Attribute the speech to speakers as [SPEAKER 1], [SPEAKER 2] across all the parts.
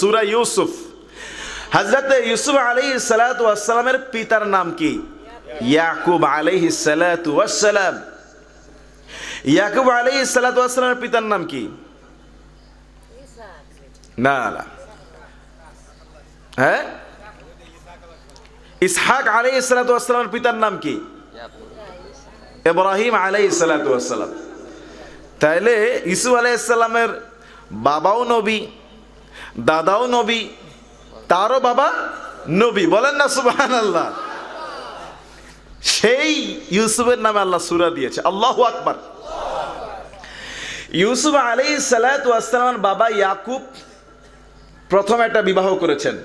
[SPEAKER 1] সূরা ইউসুফ। হযরত ইউসুফ আলাইহিস সালাতু ওয়াস সালামের পিতার নাম কি? ইয়াকুব আলাইহিস সালাতু ওয়াস সালাম। ইয়াকুব আলাইহিস সালাতু ওয়াস সালামের পিতার নাম কি? না না, হ্যাঁ, ইসহাক আলাইহিস সালাতু ওয়াস সালামের পিতার নাম কি? ইব্রাহিম আলাইহিস সালাতু ওয়াস সালাম। তাইলে ইউসুফ আলাইহিস সালামের বাবাও নবী, দাদাও নবী, তারও বাবা নবী। বলেন না সুবহানাল্লাহ। সেই ইউসুফের নামে আল্লাহ সূরা দিয়েছে। আল্লাহু আকবার। ইউসুফ আলাইহিস সালাতু ওয়াস সালামের বাবা ইয়াকুব প্রথম একটা বিবাহ করেছেন।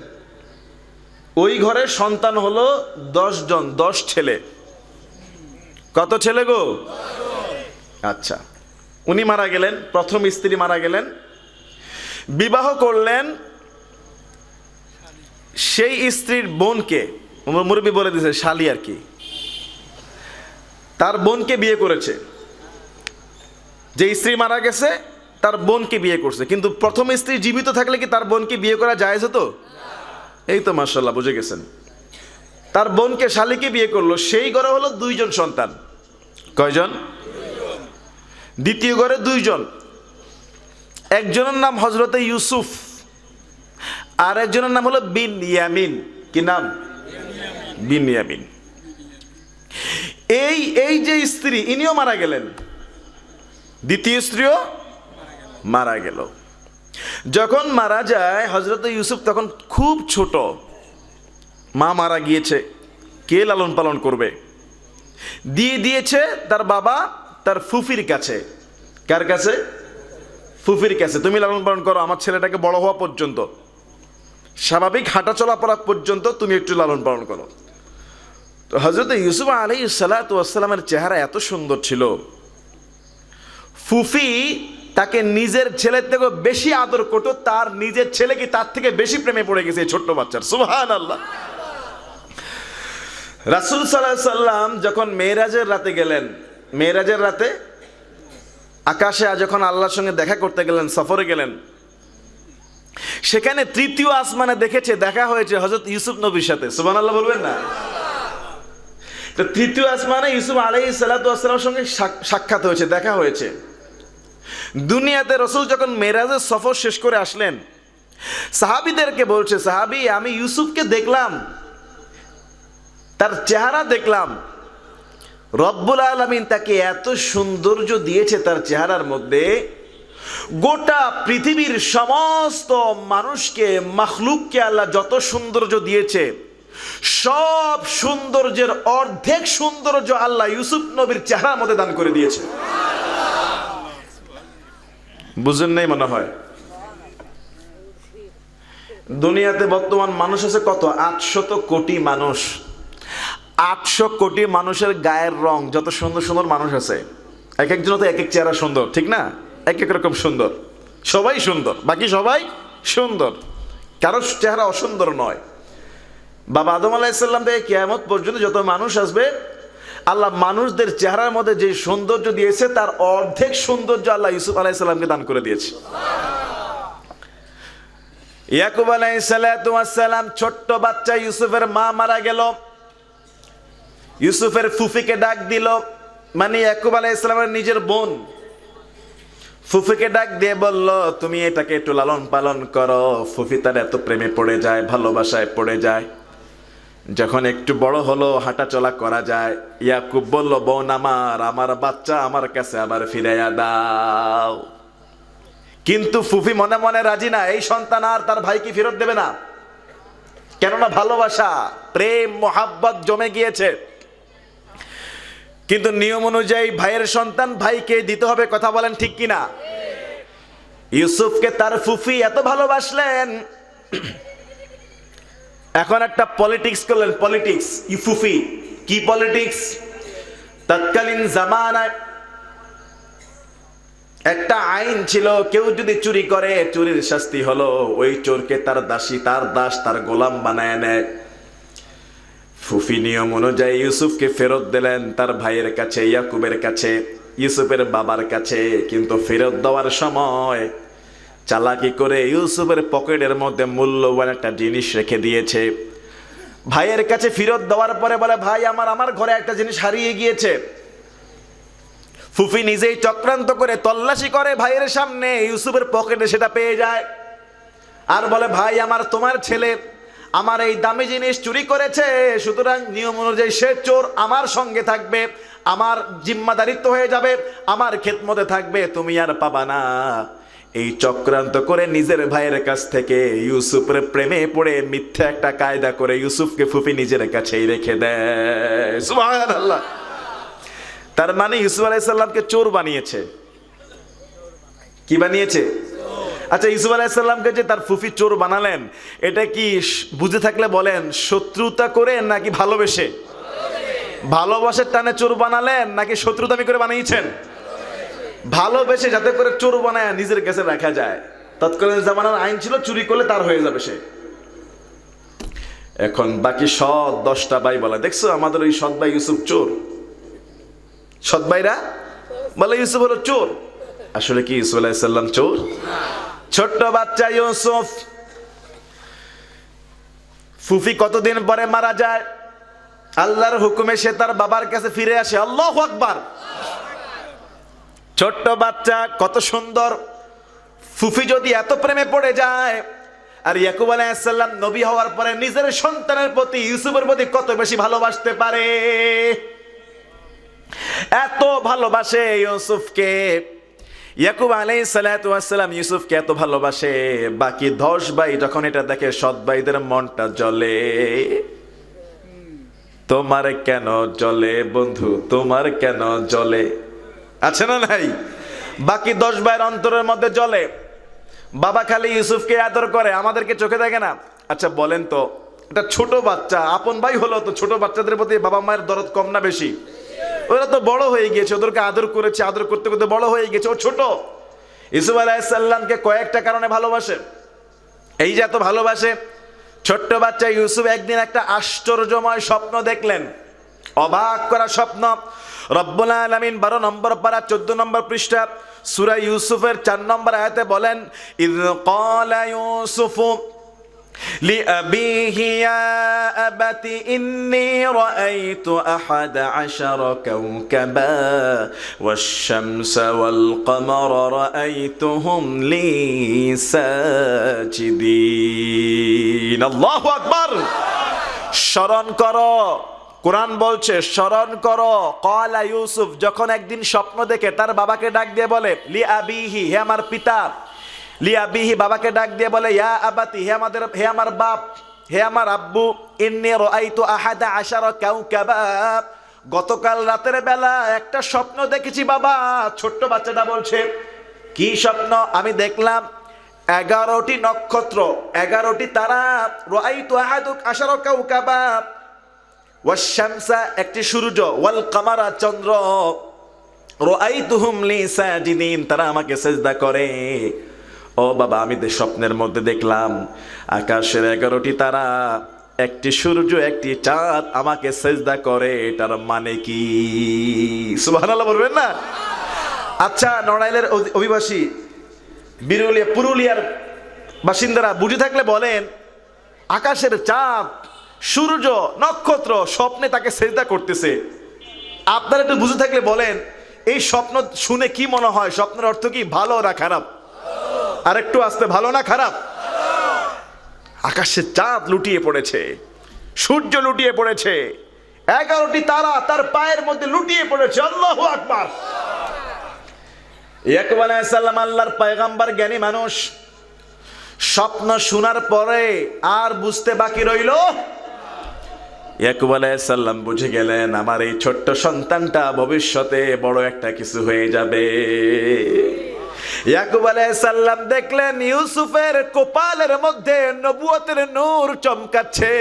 [SPEAKER 1] ওই ঘরে সন্তান হলো 10 জন, 10 ছেলে। কত ছেলে গো? আচ্ছা, উনি মারা গেলেন, প্রথম স্ত্রী মারা গেলেন, বিবাহ করলেন সেই স্ত্রীর বোনকে, মুরব্বী বলে দিয়েছে শালি আর কি, তার বোনকে বিয়ে করেছে। যে স্ত্রী মারা গেছে তার বোনকে বিয়ে করছে। কিন্তু প্রথম স্ত্রী জীবিত থাকলে কি তার বোনকে বিয়ে করা জায়েজ হতো? এই তো মাশাআল্লাহ বুঝে গেছেন। তার বোনকে শালিকে বিয়ে করলো, সেই ঘরে হলো 2 জন সন্তান। কয়জন? দ্বিতীয় ঘরে 2 জন। একজনের নাম হযরতে ইউসুফ, আর একজনের নাম হলো বিনয়ামিন। কি নাম? বিনয়ামিন। এই যে স্ত্রী, ইনিও মারা গেলেন, দ্বিতীয় স্ত্রীও মারা গেল। যখন মারা যায় হযরত ইউসুফ তখন খুব ছোট, মা মারা গিয়েছে, কে লালন পালন করবে? দিয়ে দিয়েছে তার বাবা তার ফুফির কাছে। কার কাছে? ফুফির কাছে। তুমি লালন পালন করো, আমার ছেলেটাকে বড় হওয়া পর্যন্ত, স্বাভাবিক হাঁটা চলা পড়া পর্যন্ত তুমি একটু লালন পালন করো। তো হযরত ইউসুফ আলাইহিস সালাতু ওয়াস সালামের চেহারা এত সুন্দর ছিল, ফুফি তাকে নিজের ছেলের থেকে বেশি আদর করতো। তার নিজের ছেলে কি তার থেকে বেশি প্রেমে পড়ে গেছে এই ছোট্ট বাচ্চার। সুবহানাল্লাহ। রাসূল সাল্লাল্লাহু আলাইহি সাল্লাম যখন মেরাজের রাতে গেলেন, মেরাজের রাতে আকাশে যখন আল্লাহর সঙ্গে দেখা করতে গেলেন, সফরে গেলেন, সেখানে তৃতীয় আসমানে দেখা হয়েছে হযরত ইউসুফ নবীর সাথে। সুবহানাল্লাহ বলবেন না? তো তৃতীয় আসমানে ইউসুফ আলাইহিস সালাতু ওয়াস সালামের সঙ্গে সাক্ষাৎ হয়েছে, দেখা হয়েছে। দুনিয়াতে রাসূল যখন মেরাজের সফর শেষ করে আসলেন, সাহাবীদেরকে বলছে, সাহাবী আমি ইউসুফকে দেখলাম, তার চেহারা দেখলাম, রব্বুল আলামিন তাকে এত সৌন্দর্য দিয়েছে তার চেহারার মধ্যে, গোটা পৃথিবীর সমস্ত মানুষকে, মাখলুককে আল্লাহ যত সৌন্দর্য দিয়েছে, সব সৌন্দর্যের অর্ধেক সৌন্দর্য আল্লাহ ইউসুফ নবীর চেহারার মধ্যে দান করে দিয়েছে। বুঝেন নাই মনে হয়? দুনিয়াতে বর্তমান মানুষ আছে কত? 800 কোটি মানুষ। 800 কোটি মানুষের গায়ের রং যত সুন্দর সুন্দর মানুষ আছে, এক একজন তো এক এক চেহারা সুন্দর, ঠিক না? এক এক রকম সুন্দর, সবাই সুন্দর, বাকি সবাই সুন্দর, কারোর চেহারা অসুন্দর নয়। বাবা আদম আলাইহিস সালাম থেকে কিয়ামত পর্যন্ত যত মানুষ আসবে, আল্লাহ মানুষদের চেহারার মধ্যে যে সৌন্দর্য দিয়েছে তার অর্ধেক সৌন্দর্য আল্লাহ ইউসুফ আলাইহিস সালামকে দান করে দিয়েছে। ইয়াকুব আলাইহিস সালাতু ওয়াস সালাম ছোট্ট বাচ্চা, ইউসুফের মা মারা গেল, ইউসুফের ফুফিকে ডাক দিল, মানে ইয়াকুব আলাইহিস সালামের নিজের বোন, ফুফিকে ডাক দিয়ে বলল তুমি এটাকে একটু লালন পালন করো। ফুফি তার এত প্রেমে পড়ে যায়, ভালোবাসায় পড়ে যায়। যখন একটু বড় হলো, হাঁটা চলা করা যায়, ইয়াকুব বলল বোন আমার বাচ্চা আমার কাছে আবার ফিরাইয়া দাও। কিন্তু ফুফি মনে মনে রাজি না, এই সন্তান আর তার ভাইকে ফেরত দেবে না, কেননা ভালোবাসা, প্রেম, মোহাব্বত জমে গিয়েছে। কিন্তু নিয়ম অনুযায়ী ভাইয়ের সন্তান ভাইকে দিতে হবে, কথা বলেন ঠিক কিনা? ইউসুফকে তার ফুফি এত ভালোবাসলেন, এখন একটা পলিটিক্স করলেন, পলিটিক্স। ফুফি কি পলিটিক্স? তৎকালীন জামানায় একটা আইন ছিল, কেউ যদি চুরি করে চুরির শাস্তি হলো ওই চোরকে তার দাসী, তার দাস, তার গোলাম বানায় নেয়। ফুফি নিয়ম অনুযায়ী ইউসুফকে ফেরত দিলেন তার ভাইয়ের কাছে, ইয়াকুবের কাছে, ইউসুফের বাবার কাছে। কিন্তু ফেরত দেওয়ার সময় চালাকি করে ইউসুফের পকেটের মধ্যে মূল্যবান একটা জিনিস রেখে দিয়েছে। ভাইয়ের কাছে ফেরত দেওয়ার পরে বলে, ভাই আমার ঘরে একটা জিনিস হারিয়ে গিয়েছে। ফুফি নিজেই চক্রান্ত করে তল্লাশি করে ভাইয়ের সামনে, ইউসুফের পকেটে সেটা পেয়ে যায়। আর বলে, ভাই তোমার ছেলে আমার এই দামি জিনিস চুরি করেছে, সুতরাং নিয়ম অনুযায়ী সে চোর, আমার সঙ্গে থাকবে, আমার জিম্মাদারিত্ব হয়ে যাবে, আমার খেদমতে থাকবে, তুমি আর পাবা না। এই চক্রান্ত করে নিজের ভাইয়ের কাছ থেকে ইউসুফের প্রেমে পড়ে মিথ্যা একটা কায়দা করে ইউসুফকে ফুফি নিজের কাছেই রেখে দেয়। সুবহানাল্লাহ। তার মানে ইউসুফ আলাইহিস সালামকে চোর বানিয়েছে। কি বানিয়েছে? আচ্ছা, ইউসুফ আলাইহিস সালামকে যে তার ফুফি চোর বানালেন, এটা কি বুঝে থাকলে বলেন শত্রুতা করে নাকি ভালোবেসে? ভালোবাসার টানে চোর বানালেন নাকি শত্রুতামি করে বানিয়েছেন? ভালোবেসে, যাতে করে চোর বানায় নিজের কাছে রাখা যায়। তৎকালীন জামানার আইন ছিল চুরি করলে তার হয়ে যাবে সে। এখন বাকি সৎ 10টা ভাই বলে, দেখছো আমাদের ওই সৎ ভাই ইউসুফ চোর। সৎ ভাইরা বলে ইউসুফ হলো চোর। আসলে কি ইউসুফ আলাইহিস সালাম চোর? ছোট্ট বাচ্চা ইউসুফ, ফুফি কতদিন পরে মারা যায়, আল্লাহর হুকুমে সে তার বাবার কাছে ফিরে আসে। আল্লাহু আকবার। ছোট্ট বাচ্চা, কত সুন্দর। ফুফি যদি এত প্রেমে পড়ে যায়, আর ইয়াকুব আলাইহিস সালাম নবী হওয়ার পরে নিজের সন্তানের প্রতি, ইউসুফের প্রতি কত বেশি ভালোবাসতে পারে। এত ভালোবাসে ইউসুফকে। ইয়াকুব আলাইহিস সালাতু ওয়াস সালাম ইউসুফকে এত ভালোবাসে, বাকি 10 ভাই যখন এটা দেখে সৎ ভাইদের মনটা জ্বলে। তোমার কেন জ্বলে বন্ধু, তোমার কেন জ্বলে? আছে না নাই? বাকি 10 ভাইয়ের অন্তরের মধ্যে জ্বলে। বাবা খালি ইউসুফকে আদর করে, আমাদেরকে চোখে দেখে না। আচ্ছা বলেন তো, এটা ছোট বাচ্চা, আপন ভাই হলো তো ছোট বাচ্চাদের প্রতি বাবা মায়ের দরদ কম না বেশি? ওরা তো বড় হয়ে গিয়েছে, ওদেরকে আদর করেছে, আদর করতে করতে বড় হয়ে গেছে, ও ছোট। ইউসুফ আলাইহিস সালামকে কয়েকটা কারণে ভালোবাসে। এই যে এত ভালোবাসে, ছোট্ট বাচ্চা ইউসুফ একদিন একটা আশ্চর্যময় স্বপ্ন দেখলেন, অবাক করা স্বপ্ন। রব্বুল আলামিন 12 নম্বর পারা 14 নম্বর পৃষ্ঠা সূরা ইউসুফের 4 নম্বর আয়াতে বলেন, ইয ক্বালা ইউসুফু লিআবিহি ইয়া আবাতি ইন্নী রাআইতু 11 কাওকাবা ওয়াশ-শামসা ওয়াল কমারা রাআইতুহুম লি সাজিদিন। আল্লাহু আকবার। স্মরণ করো, কোরআন বলছে স্মরণ করো। ক্বালা ইউসুফ যখন একদিন স্বপ্ন দেখে তার বাবাকে ডাক দিয়ে বলে, লি আবিহি, হে আমার পিতা। লি আবিহি, বাবাকে ডাক দিয়ে বলে, ইয়া আবাতি, হে আমার বাপ, হে আমার আব্বু। ইন্নী রাআইতু 11 কাওকাবা, গতকাল রাতের বেলা একটা স্বপ্ন দেখেছি বাবা। ছোট্ট বাচ্চাটা বলছে, কি স্বপ্ন? আমি দেখলাম 11টি নক্ষত্র, 11টি তারা। রাআইতু 11 কাওকাবা ওয়াশ-শামসা, একটি সূর্য, ওয়াল কামারা, চন্দ্র, রাআইতুহুম লি সাজিদিন, তারা আমাকে সিজদা করে। ও বাবা, আমি স্বপ্নের মধ্যে দেখলাম আকাশের 11টি তারা, একটি সূর্য, একটি চাঁদ আমাকে সিজদা করে। এটার মানে কি? সুবহানাল্লাহ বলবেন না? আচ্ছা, নড়াইলের অধিবাসী, বিরুলিয়া, পুরুলিয়ার বাসিন্দারা বুঝে থাকলে বলেন, আকাশের চাঁদ, সূর্য, নক্ষত্র স্বপ্নে তাকে সিজদা করতেছে। আপনারা একটু বুঝে থাকলে বলেন, এই স্বপ্ন শুনে কি মনে হয়? স্বপ্নের অর্থ কি, ভালো না খারাপ? আর একটু আসতে, ভালো না খারাপ? আকাশে চাঁদ লুটিয়ে পড়েছে, সূর্য লুটিয়ে পড়েছে, 11টি তারা তার পায়ের মধ্যে লুটিয়ে পড়েছে। আল্লাহু আকবার। ইয়াকুব আলাইহিস সালাম আল্লাহর পয়গম্বর, জ্ঞানী মানুষ। স্বপ্ন শোনার পরে আর বুঝতে বাকি রইল? ইয়াকুব আলাইহিস সালাম বুঝে গেলেন, আমার এই ছোট্ট সন্তানটা ভবিষ্যতে বড় একটা কিছু হয়ে যাবে। ইয়াকুব আলাইহিস সালাম দেখলেন ইউসুফের কপালের মধ্যে নবুয়তের নূর চমকাচ্ছে।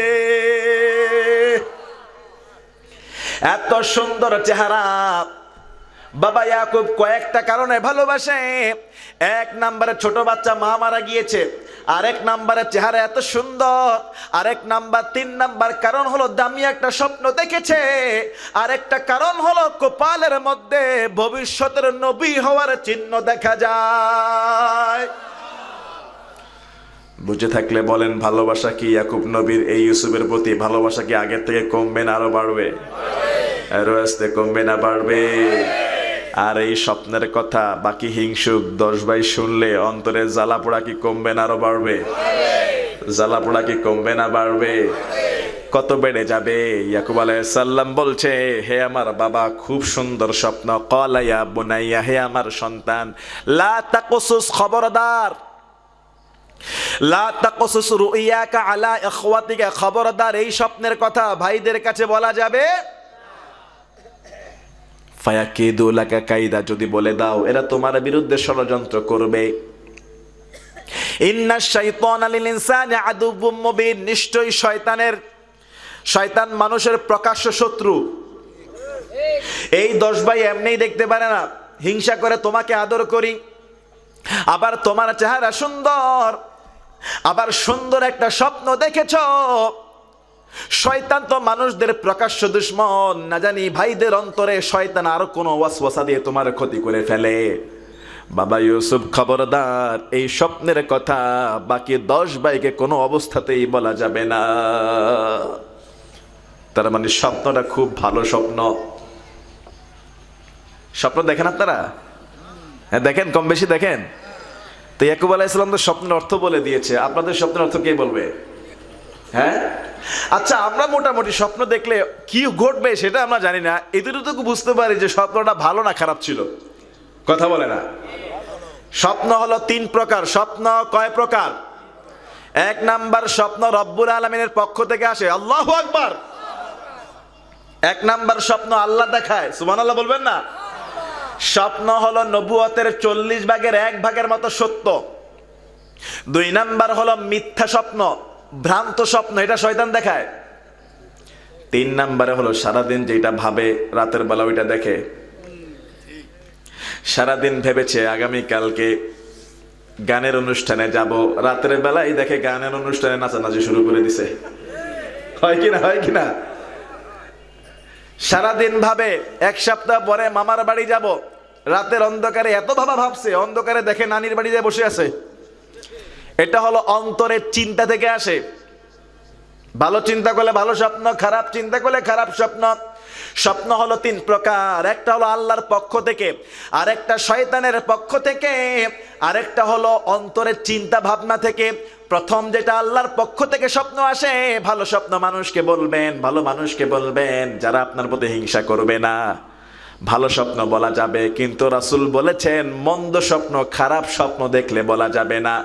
[SPEAKER 1] এত সুন্দর চেহারা। বাবা ইয়াকুব কয়েকটা কারণে ভালোবাসে। 1 নম্বরে ছোট বাচ্চা, মা মারা গিয়েছে। আরেক নম্বরে চেহারা এত সুন্দর। আরেক নাম্বার, 3 নাম্বার কারণ হলো দামি একটা স্বপ্ন দেখেছে। আরেকটা কারণ হলো কপালের মধ্যে ভবিষ্যতের নবী হওয়ার চিহ্ন দেখা যায়। বুঝে থাকলে বলেন, ভালোবাসা কি ইয়াকুব নবীর এই ইউসুফের প্রতি ভালোবাসা কি আগের থেকে কমবে না আরো বাড়বে? আরো আস্তে কমবে না বাড়বে? আর এই স্বপ্নের কথা বাকি হিংসুক 10 ভাই শুনলে অন্তরে জ্বালা পোড়া কি কমবে না আরো বাড়বে? জ্বালা পোড়া কি কমবে না বাড়বে? কত বেড়ে যাবে? ইয়াকুব আলাইহিস সালাম বলছে, হে আমার বাবা, খুব সুন্দর স্বপ্ন। ক্বালা ইয়া বুনাইয়া, হে আমার সন্তান, লা তাকসুস, খবরদার, লা তাকসুস রুইয়াকা আলা ইখওয়াতিকা, খবরদার এই স্বপ্নের কথা ভাইদের কাছে বলা যাবে। ফায়াকিদু লাকা কাইদা, যদি বলে দাও এরা তোমার বিরুদ্ধে ষড়যন্ত্র করবে। ইন্নাশ শাইতানা লিল ইনসানি আদুউম মুবিন, নিশ্চয়ই শয়তান মানুষের প্রকাশ্য শত্রু। এই 10 ভাই এমনিই দেখতে পারে না, হিংসা করে তোমাকে আদর করি, আবার তোমার চেহারা সুন্দর, আবার সুন্দর একটা স্বপ্ন দেখেছ। শয়তান তো মানুষদের প্রকাশ্য দুশমন, না জানি ভাইদের অন্তরে শয়তান আর কোনো ওয়াসওয়াসা দিয়ে তোমার ক্ষতি করে ফেলে। বাবা ইউসুফ, খবরদার এই স্বপ্নের কথা বাকি 10 ভাইকে কোনো অবস্থাতেই বলা যাবে না। তার মানে স্বপ্নটা খুব ভালো স্বপ্ন। স্বপ্ন দেখেন আপনারা? হ্যাঁ দেখেন, কম বেশি দেখেন। তো ইয়াকুব আলাইহিস সালাম তো স্বপ্নের অর্থ বলে দিয়েছে, আপনাদের স্বপ্নের অর্থ কে বলবে? হ্যাঁ আচ্ছা, আমরা মোটামুটি স্বপ্ন দেখলে কি ঘটবে সেটা আমরা জানি না, এতটুকু বুঝতে পারি যে স্বপ্নটা ভালো না খারাপ ছিল। কথা বলে না? স্বপ্ন হলো 3 প্রকার। স্বপ্ন কয় প্রকার? 1 নাম্বার স্বপ্ন রব্বুল আলামিনের পক্ষ থেকে আসে, আল্লাহু আকবার। 1 নাম্বার স্বপ্ন আল্লাহ দেখায়, সুবহানাল্লাহ বলবেন না? স্বপ্ন হলো নবুয়তের 40 ভাগের 1 ভাগের মতো সত্য। 2 নাম্বার হলো মিথ্যা স্বপ্ন, ভ্রান্ত স্বপ্ন, এটা শয়তান দেখায়। 3 নাম্বারে হলো সারাদিন যেটা ভাবে রাতের বেলা ওইটা দেখে। সারাদিন ভেবেছে আগামীকালকে গানের অনুষ্ঠানে যাব, রাতের বেলায় দেখে গানের অনুষ্ঠানে নাচানাচি শুরু করে দিছে। হয় কিনা? হয় কিনা? সারাদিন ভাবে 1 সপ্তাহ পরে মামার বাড়ি যাব, রাতের অন্ধকারে এত ভাবছে, অন্ধকারে দেখে নানির বাড়িতে বসে আছে। এটা হলো অন্তরের চিন্তা থেকে আসে। ভালো চিন্তা করলে ভালো স্বপ্ন, খারাপ চিন্তা করলে খারাপ স্বপ্ন। স্বপ্ন হলো 3 প্রকার, একটা হলো আল্লাহর পক্ষ থেকে, আরেকটা শয়তানের পক্ষ থেকে, আরেকটা হলো অন্তরের চিন্তা ভাবনা থেকে। প্রথম যেটা আল্লাহর পক্ষ থেকে স্বপ্ন আসে, ভালো স্বপ্ন মানুষকে বলবেন, ভালো মানুষকে বলবেন যারা আপনার প্রতি হিংসা করবে না। ভালো স্বপ্ন বলা যাবে, কিন্তু রাসূল বলেছেন মন্দ স্বপ্ন, খারাপ স্বপ্ন দেখলে বলা যাবে না।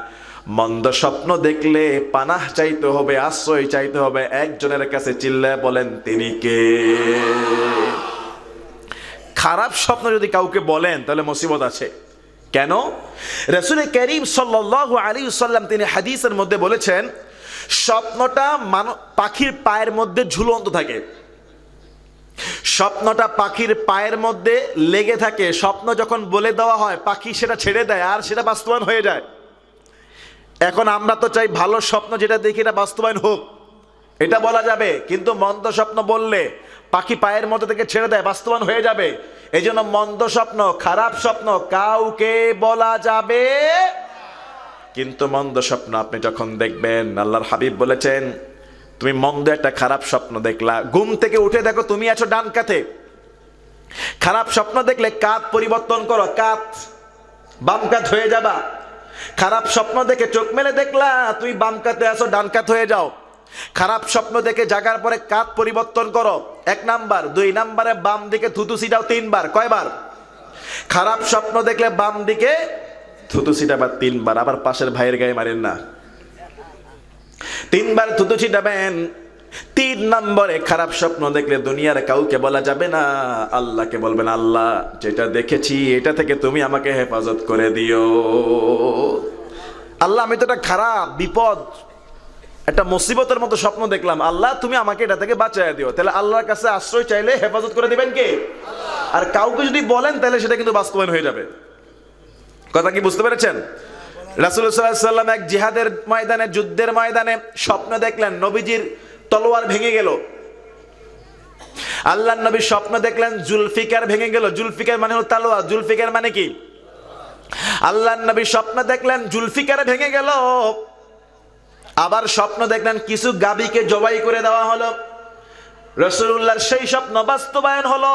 [SPEAKER 1] মন্দ স্বপ্ন দেখলে পানাহ চাইতে হবে, আশ্রয় চাইতে হবে একজনের কাছে, চিল্লায় বলেন তিনি কে? খারাপ স্বপ্ন যদি কাউকে বলেন তাহলে মুসিবত আছে। কেন? রাসূল করিম সাল্লাল্লাহু আলাইহি ওয়াসাল্লাম তিনি হাদিসের মধ্যে বলেছেন, স্বপ্নটা পাখির পায়ের মধ্যে ঝুলন্ত থাকে। স্বপ্নটা পাখির পায়ের মধ্যে লেগে থাকে। স্বপ্ন যখন বলে দেওয়া হয় পাখি সেটা ছেড়ে দেয় আর সেটা বাস্তবায়ন হয়ে যায়। এখন আমরা তো চাই ভালো স্বপ্ন যেটা দেখি এটা বাস্তবায়ন হোক, এটা বলা যাবে। কিন্তু মন্দ স্বপ্ন বললে পাখি পায়ের মধ্যে থেকে ছেড়ে দেয়, বাস্তবায়ন হয়ে যাবে। এই জন্য মন্দ স্বপ্ন, খারাপ স্বপ্ন কাউকে বলা যাবে। কিন্তু মন্দ স্বপ্ন আপনি যখন দেখবেন, আল্লাহর হাবিব বলেছেন, তুমি মন্দ একটা খারাপ স্বপ্ন দেখলা, ঘুম থেকে উঠে দেখো তুমি আছো ডান কাতে। খারাপ স্বপ্ন দেখলে কাত পরিবর্তন করো, কাত বাম কাত হয়ে যাবা। খারাপ স্বপ্ন দেখে চোখ মেলে দেখলা তুই বাম কাতে আছো, ডান কাত হয়ে যাও। খারাপ স্বপ্ন দেখে জাগার পরে কাত পরিবর্তন করো, 1 নাম্বার। 2 নাম্বারে বাম দিকে থুতু ছিটাও 3 বার। কয়বার? খারাপ স্বপ্ন দেখলে বাম দিকে থুতু ছিটাবার 3 বার। আবার পাশের ভাইয়ের গায়ে মারেন না, 3 বার থুতু ছিটাবেন। 3 নম্বরে খারাপ স্বপ্ন দেখলে দুনিয়ার কাউকে বলা যাবে না, আল্লাহকে বলবেন, আল্লাহ যেটা দেখেছি এটা থেকে তুমি আমাকে হেফাজত করে দিও। আল্লাহ আমি তো একটা খারাপ বিপদ, একটা মুসিবতের মতো স্বপ্ন দেখলাম, আল্লাহ তুমি আমাকে এটা থেকে বাঁচায় দিও। তাহলে আল্লাহর কাছে আশ্রয় চাইলে হেফাজত করে দিবেন কে? আর কাউকে যদি বলেন তাহলে সেটা কিন্তু বাস্তবায়ন হয়ে যাবে। কথা কি বুঝতে পেরেছেন? রাসূল সাল্লাল্লাহু আলাইহি ওয়াসাল্লাম এক জিহাদের ময়দানে, যুদ্ধের ময়দানে স্বপ্ন দেখলেন নবীজির তলোয়ার ভেঙে গেল। আল্লাহর নবী স্বপ্ন দেখলেন জুলফিকার ভেঙে গেল। জুলফিকার মানে হলো তলোয়ার, জুলফিকার মানে কি? আল্লাহর নবী স্বপ্ন দেখলেন জুলফিকার ভেঙে গেল। আবার স্বপ্ন দেখলেন কিছু গাভীকে জবাই করে দেওয়া হলো। রাসূলুল্লাহর সেই স্বপ্ন বাস্তবায়ন হলো।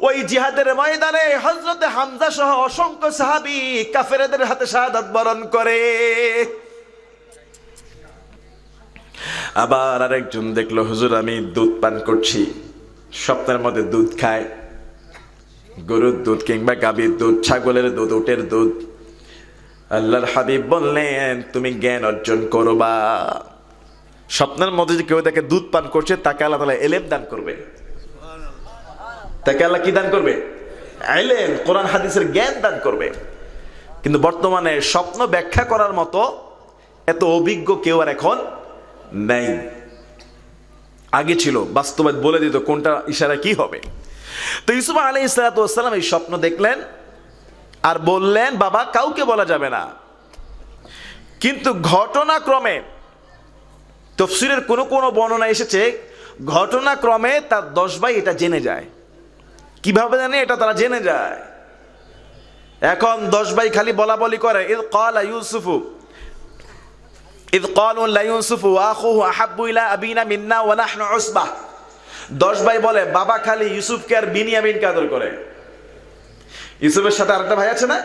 [SPEAKER 1] ওই জিহাদের ময়দানে হযরতে হামজা সহ অসংখ্য সাহাবী কাফেরদের হাতে শাহাদাত বরণ করে। আবার আরেকজন দেখলো, হুজুর আমি দুধ পান করছি, স্বপ্নের মধ্যে দুধ খায়, গরুর দুধ কিংবা গাভীর দুধ, ছাগলের দুধ, উটের দুধ। আল্লাহর হাবিব বললেন তুমি জ্ঞান অর্জন করবা। স্বপ্নের মধ্যে যে কেউ তাকে দুধ পান করছে তাকে আল্লাহ তাআলা ইলম দান করবে। তাকে আল্লাহ কি দান করবে? ইলম, কোরআন হাদিসের জ্ঞান দান করবে। কিন্তু বর্তমানে স্বপ্ন ব্যাখ্যা করার মতো এত অভিজ্ঞ কেউ আর এখন নেই। আগে ছিল, বাস্তবায়ন বলে দিত কোনটা ইশারা কি হবে। তো ইউসুফ আলাইহিস সালাতু ওয়াস সালাম এই স্বপ্ন দেখলেন আর বললেন বাবা কাউকে বলা যাবে না। কিন্তু ঘটনাক্রমে তাফসীরের কোন কোন বর্ণনা এসেছে ঘটনাক্রমে তার 10 ভাই এটা জেনে যায়। কিভাবে জানে? এটা তারা জেনে যায়। এখন 10 ভাই খালি বলা বলি করে, ইদ ক্বালা ইউসুফু ইদ ক্বালু লা ইউসুফু ওয়া আখুহু আহাব্বু ইলা আবিনা মিন্না ওয়া নাহনু উসবাহ। 10 ভাই বলে বাবা খালি ইউসুফকে আর বিনিয়ামিনকে আদর করে। ইউসুফের সাথে আরেকটা ভাই আছে না,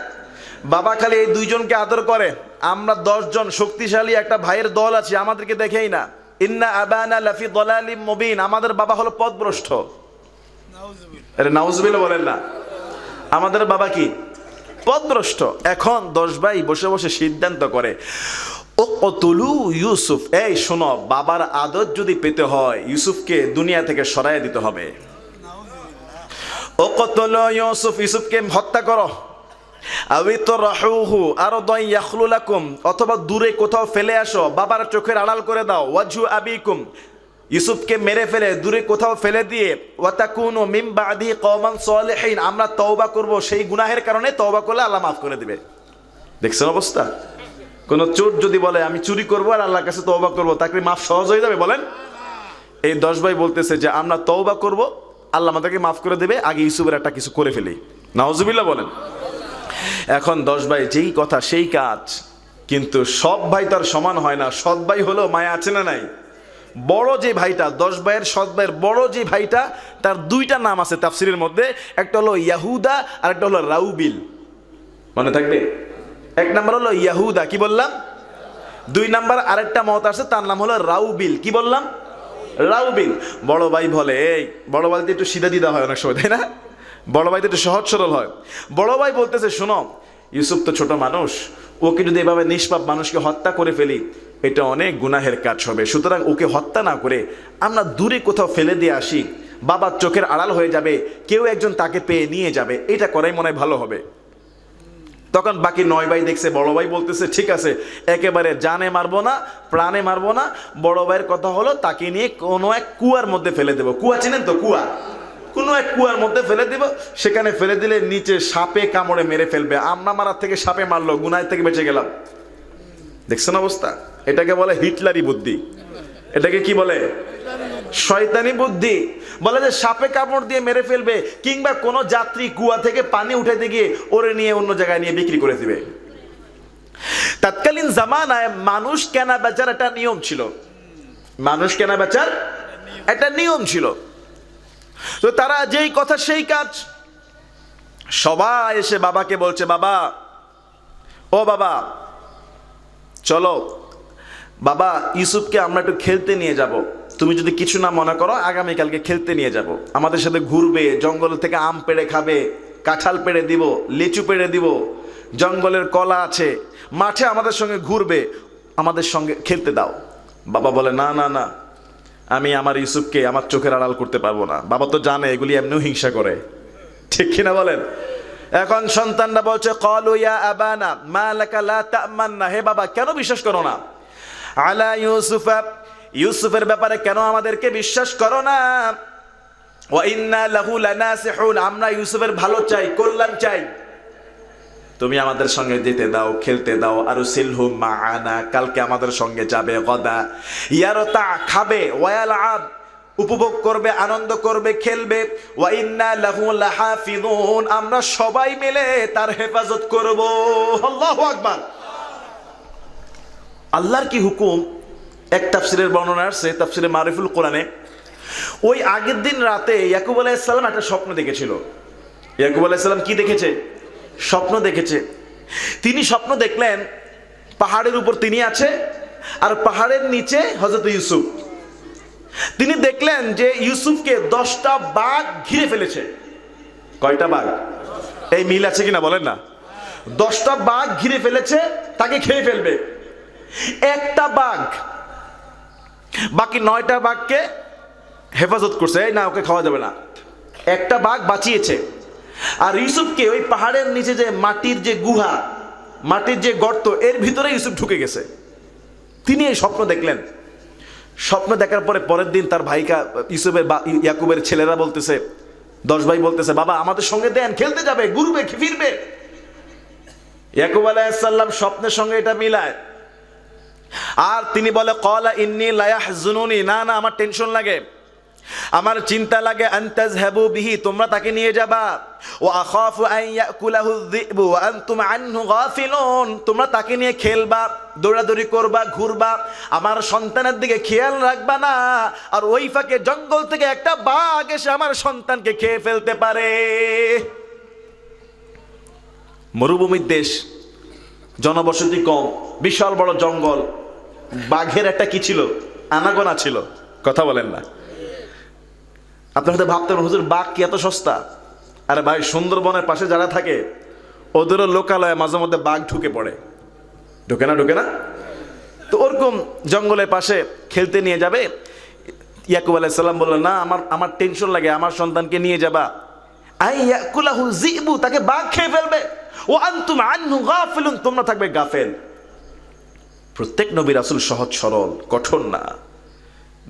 [SPEAKER 1] বাবা খালি এই দুইজনকে আদর করে। আমরা 10 জন শক্তিশালী একটা ভাইয়ের দল আছে, আমাদেরকে দেখেই না। ইন্না আবানা লাফি দালালিম মুবিন, আমাদের বাবা হলো পথভ্রষ্ট। আরে নাউজুবিল্লাহ বলেন না, আমাদের বাবা কি পথভ্রষ্ট। এখন 10 ভাই বসে বসে সিদ্ধান্ত করে উকতুলু ইউসুফ, এই শোনো বাবার আদর যদি পেতে হয় ইউসুফকে দুনিয়া থেকে সরাইয়া দিতে হবে। উকতুলু ইউসুফ, ইউসুফকে হত্যা করো। আবিতরাহুহু আরদান ইয়াখলু লাকুম, অথবা দূরে কোথাও ফেলে আসো, বাবার চোখের আড়াল করে দাও। ওয়াজহু আবিকুম, ইউসুফকে মেরে ফেলে দূরে কোথাও ফেলে দিয়ে ওয়াতাকুনু মিন বাদি কওমান সালিহিন, আমরা তওবা করব, সেই গুনাহের কারণে তওবা করলে আল্লাহ মাফ করে দিবে। দেখছেন অবস্থা? কোন চোর যদি বলে আমি চুরি করবো আর আল্লাহর কাছে তওবা করব, তাকে মাফ সহজ হয়ে যাবে? বলেন। এই 10 ভাই বলতেছে যে আমরা তওবা করব, আল্লাহ আমাদেরকে মাফ করে দেবে, আগে ইউসুফের একটা কিছু করে ফেলি। নাউজুবিল্লাহ বলেন। এখন 10 ভাই যেই কথা সেই কাজ। কিন্তু সব ভাই তার সমান হয় না। সৎ ভাই হলো মায়া আছে না নাই? বড় যে ভাইটা 10 ভাইয়ের সৎ ভাইয়ের বড় যে ভাইটা, তার 2টা নাম আছে তাফসীরের মধ্যে। একটা হলো ইয়াহুদা আর একটা হলো রাউবিল। মনে থাকবে? 1 নাম্বার হলো ইয়াহুদা, কি বললাম? 2 নাম্বার আরেকটা মত আছে, তার নাম হলো রাউবিল। কি বললাম? রাউবিল। বড় ভাই বলে, এই বড় ভাইতে একটু সিধা দিদা হয় অনেক সময়, তাই না? বড় ভাইতে একটু সহজ সরল হয়। বড় ভাই বলতেছে শোনো ইউসুফ তো ছোট মানুষ, ওকে যদি এভাবে নিষ্পাপ মানুষকে হত্যা করে ফেলি এটা অনেক গুনাহের কাজ হবে। সুতরাং ওকে হত্যা না করে আমরা দূরে কোথাও ফেলে দিয়ে আসি, বাবার চোখের আড়াল হয়ে যাবে, কেউ একজন তাকে পেয়ে নিয়ে যাবে, এটা করাই মনে হয় ভালো হবে। তখন বাকি 9 ভাই দেখছে বড় ভাই বলতেছে ঠিক আছে, একেবারে জানে মারবো না, প্রাণে মারবো না। বড় ভাইয়ের কথা হলো তাকে নিয়ে কোনো এক কুয়ার মধ্যে ফেলে দেবো। কুয়া চেনেন তো? কুয়া, কোনো এক কুয়ার মধ্যে ফেলে দিব। সেখানে ফেলে দিলে নিচে সাপে কামড়ে মেরে ফেলবে। আমরা মারার থেকে সাপে মারলো, গুনাহ থেকে বেঁচে গেলাম। দেখছেন অবস্থা? এটাকে বলে হিটলারি বুদ্ধি। এটাকে কি বলে? শয়তানি বুদ্ধি। বলে যে সাপে কামড় দিয়ে মেরে ফেলবে, কিংবা কোনো যাত্রী কুয়া থেকে পানি উঠাইতে গিয়ে ওরে নিয়ে অন্য জায়গায় নিয়ে বিক্রি করে দিবে। তৎকালীন জামানায় মানুষ কেনা বেচার একটা নিয়ম ছিল। মানুষ কেনা বেচার একটা নিয়ম ছিল। তো তারা যেই কথা সেই কাজ। সবাই এসে বাবাকে বলছে বাবা, ও বাবা চলো বাবা ইউসুফকে আমরা একটু খেলতে নিয়ে যাব। তুমি যদি কিছু না মনে করো আগামীকালকে খেলতে নিয়ে যাব, আমাদের সাথে ঘুরবে, জঙ্গল থেকে আম পেড়ে খাবে, কাঁঠাল পেড়ে দিব, লিচু পেড়ে দিব, জঙ্গলের কলা আছে, মাঠে আমাদের সঙ্গে ঘুরবে, আমাদের সঙ্গে খেলতে দাও। বাবা বলে না না না, আমি আমার ইউসুফকে আমার চোখের আড়াল করতে পারবো না। বাবা তো জানে এগুলি এমনিও হিংসা করে, ঠিক কিনা বলেন? এখন সন্তানরা বলছে ক্বালু ইয়া আবানা মা লাকা লা তা'মান্না, হে বাবা কেন বিশ্বাস করো না আলা ইউসুফা, ইউসুফের ব্যাপারে কেন আমাদেরকে বিশ্বাস করো না? ওয়া ইন্না লাহু লানাসিহুন, আমরা ইউসুফের ভালো চাই, কল্যাণ চাই। তুমি আমাদের সঙ্গে যেতে দাও, খেলতে দাও। আর সিলহু মাআনা, কালকে আমাদের সঙ্গে যাবে। গদা ইয়ারতা, খাবে। ওয়ালাআব, উপভোগ করবে, আনন্দ করবে, খেলবে। ওয়া ইন্না লাহু লাহাফিযুন, আমরা সবাই মিলে তার হেফাজত করব। আল্লাহু আকবার। আল্লাহর কি হুকুম এক তাফসিরের বর্ণনা আসছে, তাফসিরে মারিফুল কোরআনে, ওই আগের দিন রাতে ইয়াকুব আলাইহিস সালাম একটা স্বপ্ন দেখেছিল। ইয়াকুব আলাইহিস সালাম কি দেখেছে? স্বপ্ন দেখেছে। তিনি স্বপ্ন দেখলেন পাহাড়ের উপর তিনি আছে, আর পাহাড়ের নিচে হযরত ইউসুফ। তিনি দেখলেন যে ইউসুফকে 10টা বাঘ ঘিরে ফেলেছে। কয়টা বাঘ? এই মিল আছে কিনা বলেন না? 10টা বাঘ ঘিরে ফেলেছে, তাকে খেয়ে ফেলবে। একটা বাঘ বাকি 9টা বাঘকে হেফাজত করছে, এই না ওকে খাওয়া যাবে না। একটা বাঘ বাঁচিয়েছে। আর ইউসুফকে ওই পাহাড়ের নিচে যে মাটির যে গুহা, মাটির যে গর্ত, এর ভিতরে ইউসুফ ঢুকে গেছে। তিনি এই স্বপ্ন দেখলেন। স্বপ্ন দেখার পরে পরের দিন তার ভাইকা ইউসুফের ইয়াকুবের ছেলেরা বলতেছে, 10 ভাই বলতেছে, বাবা আমাদের সঙ্গে দেন, খেলতে যাবে, ঘুরবে, ফিরবে। ইয়াকুব আলাইহিস সালাম স্বপ্নের সঙ্গে এটা মিলায়, আর তিনি বলে, ক্বালা ইন্নী লা ইয়াহজুনুনি, না না আমার টেনশন লাগে, আমার চিন্তা লাগে, আন তাযহাবু বিহি, তোমরা তাকে নিয়ে যাবা, ওয়া আখাফু আন ইয়াকুলাহু যিবু ওয়া আনতুম আনহু গাফিলুন, তোমরা তাকে নিয়ে খেলবা, দৌড়াদৌড়ি করবা, ঘুরবা, আমার সন্তানের দিকে খেয়াল রাখবা না, আর ওই ফাঁকে জঙ্গল থেকে একটা বাঘ এসে আমার সন্তানকে খেয়ে ফেলতে পারে। মরুভূমির দেশ, জনবসতি কম, বিশাল বড় জঙ্গল, বাঘের একটা কি ছিল? আনাগোনা ছিল। কথা বলেন না? আপনার হয়তো ভাবতেন, হুজুর বাঘ কি এত সস্তা? আরে ভাই, সুন্দরবনের পাশে যারা থাকে ওদেরও লোকালয়ে মাঝে মধ্যে বাঘ ঢুকে পড়ে, ঢুকে না? তো ওরকম জঙ্গলের পাশে খেলতে নিয়ে যাবে। ইয়াকুব আলাইহিস সালাম বললেন, না আমার টেনশন লাগে, আমার সন্তানকে নিয়ে যাবা, আই ইয়াকুলাহু যিবু, তাকে বাঘ খেয়ে ফেলবে, ও আনতুম আনহু গাফিলুন, তোমরা থাকবে গাফেল। প্রত্যেক নবী রাসূল সহজ সরল, কঠোর না।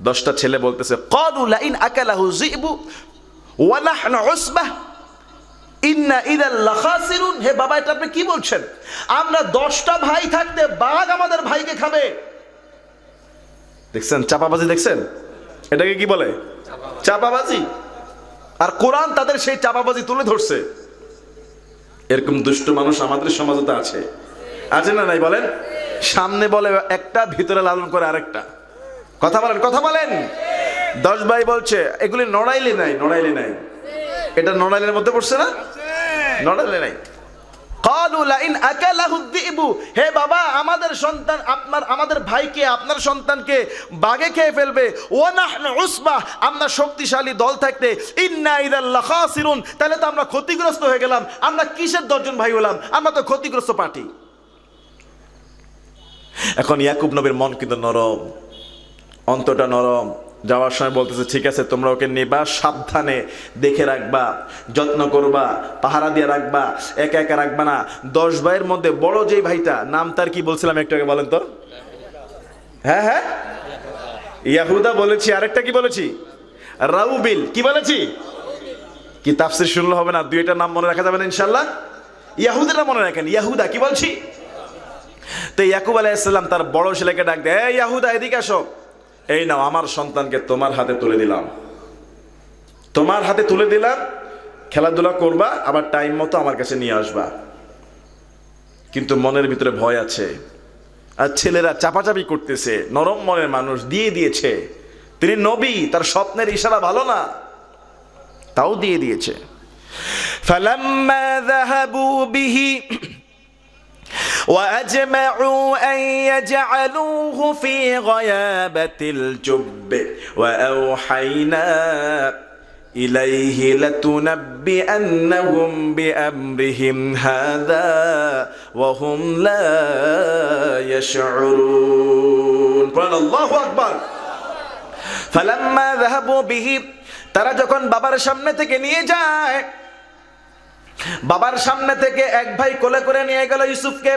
[SPEAKER 1] 10টা ছেলে বলতেছে, ক্বালু লাইন আকালাহু যিবু ওয়া নাহনু উসবাহ ইন্না ইযাল লাখাসিরুন। হে বাবা, এটা আপনি কি বলছেন? আমরা 10টা ভাই থাকতে বাঘ আমাদের ভাইকে খাবে? দেখছেন চাপাবাজি? দেখছেন এটাকে কি বলে? চাপাবাজি। আর কোরআন তাদের সেই চাপাবাজি তুলে ধরছে। এরকম দুষ্ট মানুষ আমাদের সমাজে তো আছে, আছে না নাই বলেন? সামনে বলে একটা, ভিতরে লালন করে আরেকটা। কথা বলেন। 10 ভাই বলছে এগুলি নড়াইলে নাই। এটা নড়াইলের মধ্যে পড়ছে না? নড়াইলে নাই। ক্বালু লাইন আকালাহু যিবু, হে বাবা, আমাদের সন্তান আমাদের ভাইকে, আপনার সন্তানকে বাঘে খেয়ে ফেলবে, ওয়া নাহনু উসবাহ, আমরা শক্তিশালী দল থাকতে, ইন্না ইযাল লাখাসিরুন, তাহলে তো আমরা ক্ষতিগ্রস্ত হয়ে গেলাম। আমরা কিসের 10 জন ভাই হলাম? আমরা তো ক্ষতিগ্রস্ত পার্টি। এখন ইয়াকুব নবীর মন কিন্তু নরম, অন্তরটা নরম। যাওয়ার সময় বলতেছে, ঠিক আছে তোমরা ওকে নিবা, সাবধানে দেখে রাখবা, যত্ন করবা, পাহারা দিয়ে রাখবা, একা একা রাখবা না। 10 ভাইয়ের মধ্যে বড় যেই ভাইটা, নাম তার কি বলছিলাম একটু আগে, বলেন তো? হ্যাঁ, ইয়াহুদা বলেছি, আরেকটা কি বলেছি? রাউবিল। কি বলেছি? কি তাফসীর শুনলে হবে না? 2টা নাম মনে রাখা যাবে না ইনশাআল্লাহ? ইয়াহুদাটা মনে রাখেন। ইয়াহুদা কি বলছি? তো ইয়াকুব আলাইহিস সালাম তার বড় ছেলেকে ডাক দেয়, এই ইয়াহুদা এদিকে আসো, এই নাও আমার সন্তানকে তোমার হাতে তুলে দিলাম, খেলাধুলা করবা, আবার টাইম মতো আমার কাছে নিয়ে আসবা। কিন্তু মনের ভিতরে ভয় আছে, আর ছেলেরা চাপাচাপি করতেছে। নরম মনের মানুষ, দিয়ে দিয়েছে। তিনি নবী, তার স্বপ্নের ইশারা ভালো না, তাও দিয়ে দিয়েছে। ফালাম্মা যাহাবু বিহি وأجمعوا أن يجعلوه في غيابة الجب وأوحينا إليه لتنبئنهم بأمرهم هذا وهم لا يشعرون. الله أكبر. فلما ذهبوا به, তারা যখন বাবার সামনে থেকে নিয়ে যায়, বাবার সামনে থেকে এক ভাই কোলে করে নিয়ে গেল ইউসুফকে।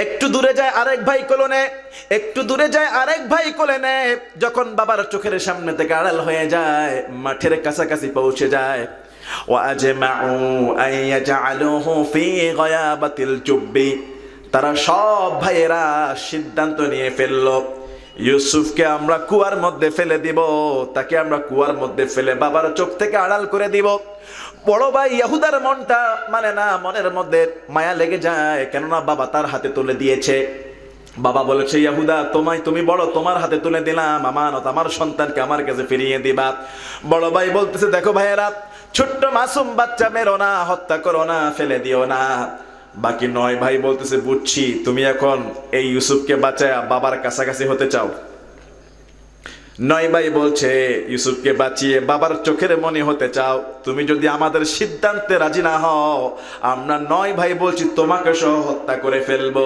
[SPEAKER 1] একটু দূরে যায় আরেক ভাই কোলে নেয়, একটু দূরে যায় আরেক ভাই কোলে নেয়। যখন বাবার চোখের সামনে থেকে আড়াল হয়ে যায়, মাঠের কাছাকাছি পৌঁছে যায়, ওয়াজমাউ আইয়াজআলুহু ফি গায়াবাতিল জুব্বি, তারা সব ভাইয়েরা সিদ্ধান্ত নিয়ে ফেলল, ইউসুফকে আমরা কুয়ার মধ্যে ফেলে দিব, তাকে আমরা কুয়ার মধ্যে ফেলে বাবার চোখ থেকে আড়াল করে দিব। বড় ভাই ইহুদার মনটা মানে না, মনের মধ্যে মায়া লেগে যায়, কেননা বাবা তার হাতে তুলে দিয়েছে। বাবা বলেছে, ইয়াহুদা তুমি বড়, তোমার হাতে তুলে দিলাম আমানত, আমার সন্তানকে আমার কাছে ফিরিয়ে দিবা। বড় ভাই বলতেছে, দেখো ভাইয়েরা, ছোট্ট মাসুম বাচ্চা মেরো না, হত্যা করো না, ফেলে দিও না। বাকি 9 ভাই বলতেছে, বুঝছি তুমি এখন এই ইউসুফকে বাঁচায় বাবার কাছাকাছি হতে চাও। 9 ভাই বলছে, ইউসুফকে বাঁচিয়ে বাবার চোখের মনি হতে চাও, তুমি যদি আমাদের সিদ্ধান্তে রাজি না হও, আমরা 9 ভাই বলছি তোমাকে সহ হত্যা করে ফেলবো।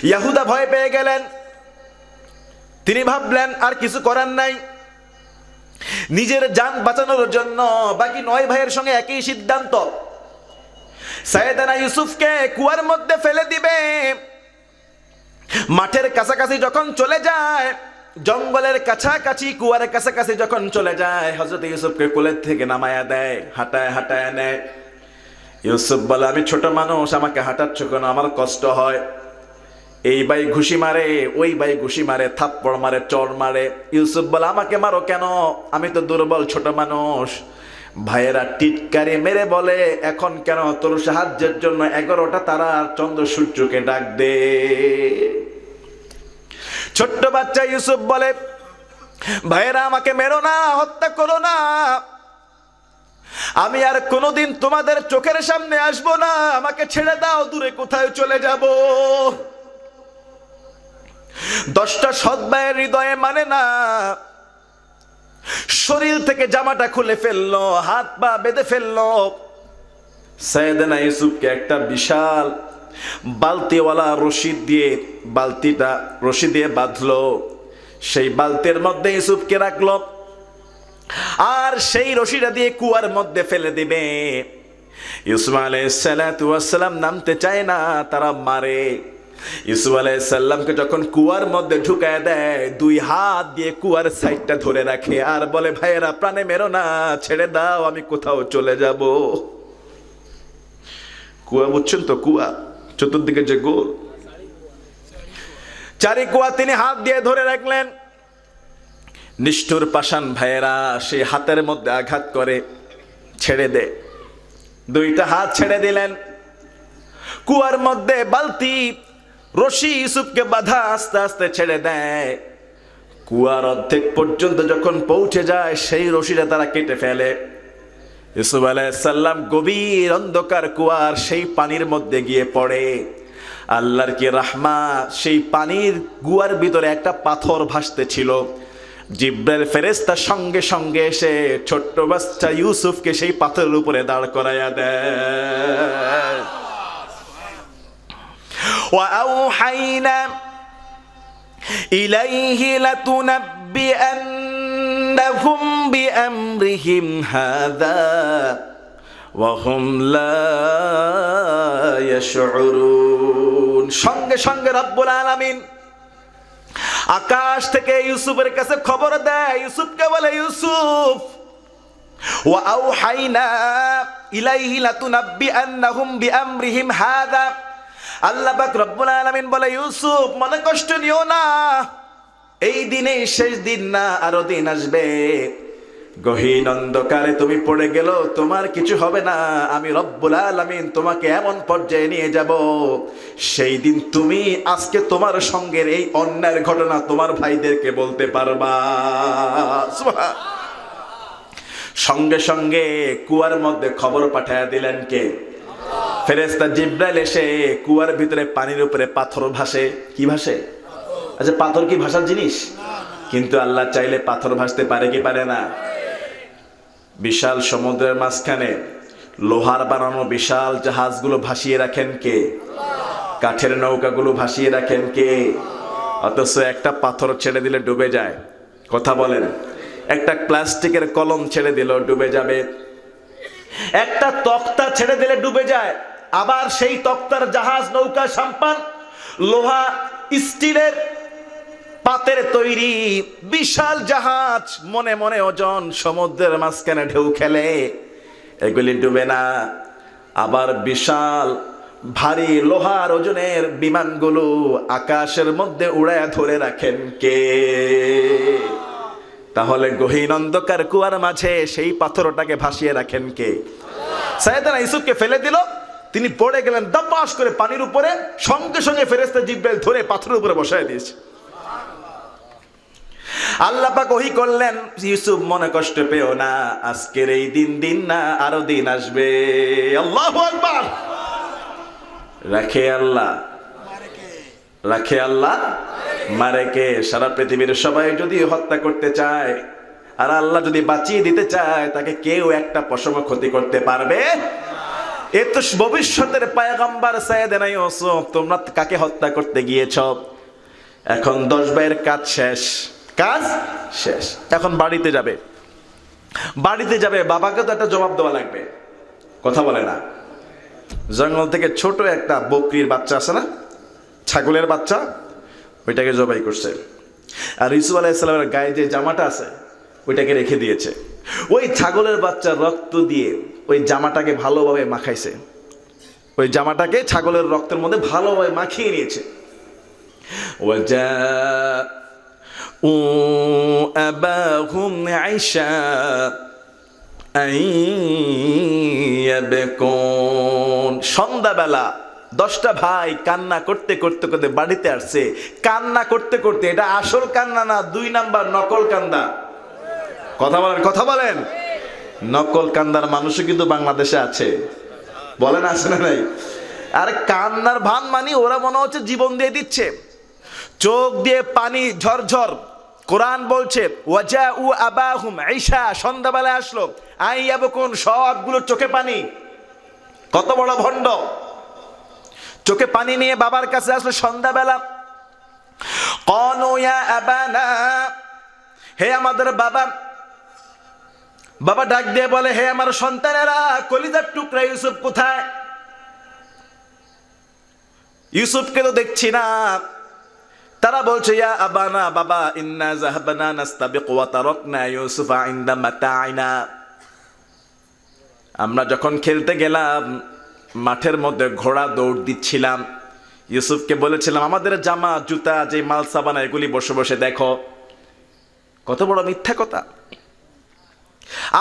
[SPEAKER 1] ইয়াহুদা ভয় পেয়ে গেলেন। তিনি ভাবলেন আর কিছু করার নাই, নিজের জান বাঁচানোর জন্য বাকি 9 ভাইয়ের সঙ্গে একই সিদ্ধান্ত, সাইয়েদনা ইউসুফকে কুয়ার মধ্যে ফেলে দিবে। মাঠের কাছাকাছি যখন চলে যায়, জঙ্গলের কাছাকাছি, কুয়ার কাছাকাছি যখন চলে যায়, হযরত ইউসুফকে কোলের থেকে নামায়া দেয়, হাঁটায় হাঁটায় নেয়। ইউসুফ বলে, আমি ছোট মানুষ, আমাকে হাঁটাচ্ছ কেন, আমার কষ্ট হয়। এই ভাই ঘুষি মারে, ওই ভাই ঘুষি মারে, থাপ্পড় মারে, চড় মারে। ইউসুফ বলে, আমাকে মারো কেন, আমি তো দুর্বল ছোট মানুষ। ভাইয়েরা টিটকারি মেরে বলে, এখন কেন, তোর সাহায্যের জন্য 11টা তারা আর চন্দ্র সূর্যকে ডাক দে। ছোট্ট বাচ্চা ইউসুফ বলে, ভাইয়েরা আমাকে মেরো না, হত্যা করো না, আমি আর কোনোদিন তোমাদের চোখের সামনে আসবো না, আমাকে ছেড়ে দাও, দূরে কোথায় চলে যাব। 10টা সৎ ভাইয়ের হৃদয়ে মানে না, শরীর থেকে জামাটা খুলে ফেললো, হাত পা বেঁধে ফেললো। সাইয়েদনা ইউসুফকে একটা বিশাল বালতিওয়ালা রশি দিয়ে বাঁধলো। সেই বালতির মধ্যে ইউসুফকে রাখলো, আর সেই রশিটা দিয়ে কুয়ার মধ্যে ফেলে দিবে। ইউসুফ আলাইহিস সালাতু ওয়াস সালাম নামতে চায় না, তারা মারে। ইউসুফ আলাইহিস সালামকে যখন কুয়ার মধ্যে ঢুকায় দেয়, 2 হাত দিয়ে কুয়ার সাইডটা ধরে রাখে, আর বলে, ভাইয়েরা প্রাণে মেরো না, ছেড়ে দাও, আমি কোথাও চলে যাব। কুয়া বুঝছেন তো, কুয়া চতুর্দিকে যে গোল, চারি কুয়া তিনি হাত দিয়ে ধরে রাখলেন। নিষ্ঠুর পাষাণ ভাইয়েরা সেই হাতের মধ্যে আঘাত করে, ছেড়ে দে। 2টা হাত ছেড়ে দিলেন। কুয়ার মধ্যে বালতি রশি ইউসুফকে বাঁধা আস্তে আস্তে ছেড়ে দেয়। কুয়ার অর্ধেক পর্যন্ত যখন পৌঁছে যায়, সেই রশিটা তারা কেটে ফেলে। ইউসুফ আলাইহিস সালাম গভীর অন্ধকার কুয়ার সেই পানির মধ্যে গিয়ে পড়ে। আল্লাহর কি রাহমাত, সেই পানির গুয়ার ভিতরে একটা পাথর ভাসতে ছিল। জিব্রাইল ফেরেশতা সঙ্গে সঙ্গে এসে ছোট্ট বাচ্চা ইউসুফকে সেই পাথরের উপরে দাঁড় করাইয়া দেয়। وأوحينا إليه لتنبئنهم بأمرهم هذا وهم لا يشعرون। সঙ্গে সঙ্গে রব্বুল আলামিন আকাশ থেকে ইউসুফের কাছে খবর দেয়। ইউসুফকে বলে, ইউসুফ, وأوحينا إليه لتنبئنهم بأمرهم هذا। আল্লাহ পাক রব্বুল আলামিন বলে, ইউসুফ মনে কষ্ট নিও না, এই দিনে শেষ দিন না, আরো দিন আসবে। গহীন অন্ধকারে তুমি পড়ে গেল, তোমার কিছু হবে না। আমি রব্বুল আলামিন তোমাকে এমন পর্যায়ে নিয়ে যাব, সেই দিন তুমি আজকে তোমার সঙ্গের এই অন্যায়ের ঘটনা তোমার ভাইদেরকে বলতে পারবা। সঙ্গে সঙ্গে কুয়ার মধ্যে খবর পাঠায়া দিলেন কে? ফেরেশতা জিব্রাইল এসে কুয়ার ভিতরে পানির উপরে পাথর ভাসে। কি ভাসে? আচ্ছা, পাথর কি ভাসার জিনিস? কিন্তু আল্লাহ চাইলে পাথর ভাসতে পারে কি পারে না? বিশাল সমুদ্রের মাঝখানে লোহার বানানো বিশাল জাহাজগুলো ভাসিয়ে রাখেন কে? কাঠের নৌকাগুলো ভাসিয়ে রাখেন কে? অথচ একটা পাথর ছেড়ে দিলে ডুবে যায়। কথা বলেন, একটা প্লাস্টিকের কলম ছেড়ে দিল ডুবে যাবে, একটা তক্তা ছেড়ে দিলে ডুবে যায়। আবার সেই তক্তার জাহাজ, নৌকা, সাম্পান, লোহা, স্টিলের পাতের তৈরি বিশাল জাহাজ, মনে মনে ওজন, সমুদ্রের মাঝখানে ঢেউ খেলে, এগুলি ডুবে না। আবার বিশাল ভারী লোহার ওজনের বিমানগুলো আকাশের মধ্যে উড়ায় ধরে রাখেন কে? তাহলে গহীন অন্ধকার কুয়ার মাঝে সেই পাথরটাকে ভাসিয়ে রাখেন কে? সাইয়েদনা ইউসুফকে ফেলে দিল, তিনি পড়ে গেলেন দাপাস করে পানির উপরে, সঙ্গে সঙ্গে ফেরেশতা জিবরাইল ধরে পাথরের উপরে বসায় দিয়েছে। আল্লাহ পাক ওহী করলেন, ইউসুফ মনে কষ্ট পেও না, আজকের এই দিন না, আরো দিন আসবে। আল্লাহু আকবার। রাখে আল্লাহ, রাখে আল্লাহ, মারে কে? সারা পৃথিবীর সবাই যদি হত্যা করতে চায় আর আল্লাহ যদি বাঁচিয়ে দিতে চায়, তাকে কেউ একটা পশম ক্ষতি করতে পারবে? এ তো ভবিষ্যতের পয়গম্বর সাইয়েদনা ইউসুফ। তোমরা কাকে হত্যা করতে গিয়েছ? এখন 10 ভাইয়ের কাজ শেষ, কাজ শেষ। এখন বাড়িতে যাবে, বাড়িতে যাবে, বাবাকে তো একটা জবাব দেওয়া লাগবে। কথা বলে না? জঙ্গল থেকে ছোট একটা বকরির বাচ্চা আছে না, ছাগলের বাচ্চা, ওইটাকে জবাই করছে। আর ইউসুফ আলাইহিস সালামের গায়ে যে জামাটা আছে ওইটাকে রেখে দিয়েছে। ওই ছাগলের বাচ্চার রক্ত দিয়ে ওই জামাটাকে ভালোভাবে মাখাইছে, ওই জামাটাকে ছাগলের রক্তের মধ্যে ভালোভাবে মাখিয়ে নিয়েছে। আবাহুম আইশা সন্ধ্যাবেলা 10টা ভাই কান্না করতে করতে করতে বাড়িতে আসছে। কান্না করতে করতে, এটা আসল কান্না না, 2 নাম্বার নকল কান্দা। কথা বলেন, কথা বলেন। নকল কান্দার মানুষও কিন্তু বাংলাদেশে আছে, বলেন আছে না নাই? আর কান্নার ভান মানি ওরা মনে হচ্ছে জীবন দিয়ে দিচ্ছে, চোখ দিয়ে পানি ঝরঝর। কোরআন বলছে ওয়াজাউ আবাহুম আইশা, সন্ধ্যাবেলা আসলো, আইয়াবকুন, সবগুলো চোখে পানি। কত বড় ভণ্ড! চোখে পানি নিয়ে বাবার কাছে আসলো সন্ধ্যাবেলা। ক্বালু ইয়া আবানা, হে আমাদের বাবা। বাবা ডাক দিয়ে বলে, হে আমার সন্তানেরা, কলিজার টুকরা ইউসুফ কোথায়? ইউসুফকে তো দেখছি না। তারা বলছে, ইয়া আবানা, বাবা, ইন্না যাহাবনা নাস্তাবিকু ওয়া তারাকনা ইউসুফা ইনদা মাতাইনা। আমরা যখন খেলতে গেলাম, মাঠের মধ্যে ঘোড়া দৌড় দিচ্ছিলাম, ইউসুফকে বলেছিলাম আমাদের জামা জুতা যে মাল সাবানা এগুলি বসে বসে দেখো। কত বড় মিথ্যা কথা!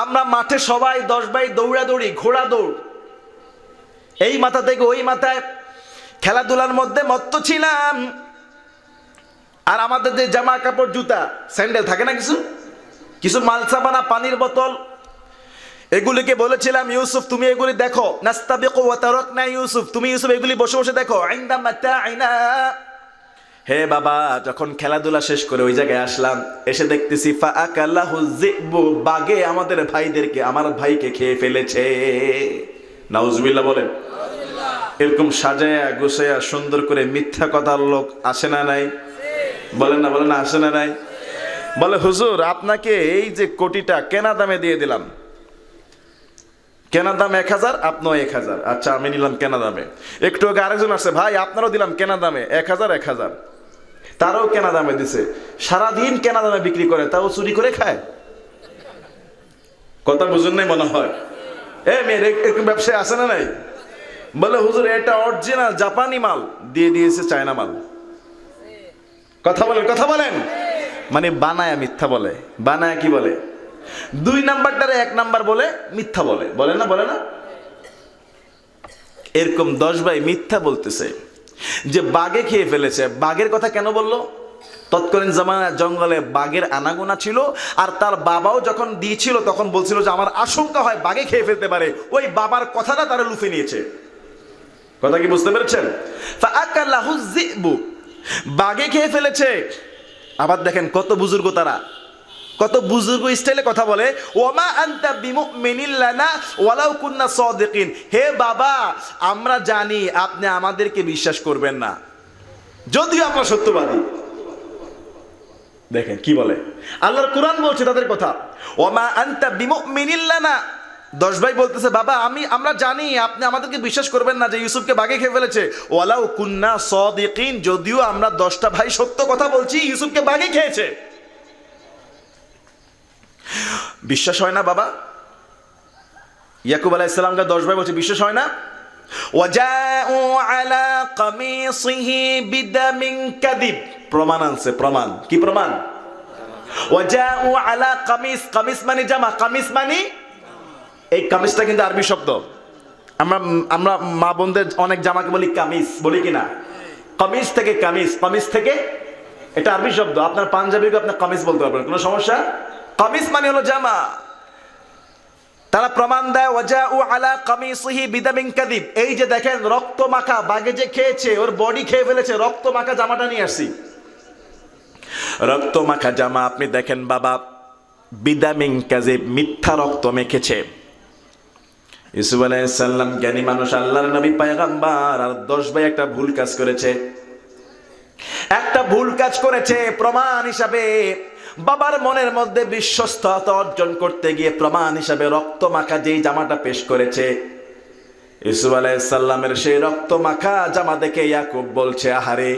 [SPEAKER 1] আমরা মাঠে সবাই 10 ভাই দৌড়াদৌড়ি, ঘোড়া দৌড়, এই মাথা থেকে ওই মাথায় খেলাধুলার মধ্যে মত্ত ছিলাম। আর আমাদের যে জামা কাপড় জুতা স্যান্ডেল থাকে না, কিছু কিছু মাল সাবানা, পানির বোতল, এগুলিকে বলেছিলাম ইউসুফ তুমি এগুলি দেখো। নাস্তাবিকু ওয়া তারাকনা ইউসুফ, তুমি ইউসুফ এগুলি বসে বসে দেখো। ইনদা মাতাইনা, হে বাবা, যখন খেলাধুলা শেষ করে ওই জায়গায় আসলাম, এসে দেখতেছি ফাআকালাহু যিবু, বাগে আমাদের ভাইদেরকে, আমার ভাইকে খেয়ে ফেলেছে। নাউজুবিল্লাহ বলেন। এরকম সাজায়া গুছায়া সুন্দর করে মিথ্যা কথার লোক আসে না নাই? বলেন না, বলেন না, আসে না নাই? বলে হুজুর আপনাকে এই যে কোটিটা কেনা দামে দিয়ে দিলাম, কেনা দাম 1000, আপনিও 1000। আচ্ছা আমি নিলাম কেনা দামে। একটু আগে আরেকজন আসছে, ভাই আপনারও দিলাম কেনা দামে 1000, তারও কেনা দামে দিছে। সারাদিন কেনা দামে বিক্রি করে, তাও চুরি করে খায়। কথা বুঝুন নাই মনে হয়? মেয়ের এরকম ব্যবসায় আছে না নাই? বলে হুজুর এটা অরিজিনাল জাপানি মাল, দিয়ে দিয়েছে চায়না মাল। কথা বলেন, কথা বলেন। মানে বানায়া মিথ্যা বলে। বানায়া কি বলে? 2 নাম্বারটারে 1 নাম্বার বলে মিথ্যা বলে। বলে না, বলে না? এরকম 10 ভাই মিথ্যা বলতেছে যে বাঘে খেয়ে ফেলেছে। বাঘের কথা কেন বললো? তৎকালীন জামানা জঙ্গলে বাঘের আনাগোনা ছিল, আর তার বাবাও যখন দিয়েছিল তখন বলছিল যে আমার আশঙ্কা হয় বাঘে খেয়ে ফেলতে পারে। ওই বাবার কথাটা তারা লুফে নিয়েছে। কথা কি বুঝতে পেরেছেন? ফাআকালাহু যিবু, বাঘে খেয়ে ফেলেছে। আবার দেখেন কত বুজুর্গ, তারা কত বুজুর্গ স্টাইলে কথা বলে। ওমা আনতা বিমুমিনিন লানা ওয়ালাউ কুননা সাদিকিন, হে বাবা আমরা জানি আপনি আমাদেরকে বিশ্বাস করবেন না, যদিও আমরা সত্যবাদী। দেখেন কি বলে, আল্লাহর কোরআন বলছে তাদের কথা। ওমা আনতা বিমুমিনিন লানা, 10 ভাই বলতেছে বাবা আমরা জানি আপনি আমাদেরকে বিশ্বাস করবেন না যে ইউসুফকে বাঘে খেয়ে ফেলেছে। ওয়ালাউ কুননা সাদিকিন, যদিও আমরা 10টা ভাই সত্য কথা বলছি, ইউসুফকে বাঘে খেয়েছে। বিশ্বাস হয় না বাবা? ইয়াকুব আলাইহিস সালামকে 10 ভাই বলছে বিশ্বাস হয় না? ওয়াজাউ আলা কামিসিহি বিদামিন কাযিব, প্রমাণ আনছে। প্রমাণ কি? প্রমাণ। ওয়াজাউ আলা কামিস, কামিস মানে জামা, কামিস মানে এই কামিজটা কিন্তু আরবি শব্দ। আমরা আমরা মা বোনদের অনেক জামাকে বলি কামিজ, বলি কিনা? কামিজ থেকে কামিজ, কামিজ থেকে, এটা আরবি শব্দ। আপনার পাঞ্জাবিকে আপনার কামিজ বলতে পারবেন, কোনো সমস্যা? কামিজ মানে হলো জামা। তারা প্রমাণ দেয় ওয়াজাউ আলা কামিসিহি বিদামিন কাদিব, এই যে দেখেন রক্ত মাখা, বাঘে যে খেয়েছে ওর বডি খেয়ে ফেলেছে, রক্ত মাখা জামাটা নিয়ে আসছি। রক্ত মাখা জামা আপনি দেখেন বাবা, বিদামিন কাযিব, মিথ্যা রক্ত মেখেছে। ইউসুফ আলাইহিস সালাম জ্ঞানী মানুষ, আল্লাহর নবী পয়গম্বর, আর 10 ভাই একটা ভুল কাজ করেছে। একটা ভুল কাজ করেছে প্রমাণ হিসাবে, বাবার মনের মধ্যে বিশ্বস্ততা অর্জন করতে গিয়ে প্রমাণ হিসাবে রক্ত মাখা যেই জামাটা পেশ করেছে, ইউসুফ আলাইহিস সালামের সেই রক্ত মাখা জামা দেখে ইয়াকুব বলছে, আহারে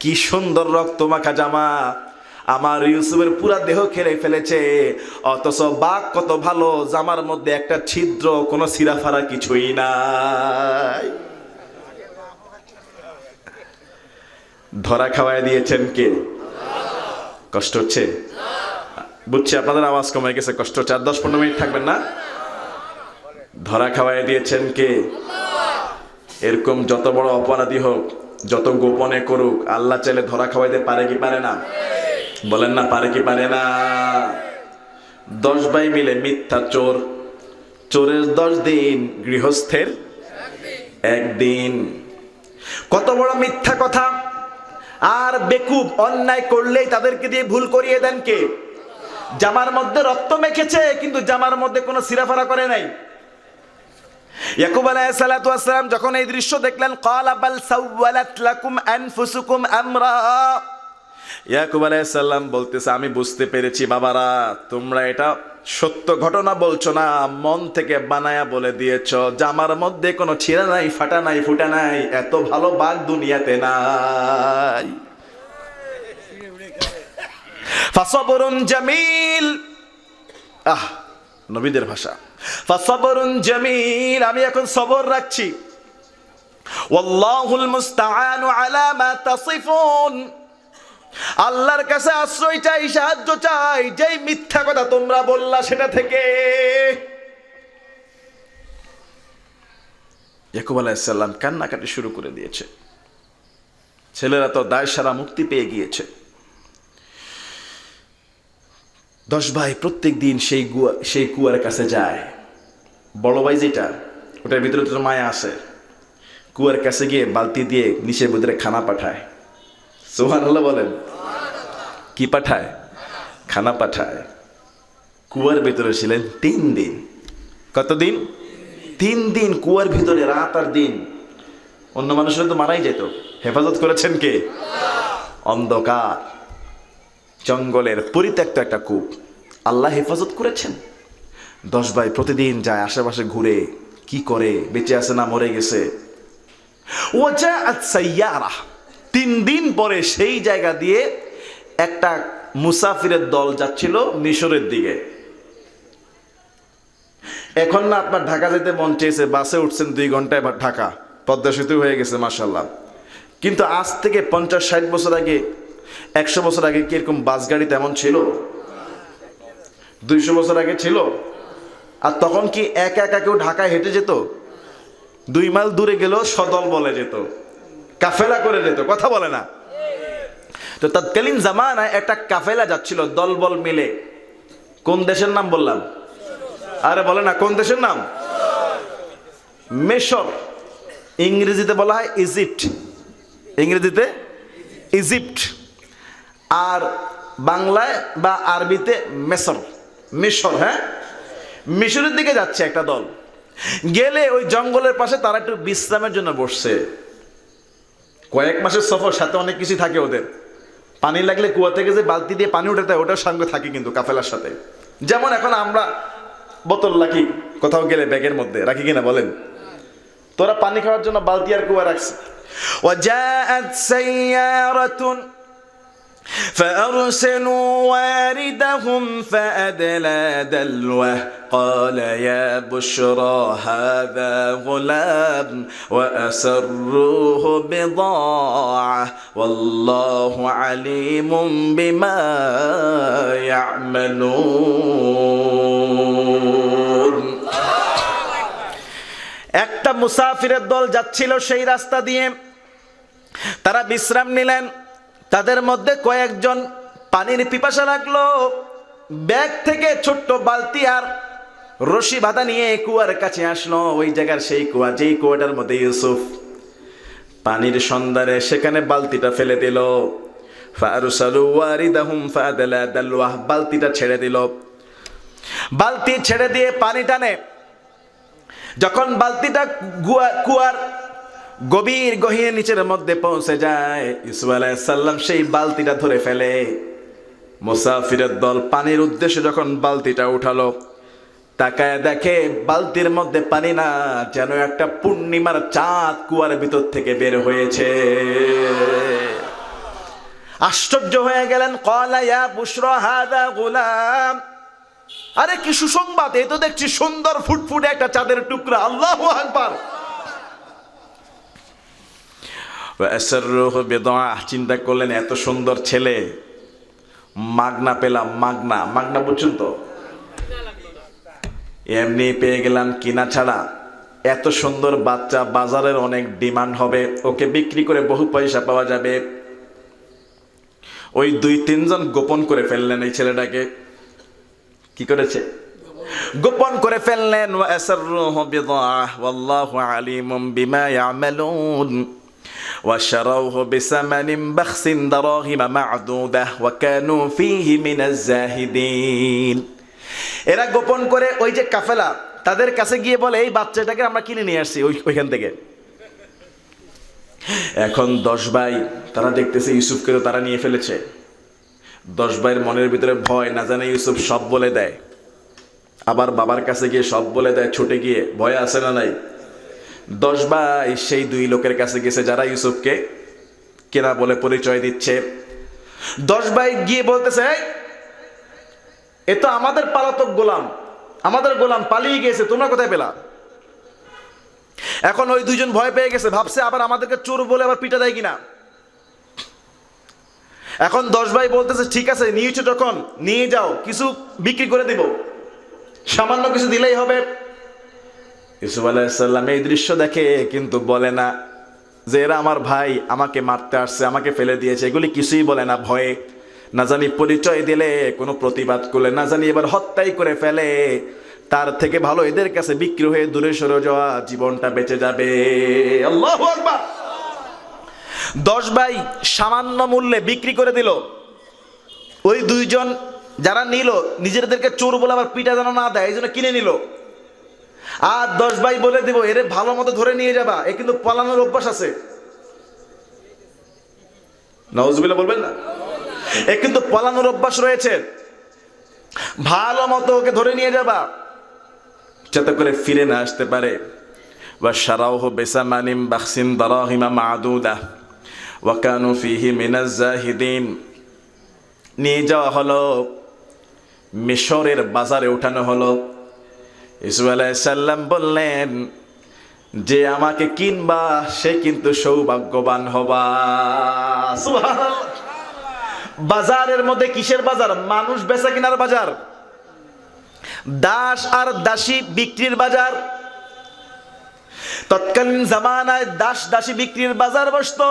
[SPEAKER 1] কি সুন্দর রক্ত মাখা জামা, আমার ইউসুফের পুরা দেহ খেলে ফেলেছে, অথচ বাঘ কত ভালো, জামার মধ্যে একটা ছিদ্র, কোনো সিরাফারা কিছুই নাই। ধরা খাওয়ায় দিয়েছেন কে? কষ্ট হচ্ছে? বুঝছি আপনাদের আওয়াজ কমে গেছে, কষ্ট হচ্ছে। আর 10-15 মিনিট থাকবেন না? ধরা খাওয়ায় দিয়েছেন কে? এরকম যত বড় অপরাধী হোক, যত গোপনে করুক, আল্লাহ চাইলে ধরা খাওয়াইতে পারে কি পারে না? বলেন না, পারে কি পারে না? 10 ভাই মিলে মিথ্যা চোর, চোরের 10 দিন, গৃহস্থের 1 দিন। কত বড় মিথ্যা কথা! আর বেকুব, অন্যায় করলেই তাদেরকে দিয়ে ভুল করিয়ে দেন কে? জামার মধ্যে রক্ত মেখেছে কিন্তু জামার মধ্যে কোনো সিরাফারা করে নাই। ইয়াকুব আলাইহিস সালাতু ওয়াস সালাম যখন এই দৃশ্য দেখলেন, ক্বালা বাল সাওয়ালাত লাকুম আনফুসুকুম আমরা, ইয়াকুব আলাইহিস সালাম বলতেছে, আমি বুঝতে পেরেছি বাবারা, তোমরা এটা সত্য ঘটনা বলছো না, মন থেকে বানায়া বলে দিয়েছো, জামার মধ্যে কোনো ছিঁড়া নাই, ফাটা নাই, ফুটা নাই, এত ভালো বাঘ দুনিয়াতে নাই। ফাসবরুন জামিল, আহ নবীদের ভাষা, ফাসবরুন জামিল, আমি এখন সবর রাখছি। ওয়াল্লাহুল মুস্তাআনু আলা মা তাসিফুন, আল্লাহর কাছে আশ্রয় চাই, সাহায্য চাই, যেই মিথ্যা কথা তোমরা বললা সেটা থেকে। ইয়াকুব আলাইহিস সালাম কান্নাকাটি শুরু করে দিয়েছে, ছেলেরা তো দায় সারা মুক্তি পেয়ে গিয়েছে। 10 ভাই প্রত্যেক দিন সেই কুয়ার কাছে যায়। বড় ভাই যেটা, ওটার ভিতরে তো মায়া আছে, কুয়ার কাছে গিয়ে বালতি দিয়ে নিচের ভিতরে খানা পাঠায়। সুবহানাল্লাহ বলেন। কি পাঠায়? খানা পাঠায়। কুয়ার ভিতরে ছিলেন 3 দিন। কতদিন? 3 দিন কুয়ার ভিতরে, রাত আর দিন। অন্য মানুষের তো মারাই যেত, হেফাজত করেছেন কে? অন্ধকার জঙ্গলের পরিত্যক্ত একটা কূপ, আল্লাহ হেফাজত করেছেন। 10 ভাই প্রতিদিন যায়, আশেপাশে ঘুরে, কি করে, বেঁচে আছে না মরে গেছে। ওয়াজাআত সাইয়ারা, 3 দিন পরে সেই জায়গা দিয়ে একটা মুসাফিরের দল যাচ্ছিল মিশরের দিকে। এখন না আপনার ঢাকা যেতে মন চেয়েছে, বাসে উঠছেন 2 ঘন্টায় ঢাকা, পদ্মা সেতু হয়ে গেছে মাশাআল্লাহ। কিন্তু আজ থেকে 50-60 বছর আগে, 100 বছর আগে কি এরকম বাস গাড়ি তেমন ছিল? 200 বছর আগে ছিল? আর তখন কি একা একা কেউ ঢাকায় হেঁটে যেত? 2 মাইল দূরে গেলেও সদল বলে যেত, কাফেলা করে যেত, কথা বলে না? তো তৎকালীন জামানায় একটা কাফেলা যাচ্ছিল দলবল মিলে। কোন দেশের নাম বললাম? আরে বলে না, কোন দেশের নাম? মিশর। ইংরেজিতে বলা হয় ইজিপ্ট, ইংরেজিতে ইজিপ্ট, আর বাংলায় বা আরবিতে মিশর, মিশর। হ্যাঁ, মিশরের দিকে যাচ্ছে একটা দল। গেলে ওই জঙ্গলের পাশে তারা একটু বিশ্রামের জন্য বসছে। কয়েক মাসের সফর, সাথে অনেক কিছু থাকে ওদের। পানি লাগলে কুয়া থেকে যে বালতি দিয়ে পানি উঠাতে হয়, ওটার সঙ্গে থাকে কিন্তু কাফেলার সাথে। যেমন এখন আমরা বোতল রাখি কোথাও গেলে, ব্যাগের মধ্যে রাখি কিনা বলেন? তোরা পানি খাওয়ার জন্য বালতি আর কুয়া রাখছে। وجاءت سيارة فأرسلوا واردهم فأدلى دلوه قال يا بشرى هذا غلام وأسروه بضاعة والله عليم بما يعملون। একটা মুসাফিরের দল যাচ্ছিল সেই রাস্তা দিয়ে, তারা বিশ্রাম নিলেন। তাদের মধ্যে কয়েকজন পানির পিপাসা লাগলো, ব্যাগ থেকে ছোট্ট বালতি আর রশি বাঁধা নিয়ে কুয়ার কাছে আসলো। ওই জায়গার সেই কুয়া, যেই কুয়াটার মধ্যে ইউসুফ পানির সন্ধানে সেখানে বালতিটা ফেলে দিল। ফারসালু ওয়ারিদাহুম ফাদালা দালওয়াহ, বালতিটা ছেড়ে দিল। বালতি ছেড়ে দিয়ে পানি টানে। যখন বালতিটা কুয়ার গভীর গহীর নিচের মধ্যে পৌঁছে যায়, ইউসুফ আলাইহিস সালাম সেই বালতিটা ধরে ফেলে। মুসাফিরের দল পানির উদ্দেশ্যে যখন বালতিটা উঠালো, তাকায় দেখে বালতির মধ্যে পানি না, যেন একটা পূর্ণিমার চাঁদ কুয়ার ভিতর থেকে বের হয়েছে। আশ্চর্য হয়ে গেলেন। ক্বালা ইয়া বুশরা হাযা গুলাম, আরে কি সুসংবাদ, এই তো দেখছি সুন্দর ফুটফুটে একটা চাঁদের টুকরা। আল্লাহু আকবার। ওয়া আসরুহু বিদআ, চিন্তা করলেন এত সুন্দর ছেলে মাগনা পেলাম। মাগনা, মাগনা বুঝছেন তো, এমনি পেয়ে গেলাম কিনা ছাড়া। এত সুন্দর বাচ্চা, বাজারের অনেক ডিমান্ড হবে, ওকে বিক্রি করে বহু পয়সা পাওয়া যাবে। ওই 2-3 জন গোপন করে ফেললেন এই ছেলেটাকে। কি করেছে? গোপন করে ফেললেন। ওয়া আসরুহু বিদআ ওয়াল্লাহু আলিমুম বিমা ইয়ামালুন ওয়া শারাউহু বিসামানিন বাখসিন দারাহিমা মা'দুদাহ ওয়া কানু ফীহি মিনাজ জাহিদিন। এরা গোপন করে ওই যে কাফেলা, তাদের কাছে গিয়ে বলে এই বাচ্চাটাকে আমরা কিনে নিয়ে আসছি ওইখান থেকে। এখন 10 ভাই তারা দেখতেছে ইউসুফকে তো তারা নিয়ে ফেলেছে। 10 ভাইয়ের মনের ভিতরে ভয়, না জানে ইউসুফ সব বলে দেয়, আবার বাবার কাছে গিয়ে সব বলে দেয় ছুটে গিয়ে। ভয় আছে না নাই? 10 ভাই সেই 2 লোকের কাছে গেছে যারা ইউসুফকে কেনা বলে পরিচয় দিচ্ছে। 10 ভাই গিয়ে বলতেছে এ তো আমাদের পালাতক গোলাম, আমাদের গোলাম পালিয়ে গেছে, তোমরা কোথায় পেলা? এখন ওই 2 জন ভয় পেয়ে গেছে, ভাবছে আবার আমাদেরকে চোর বলে আবার পিটা দেয় কিনা। এখন 10 ভাই বলতেছে ঠিক আছে, নিয়েছো যখন নিয়ে যাও, কিছু বিক্রি করে দিব, সামান্য কিছু দিলেই হবে। ইউসুফ আলাইহিস সালাম এই দৃশ্য দেখে কিন্তু বলে না যে এরা আমার ভাই, আমাকে মারতে আসছে, আমাকে ফেলে দিয়েছে, এগুলি কিছুই বলে না। ভয়ে না জানি পরিচয় দিলে, কোনো প্রতিবাদ করলে না জানি এবার হত্যাই করে ফেলে, তার থেকে ভালো এদের কাছে বিক্রি হয়ে দূরে সরে যাওয়া, জীবনটা বেঁচে যাবে। আল্লাহু আকবার। 10 ভাই সামান্য মূল্যে বিক্রি করে দিল। ওই 2 জন যারা নিল নিজেদেরকে চোর বলে আবার পিটা যেন না দেয়, এই জন্য কিনে নিল। আর 10 ভাই বলে দিব এরে ভালো মতো ধরে নিয়ে যাবা, এ কিন্তু পালানোর অভ্যাস আছে। নাউজুবিল্লাহ বলবেন না? এ কিন্তু পালানোর অভ্যাস রয়েছে, ভালো মতো ওকে ধরে নিয়ে যাবা যাতে করে ফিরে না আসতে পারে। ওয়া শারাউহু বিসামানিন বাখসিন দারাহিমা মা'দুদাহ ওয়া কানু ফীহি মিনাজ জাহিদিন। নিয়ে যাওয়া হলো, মিশরের বাজারে উঠানো হলো। ইউসুফ আলাইহিস সালাম বললেন যে আমাকে কিনবা সে কিন্তু সৌভাগ্যবান হবা। সুবহানাল্লাহ। বাজারের মধ্যে কিসের বাজার? মানুষ বেচা কিনার বাজার, দাস আর দাসী বিক্রির বাজার। তৎকালীন জামানায় দাস দাসী বিক্রির বাজার বসতো।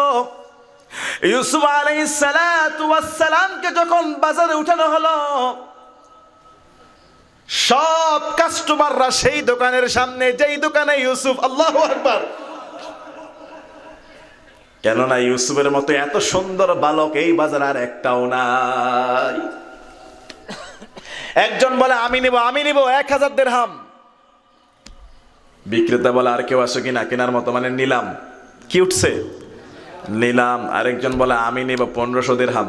[SPEAKER 1] ইউসুফ আলাইহিস সালাতু ওয়াস সালামকে যখন বাজারে উঠানো হলো, সব কাস্টমাররা সেই দোকানের সামনে, যেই দোকানে ইউসুফ। আল্লাহু আকবার। কেননা ইউসুফের মতো এত সুন্দর বালক এই বাজার আর একটাও নাই। একজন বলে আমি নিব 1000 দিরহাম। বিক্রেতা বলে আর কেউ আসো কিনা, কেনার মতো, মানে নিলাম। কি উঠছে? নিলাম। আরেকজন বলে আমি নিব 1500 দিরহাম।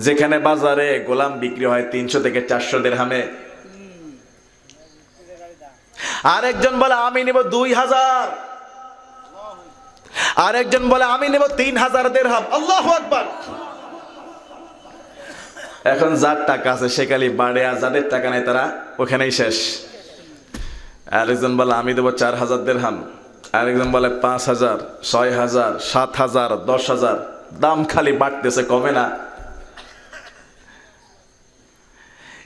[SPEAKER 1] যেখানে বাজারে গোলাম বিক্রি হয় 300 থেকে 400 দিরহামে। আরেকজন বলে আমি নিব 2000। আরেকজন বলে আমি নেব 3000 দিরহাম। আল্লাহু আকবার। এখন যার টাকা আছে সে খালি বাড়ে, আর যাদের টাকা নাই তারা ওখানেই শেষ। আরেকজন বলে আমি দেবো 4000 দিরহাম। আরেকজন বলে 5000, 6000, 7000, 10000। দাম খালি বাড়তেছে, কমে না।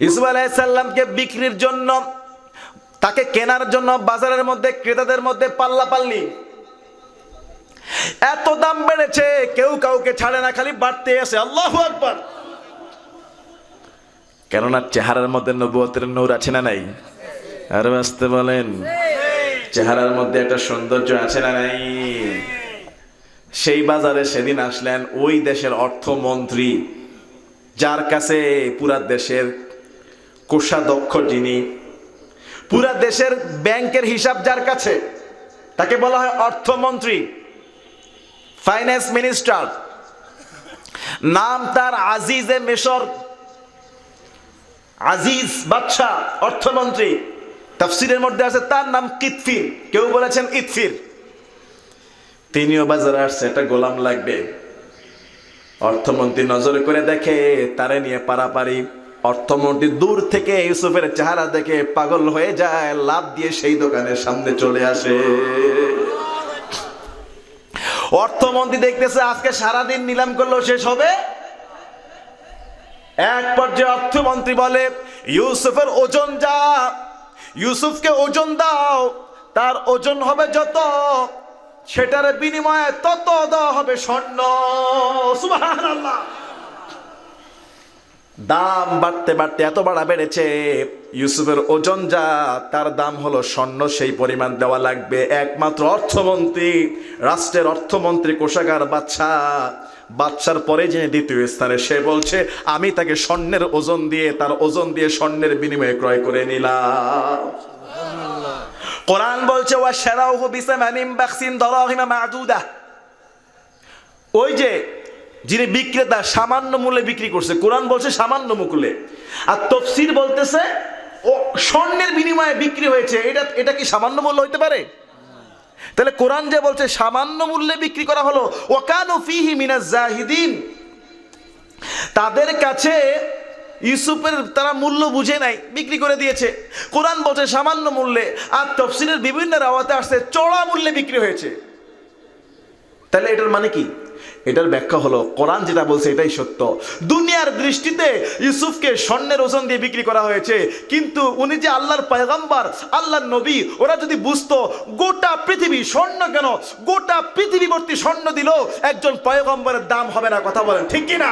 [SPEAKER 1] ইউসুফ আলাইহিস সালামকে বিক্রির জন্য তাকে কেনার জন্য বাজারের মধ্যে ক্রেতাদের মধ্যে পাল্লাপাল্লি, এত দাম বেড়েছে কেউ কাউকে ছাড়ে না, খালি বাড়তে আছে। আল্লাহু আকবার। কেননা চেহারার মধ্যে নবুয়তের নূর আছে না নাই? আর আসতে বলেন, চেহারার মধ্যে একটা সৌন্দর্য আছে না নাই? সেই বাজারে সেদিন আসলেন ওই দেশের অর্থমন্ত্রী, যার কাছে পুরা দেশের কোষাধ্যক্ষ, যিনি পুরা দেশের ব্যাংকের হিসাব যার কাছে, তাকে বলা হয় অর্থমন্ত্রী, ফাইন্যান্স মিনিস্টার। নাম তার আজিজে মিশর, আজিজ বাদশাহ, অর্থমন্ত্রী। তাফসীরের মধ্যে আছে তার নাম কিতফির, কেউ বলেছেন ইতফির। তিনিও বাজারে আসছে, একটা গোলাম লাগবে। অর্থমন্ত্রী নজর করে দেখে তারে নিয়ে পারাপারি। অর্থমন্ত্রী দূর থেকে ইউসুফের চেহারা দেখে পাগল হয়ে যায়, লাফ দিয়ে সেই দোকানের সামনে চলে আসে। অর্থমন্ত্রী দেখতেছে আজকে সারাদিন নিলাম করলেও শেষ হবে। এক পর্যায়ে অর্থমন্ত্রী বলে, ইউসুফের ওজন যা, ইউসুফকে ওজন দাও, তার ওজন হবে যত, সেটার বিনিময়ে তত দেওয়া হবে স্বর্ণ। সুবহানাল্লাহ। দাম বাড়তে বাড়তে এত বাড়া বেড়েছে, ইউসুফের ওজন যা, তার দাম হলো স্বর্ণ সেই পরিমাণ দেওয়া লাগবে। একমাত্র অর্থমন্ত্রী, রাষ্ট্রের অর্থমন্ত্রী, কোষাগার বাদশার পরে যিনি দ্বিতীয় স্থানে, সে বলছে আমি তাকে স্বর্ণের ওজন দিয়ে, তার ওজন দিয়ে স্বর্ণের বিনিময়ে ক্রয় করে নিলাম। কোরআন বলছে ওয়াশরাউহু বিসামানিন বাখসিন দারাহিমা মা'দুদা। ওই যে যিনি বিক্রেতা সামান্য মূল্যে বিক্রি করছে, কোরআন বলছে সামান্য মূল্যে, আর তাফসীর বলতেছে ও স্বর্ণের বিনিময়ে বিক্রি হয়েছে। এটা কি সামান্য মূল্য হইতে পারে? তাহলে কোরআন যে বলছে সামান্য মূল্যে বিক্রি করা হলো, ওয়াকানু ফীহি মিনাজ জাহিদিন, তাদের কাছে ইউসুফের তারা মূল্য বুঝে নাই, বিক্রি করে দিয়েছে। কোরআন বলছে সামান্য মূল্যে, আর তাফসীরের বিভিন্ন রাওয়াতে আসছে চড়া মূল্যে বিক্রি হয়েছে। তাহলে এটার মানে কি? এটার ব্যাখ্যা হলো কোরআন যেটা বলছে এটাই সত্য। দুনিয়ার দৃষ্টিতে ইউসুফকে স্বর্ণের ওজন দিয়ে বিক্রি করা হয়েছে, কিন্তু উনি যে আল্লাহর পয়গম্বর, আল্লাহর নবী, ওরা যদি বুঝতো গোটা পৃথিবী স্বর্ণ, কেন গোটা পৃথিবী ভর্তি স্বর্ণ দিল, একজন পয়গম্বরের দাম হবে না। কথা বলেন ঠিক কি না?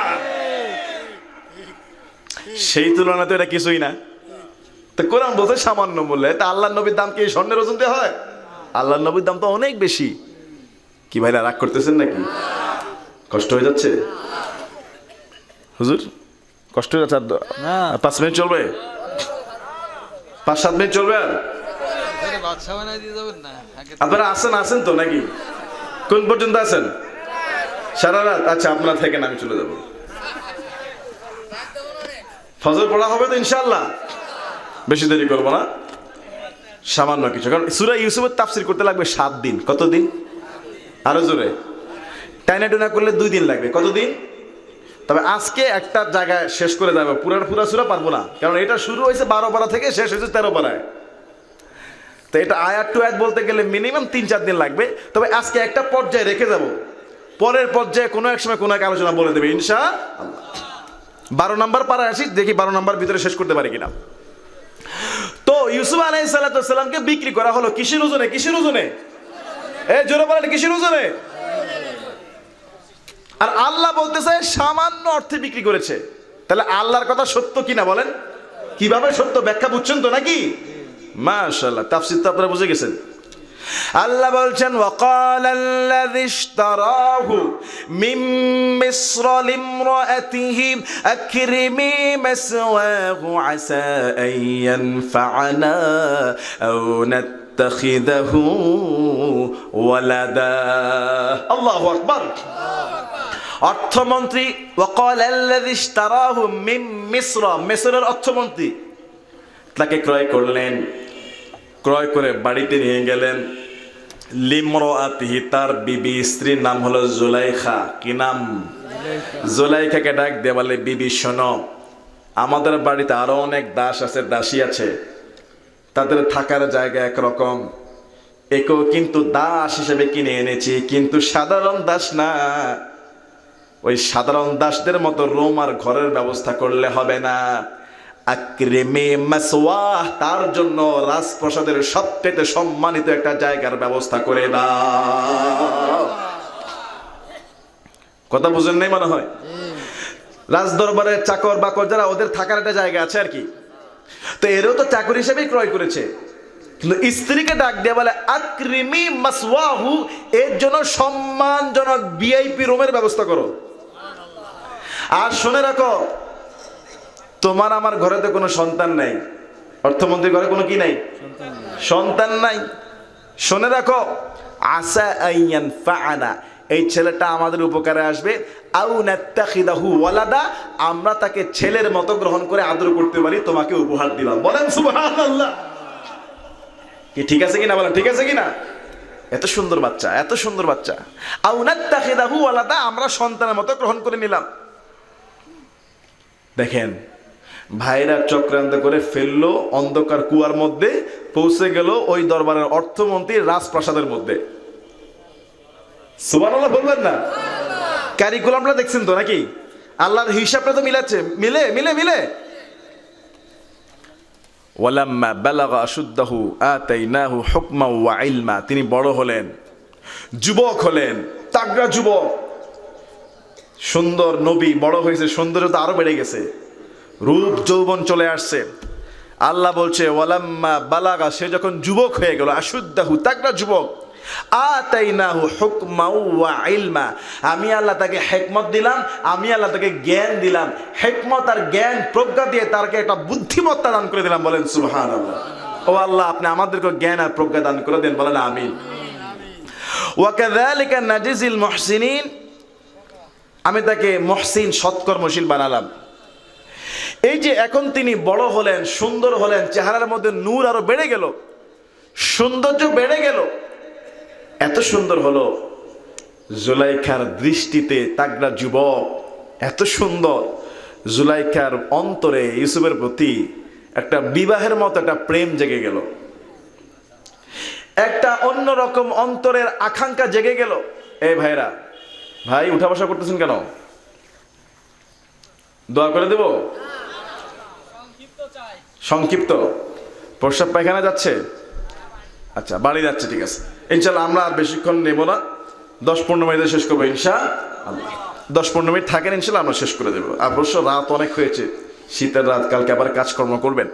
[SPEAKER 1] সেই তুলনায় তো এটা কিছুই না। তো কোরআন বলছে সামান্য মূল্যে, তা আল্লাহর নবীর দাম কি স্বর্ণের ওজন দিয়ে হয়? আল্লাহর নবীর দাম তো অনেক বেশি। কি ভাইরা রাগ করতেছেন নাকি? কষ্ট হয়ে যাচ্ছে হুজুর? কষ্ট হয়ে যাচ্ছে? 5 মিনিট চলবে? 5-7 মিনিট চলবে? আর আপনারা আসেন তো নাকি? কোন পর্যন্ত আছেন? সারা রাত? আচ্ছা, আপনারা থাকেন, আমি চলে যাব। ফজর পড়া হবে তো ইনশাআল্লাহ, বেশি দেরি করবো না, সামান্য কিছু। কারণ সূরা ইউসুফের তাফসীর করতে লাগবে 7 দিন। কত দিন? আরো জোরে টাইনা টুনা করলে 2 দিন লাগবে। কতদিন? তবে আজকে একটা জায়গায় শেষ করে যাবো, পুরা সূরা পারবো না, কারণ এটা শুরু হয়েছে 12 পারা থেকে, শেষ হয়েছে 13 পারায়। তো এটা আয়াত টু আয়াত বলতে গেলে মিনিমাম 3-4 দিন লাগবে। তবে আজকে একটা পর্যায়ে রেখে যাব, পরের পর্যায়ে কোনো এক সময় কোনো এক আলোচনা বলে দেবে ইনশাআল্লাহ। 12 নম্বর পারা আসি, দেখি 12 নম্বর ভিতরে শেষ করতে পারি কিনা। তো ইউসুফ আলাইহিস সালামকে বিক্রি করা হলো কিসের ওজনে? কিসের ওজনে? জোরে বলেন, কিসের ওজনে? আর আল্লাহ বলতেছে সামান্য অর্থে বিক্রি করেছে। তাহলে আল্লাহর কথা সত্য কিনা বলেন? কিভাবে সত্য ব্যাখ্যা বুঝছেন তো নাকি? মাশাআল্লাহ, তাফসীর তো আপনারা বুঝে গেছেন। আল্লাহ বলছেন ওয়াকালাল্লাযী ইশতারাহু মিন মিসর লিমরাআতিহি আকরিমি মাসওয়াহু আসা আন ইয়ানফা'না আও নাত্তাখিযাহু ওয়ালাদা। আল্লাহু আকবার। অর্থমন্ত্রী ওয়াকালাল্লাযী ইশতারাহু মিন মিসর, মিসরের অর্থমন্ত্রী তাকে ক্রয় করলেন, ক্রয় করে বাড়িতে নিয়ে গেলেন। লিমরাআতিহি, তার বিবি, স্ত্রীর নাম হলো জুলাইখা। কি নাম? জুলাইখাকে ডাক দিয়ে বলে, বিবি শোনো, আমাদের বাড়িতে আরো অনেক দাস আছে, দাসী আছে, তাদের থাকার জায়গা একরকম, একেও কিন্তু দাস হিসেবে কিনে এনেছি, কিন্তু সাধারণ দাস না। ওই সাধারণ দাসদের মতো রুম আর ঘরের ব্যবস্থা করলে হবে না। আকরিমি মাসওয়াহ, তার জন্য রাজপ্রাসাদের সবচেয়ে সম্মানিত একটা জায়গার ব্যবস্থা করে দাও। কথা বুঝেন নাই মনে হয়? রাজদরবারের চাকর বাকর যারা, ওদের থাকার একটা জায়গা আছে আর কি, তো এরও তো চাকর হিসেবেই ক্রয় করেছে, কিন্তু স্ত্রীকে ডাক দিয়ে বলে আকরিমি মাসওয়াহু, এর জন্য সম্মানজনক ভিআইপি রুমের ব্যবস্থা করো। আর শুনে রাখো, তোমার আমার ঘরে তো কোনো সন্তান নাই, অর্থমন্ত্রীর ঘরে কোনো কি নাই, সন্তান নাই। শুনে রাখো, আসা আইয়ান ফাআনা, এই ছেলেটা আমাদের উপকারে আসবে, আউ নাত্তাখিদাহু ওয়ালাদা, আমরা তাকে ছেলের মতো গ্রহণ করে আদর করতে পারি, তোমাকে উপহার দিলাম। বলেন সুবহানাল্লাহ। কি ঠিক আছে কিনা বলেন, ঠিক আছে কিনা? এত সুন্দর বাচ্চা, এত সুন্দর বাচ্চা, আউ নাত্তাখিদাহু ওয়ালাদা, আমরা সন্তানের মতো গ্রহণ করে নিলাম। দেখেন, ভাইরা চক্রান্ত করে ফেললো, অন্ধকার কুয়ার মধ্যে পৌঁছে গেল ওই দরবারের অর্থমন্ত্রীর রাজপ্রাসাদের মধ্যে। সুবহানাল্লাহ বলবেন না? কারিকুলামটা দেখছেন তো নাকি? আল্লাহর হিসাবটা তো মিলাচ্ছে, মিলে মিলে মিলে। ওয়ালাম্মা বালাগা আশুদ্দাহু আতাইনাহু হুকমা ওয়া ইলমা, তিনি বড় হলেন, যুবক হলেন, তাগড়া যুবক, সুন্দর নবী, বড় হয়েছে, সৌন্দর্যতা আরো বেড়ে গেছে, রূপ যৌবন চলে আসছে। আল্লাহ বলছে ওয়ালাম্মা বালাগা, সে যখন যুবক হয়ে গেল, আশুদ্দাহু, তাগড়া যুবক, আতাইনাহু হুকমা ওয়া ইলমা, আমি আল্লাহ তাকে হিকমত দিলাম, আমি আল্লাহ তাকে জ্ঞান দিলাম, হিকমত আর জ্ঞান প্রজ্ঞা দিয়ে তাকে একটা বুদ্ধিমত্তা দান করে দিলাম। বলেন সুবহানাল্লাহ। ও আল্লাহ, আপনি আমাদেরকে জ্ঞান আর প্রজ্ঞা দান করে দেন। বলেন আমিন। ওয়া কাযালিকা নাজিজিল মুহসিনিন, আমি তাকে মুহসিন, সৎকর্মশীল বানালাম। এই যে এখন তিনি বড় হলেন, সুন্দর হলেন, চেহারার মধ্যে নূর আরো বেড়ে গেল, সৌন্দর্য বেড়ে গেল, এত সুন্দর হলো, জুলাইখার দৃষ্টিতে তাগড়া যুবক, এত সুন্দর, জুলাইখার অন্তরে ইউসুফের প্রতি একটা বিবাহের মতো একটা প্রেম জেগে গেল, একটা অন্যরকম অন্তরের আকাঙ্ক্ষা জেগে গেল। এই ভাইরা, ভাই উঠা বসা করতেছেন কেন? দোয়া করে দেব? সংক্ষিপ্ত প্রস্রাব পায়খানা যাচ্ছে? আচ্ছা, বাড়ি যাচ্ছে, ঠিক আছে। ইনশাল্লাহ আমরা আর বেশিক্ষণ নেব না, 10-15 মিনিটে শেষ করবো ইনশাআল্লাহ। 10-15 মিনিট থাকেন, ইনশাল্লাহ আমরা শেষ করে দেবো। অবশ্য রাত অনেক হয়েছে, শীতের রাত, কালকে আবার কাজকর্ম করবেন,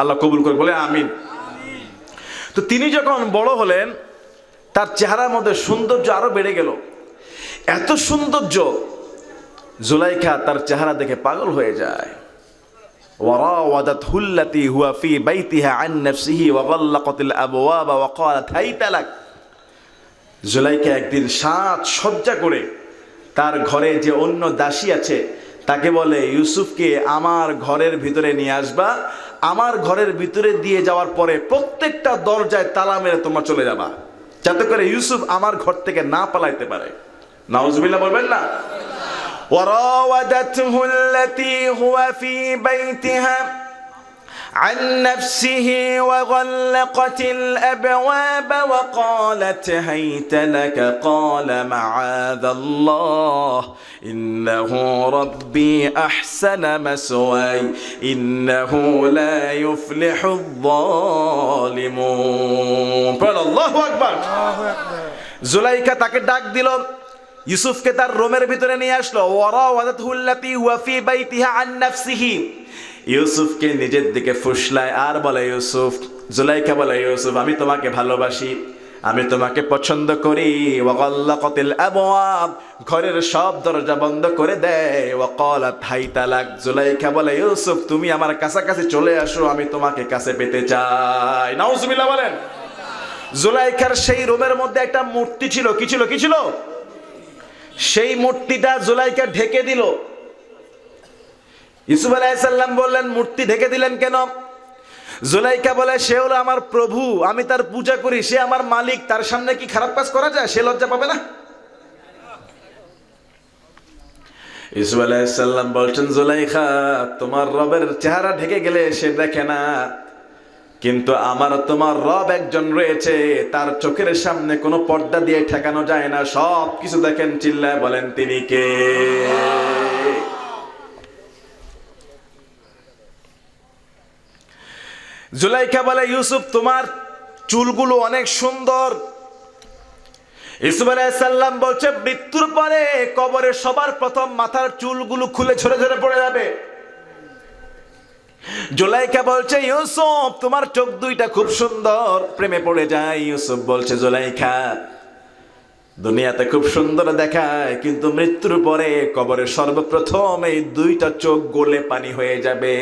[SPEAKER 1] আল্লাহ কবুল করে, বলে আমিন। তো তিনি যখন বড় হলেন, তার চেহারার মধ্যে সৌন্দর্য আরো বেড়ে গেল, এত সৌন্দর্য, জুলাইখা তার চেহারা দেখে পাগল হয়ে যায়। وراودته التي هو في بيتها عن نفسه وغلقت الابواب وقالت هيت لك, জুলাইখা একদিন সাত সজ্জা করে তার ঘরে যে অন্য দাসী আছে তাকে বলে, ইউসুফকে আমার ঘরের ভিতরে নিয়ে আসবা, আমার ঘরের ভিতরে দিয়ে যাওয়ার পরে প্রত্যেকটা দরজায় তালা মেরে তোমরা চলে যাবা, যাতে করে ইউসুফ আমার ঘর থেকে না পালাইতে পারে। নাউজুবিল্লাহ বলবেন না? وراودته التي هو في بيتها عن نفسه وغلقت الأبواب وقالت هيت لك قال معاذ الله إنه ربي أحسن مثواي إنه لا يفلح الظالمون. الله أكبر. জুলাইখা তাকে ডাক দিল, ইউসুফকে তার রুমের ভিতরে নিয়ে আসলো। ওয়ারাওয়াদাতহু আল্লাতী হুয়া ফী বাইতিহা আন নাফসিহি, ইউসুফকে নিজের দিকে ফুসলায় আর বলে, ইউসুফ, জুলাইখা বলে, ইউসুফ আমি তোমাকে ভালোবাসি, আমি তোমাকে পছন্দ করি। ওয়াগাল্লাকাতিল আবওয়াব, ঘরের সব দরজা বন্ধ করে দেয়। ওয়াকালাত হাইতা লাক, জুলাইখা বলে, ইউসুফ তুমি আমার কাছাকাছি চলে আসো, আমি তোমাকে কাছে পেতে চাই। নাউজুবিল্লাহ বলেন। জুলাইখার সেই রুমের মধ্যে একটা মূর্তি ছিল। কি ছিল? কি ছিল? সেই মূর্তিটা জুলাইখা ঢেকে দিল। ইউসুফ আলাইহিস সালাম বললেন, মূর্তি ঢেকে দিলেন কেন? জুলাইখা বলে, সে হলো আমার প্রভু, আমি তার পূজা করি, সে আমার মালিক, তার সামনে কি খারাপ কাজ করা যায়? সে লজ্জা পাবে না? ইউসুফ আলাইহিস সালাম বলছেন, জুলাইখা তোমার রবের চেহারা ঢেকে গেলে সে দেখে না, কিন্তু আমার তোমার রব একজন রয়েছে, তার চোখের সামনে কোনো পর্দা দিয়ে ঠেকানো যায় না, সব কিছু দেখেন, চিল্লায় বলেন তিনি কে? জুলাইখা বলে, ইউসুফ তোমার চুলগুলো অনেক সুন্দর। ইউসুফ আলাইহিস সালাম বলছে, মৃত্যুর পরে কবরে সবার প্রথম মাথার চুলগুলো খুলে ঝরে ঝরে পড়ে যাবে। জুলাইখা বলছে, ইউসুফ তোমার চোখ দুইটা খুব সুন্দর। প্রেমে পড়ে যায়। ইউসুফ বলছে, জুলাইখা দুনিয়াতে খুব সুন্দর দেখায়, কিন্তু মৃত্যুর পরে কবরে সর্বপ্রথম এই দুইটা চোখ গলে পানি হয়ে যাবে।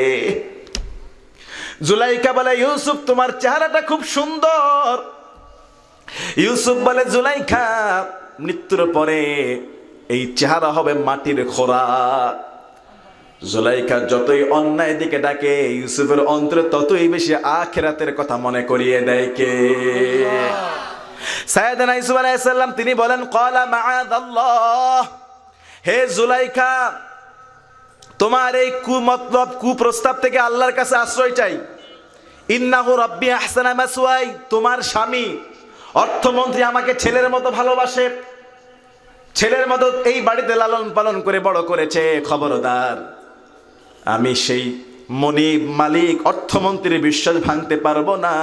[SPEAKER 1] জুলাইখা বলে, ইউসুফ তোমার চেহারাটা খুব সুন্দর। ইউসুফ বলে, জুলাইখা মৃত্যুর পরে এই চেহারা হবে মাটির খোরাক। জুলাইখা যতই অন্যায় দিকে ডাকে, ইউসুফের অন্তরে ততই বেশি আখিরাতের কথা মনে করিয়ে দেয় কে? সাইয়েদনা ইউসুফ আলাইহিস সালাম তিনি বলেন, ক্বালা মাআযাল্লাহ, হে জুলাইখা তোমার এই কুমতলব কুপ্রস্তাব থেকে আল্লাহর কাছে আশ্রয় চাই। ইন্নাহু রাব্বি আহসানা মাসওয়াই, তোমার স্বামী অর্থমন্ত্রী আমাকে ছেলের মতো ভালোবাসে, ছেলের মতো এই বাড়িতে লালন পালন করে বড় করেছে। খবরদার, আমি সেই মনিব মালিক অর্থমন্ত্রীর বিশ্বাস ভাঙতে পারবো না।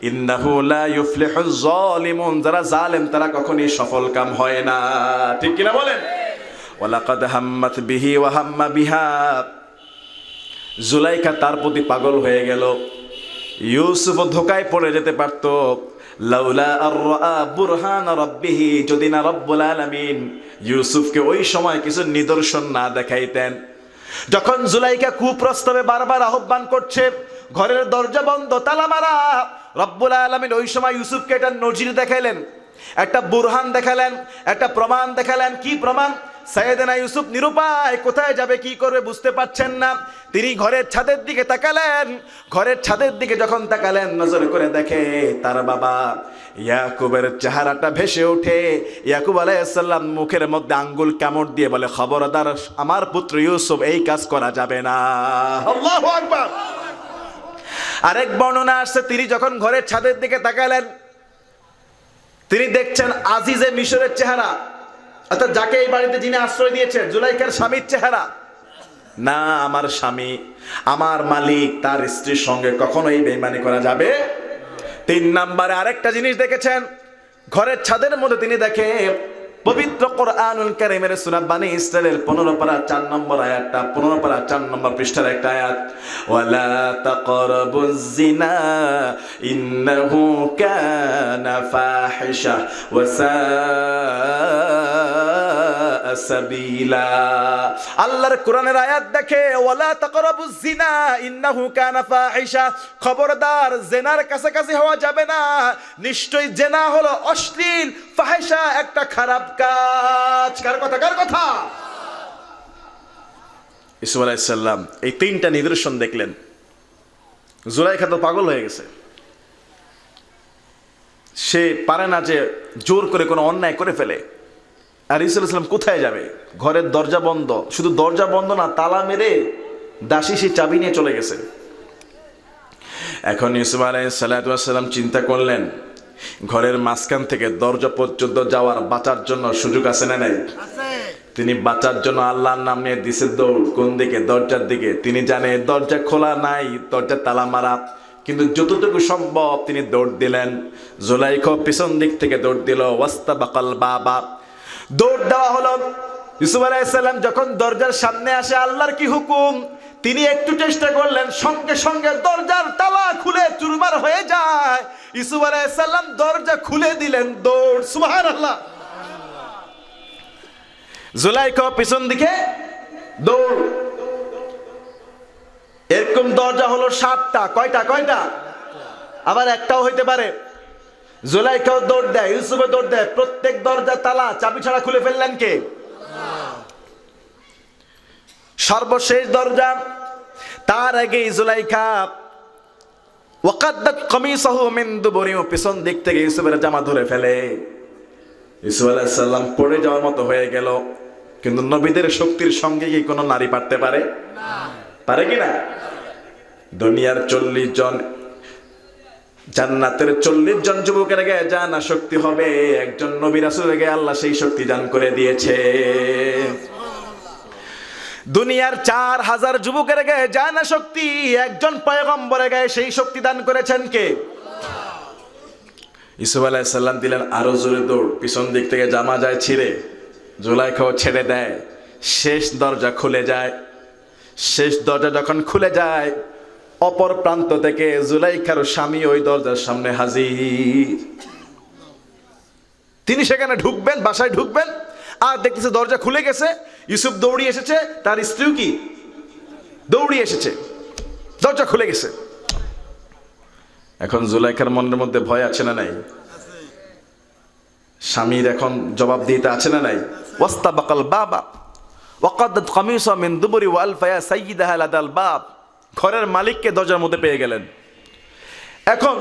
[SPEAKER 1] ইন্নাহু লা ইউফলিহুজ যালিমুন, যারা জালেম তারা কখনোই সফল কাম হয় না। ঠিক কিনা বলেন? ওয়ালাকাদ হাম্মাত বিহি ওয়া হাম্মা বিহা। জুলাইখা তার প্রতি পাগল হয়ে গেল। ইউসুফ ধোকায় পড়ে যেতে পারত। লাউলা আর রাআ বুরহান রাব্বিহি, যদি না রব্বুল আলামিন ইউসুফকে ওই সময় কিছু নিদর্শন না দেখাইতেন। যখন জুলাইখা কুপ্রস্তাবে বারবার আহ্বান করছে, ঘরের দরজা বন্ধ, তালা মারা, রব্বুল আলামিন ওই সময় ইউসুফকে একটা নজির দেখাইলেন, একটা বুরহান দেখালেন, একটা প্রমাণ দেখালেন। কি প্রমাণ? সাইয়েদনা ইউসুফ নিরুপায়, কোথায় যাবে কি করবে বুঝতে পারছেন না। তিনি ঘরের ছাদের দিকে তাকালেন। ঘরের ছাদের দিকে যখন তাকালেন, নজর করে দেখে তার বাবা ইয়াকুবের চেহারাটা ভেসে ওঠে। ইয়াকুব আলাইহিস সালাম মুখের মধ্যে আঙ্গুল কামড় দিয়ে বলে, খবরদার আমার পুত্র ইউসুফ, এই কাজ করা যাবে না। আল্লাহু আকবার। আরেক বর্ণনা আসছে, তিনি যখন ঘরের ছাদের দিকে তাকালেন, তিনি দেখছেন আজিজে মিশরের চেহারা, অর্থাৎ যাকে এই বাড়িতে যিনি আশ্রয় দিয়েছেন, জুলাইখার স্বামীর চেহারা। না, আমার স্বামী, আমার মালিক, তার স্ত্রীর সঙ্গে কখনোই বেঈমানি করা যাবে। 3 নম্বরে আরেকটা জিনিস দেখেছেন, ঘরের ছাদের মধ্যে তিনি দেখে পবিত্র কোরআনুল কারীমের সূরা বানী ইসরাঈলের 15 পারা 4 নম্বর আয়াতটা, 15 পারা 4 নম্বর পৃষ্ঠার একটা আয়াত, ওয়ালা তাকরাবুজ জিনা ইন্নাহু কানা ফাহিশা ওয়া সাআ সাবিলা। আল্লাহর কোরআনের আয়াত দেখে, ওয়ালা তাকরাবুজ জিনা ইন্নাহু কানা ফাহিশা, খবরদার জেনার কাছাকাছি হওয়া যাবে না, নিশ্চয়ই জেনা হলো অশ্লীল, ফাহিশা একটা খারাপ কাজ। কার কথা? কার কথা? ইউসুফ আলাইহিস সালাম এই 3টা নিদর্শন দেখলেন। জুলাইখা তো পাগল হয়ে গেছে। সে পারে না যে জোর করে কোনো অন্যায় করে ফেলে। আর ইউসুফ আলাইহিস সালাম কোথায় যাবে? ঘরের দরজা বন্ধ, শুধু দরজা বন্ধ না, তালা মেরে দাসী সে চাবি নিয়ে চলে গেছে। এখন ইউসুফ আলাইহিস সালাম চিন্তা করলেন, ঘরের মাঝখান থেকে দরজা পর্যন্ত যাওয়ার বাঁচার জন্য সুযোগ আছে না নাই? তিনি বাঁচার জন্য আল্লাহর নাম নিয়ে দিছে দৌড়। কোন দিকে? দরজার দিকে। তিনি জানে দরজা খোলা নাই, দরজা তালা মারা, কিন্তু যতটুকু সম্ভব তিনি দৌড় দিলেন। জুলাইখা পিছন দিক থেকে দৌড় দিল। ওয়াস্তাবাকাল বাবা, দৌড় দেওয়া হলো। ইউসুফ আলাইহিস সালাম যখন দরজার সামনে আসে, আল্লাহর কি হুকুম, তিনি একটু চেষ্টা করলেন, সঙ্গে সঙ্গে দরজার তালা খুলে চুরমার হয়ে যায়। ইউসুফ আলাইহিস সালাম দরজা খুলে দিলেন, দৌড়। সুবহানাল্লাহ। জুলাইখা পিছন দিকে দৌড়। এরকম দরজা হলো 7টা। কয়টা? কয়টা? আবার একটাও হইতে পারে। জুলাইখাও দৌড় দেয়, ইউসুফও দৌড় দেয়। প্রত্যেক দরজা তালা চাবি ছাড়া খুলে ফেললেন কে? সর্বশেষ দরজা। তার আগে জুলাইখা ওয়াকাদ্দাত কামিসাহু মিন দুবুরি, পিছন দিক থেকে ইউসুফের জামা ধরে ফেলে। ইউসুফ আলাইহিস সালাম পড়ে যাওয়ার মতো হয়ে গেল। কিন্তু নবীদের শক্তির সঙ্গে কি কোনো নারী পারতে পারে? পারে কি না? দুনিয়ার 40 জন, জান্নাতের 40 জন যুবকের গায়ে জানা শক্তি হবে, একজন নবী রাসূলের গায়ে আল্লাহ সেই শক্তি দান করে দিয়েছে। দুনিয়ার 4000 যুবকের গায়ে যায় না শক্তি, একজন পয়গম্বরের গায়ে সেই শক্তি দান করেছেন কে? ইউসুফ আলাইহিস সালাম দিলেন আরো জোরে দৌড়, পিছন দিক থেকে জামা যায় ছিঁড়ে, জুলাইখাও ছেড়ে দেয়, শেষ দরজা খুলে যায়। শেষ দরজা যখন খুলে যায়, অপর প্রান্ত থেকে জুলাইখার স্বামী ওই দরজার সামনে হাজির। তিনি সেখানে ঢুকবেন, বাসায় ঢুকবেন, আর দেখতেছে দরজা খুলে গেছে। ইউসুফ দৌড়িয়ে এসেছে, তার স্ত্রীও কি দৌড়িয়ে এসেছে, দরজা খুলে গেছে। এখন জুলাইখার মনের মধ্যে ভয় আছে না নাই? স্বামীর এখন জবাব দিতে আছে না নাই? ওয়াস্তাবাকাল বাবা ওয়াকাদ্দাত কামিসা মিন দুবুরি ওয়া আলফায়া সাইয়্যিদাহা লাদাল বাব। ঘরের মালিককে দরজার মধ্যে পেয়ে গেলেন। এখন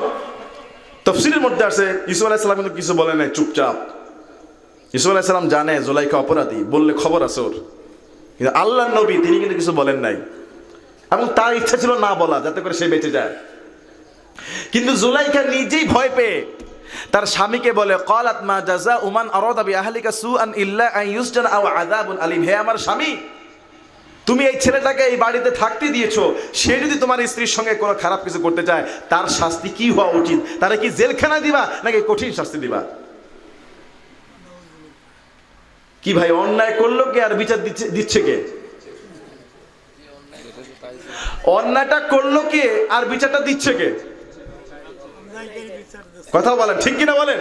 [SPEAKER 1] তাফসীরের মধ্যে আছে ইউসুফ আলাইহিস সালাম কিন্তু কিছু বলে নাই, চুপচাপ। ইউসুফ আলাইহিস সালাম জানে জুলাইখা অপরাধী, বললে খবর আছে ওর। কিন্তু আল্লাহর নবী তিনি কিন্তু কিছু বলেন নাই, এবং তার ইচ্ছা ছিল না বলা, যাতে করে সে বেঁচে যায়। কিন্তু জুলাইখা নিজেই ভয় পেয়ে তার স্বামীকে বলে, ক্বালাত মা জাযাউ মান আরাদা বিআহলিকা সুআন ইল্লা আন ইউসজান আও আযাবুন আলীম। হে আমার স্বামী, তুমি এই ছেলেটাকে এই বাড়িতে থাকতে দিয়েছো, সে যদি তোমার স্ত্রীর সঙ্গে কোনো খারাপ কিছু করতে চায়, তার শাস্তি কি হওয়া উচিত? তারা কি জেলখানায় দিবা নাকি কঠিন শাস্তি দিবা? কি ভাই, অন্যায় করলো কে আর বিচার দিচ্ছে কে? অন্যায়টা করলো কে আর বিচারটা দিচ্ছে কে? কথা বলেন, ঠিক কিনা বলেন?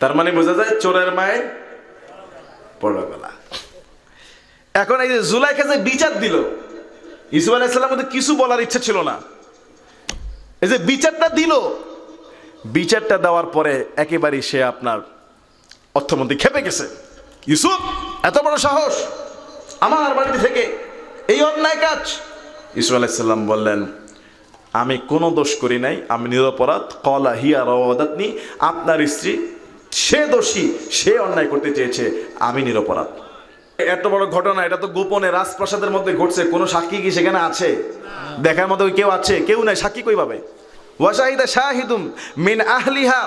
[SPEAKER 1] তার মানে বোঝা যায় চোরের মায়ের পড়া গলা। এখন এই যে জুলাইখা যে বিচার দিল, ইউসুফ আলাইহিস সালাম মধ্যে কিছু বলার ইচ্ছা ছিল না। এই যে বিচারটা দিল, বিচারটা দেওয়ার পরে একেবারেই সে আপনার অর্থমন্ত্রী খেপে গেছে। ইউসুফ, এত বড় সাহস আমার বাড়িতে থেকে এই অন্যায় কাজ! ইউসুফ আলাইহিস সালাম বললেন, আমি কোনো দোষ করি নাই, আমি নিরপরাধ। ক্বালা হিয়া রাওয়াদাতনি, আপনার স্ত্রী সে দোষী, সে অন্যায় করতে চেয়েছে, আমি নিরপরাধ। এত বড় ঘটনা, এটা তো গোপনে রাজপ্রাসাদের মধ্যে ঘটছে, কোনো সাক্ষী কি সেখানে আছে? দেখার মতো কেউ আছে? কেউ নাই, সাক্ষী কই পাবে? ওয়া শাহিদা শাহিদুম মিন আহলিহা,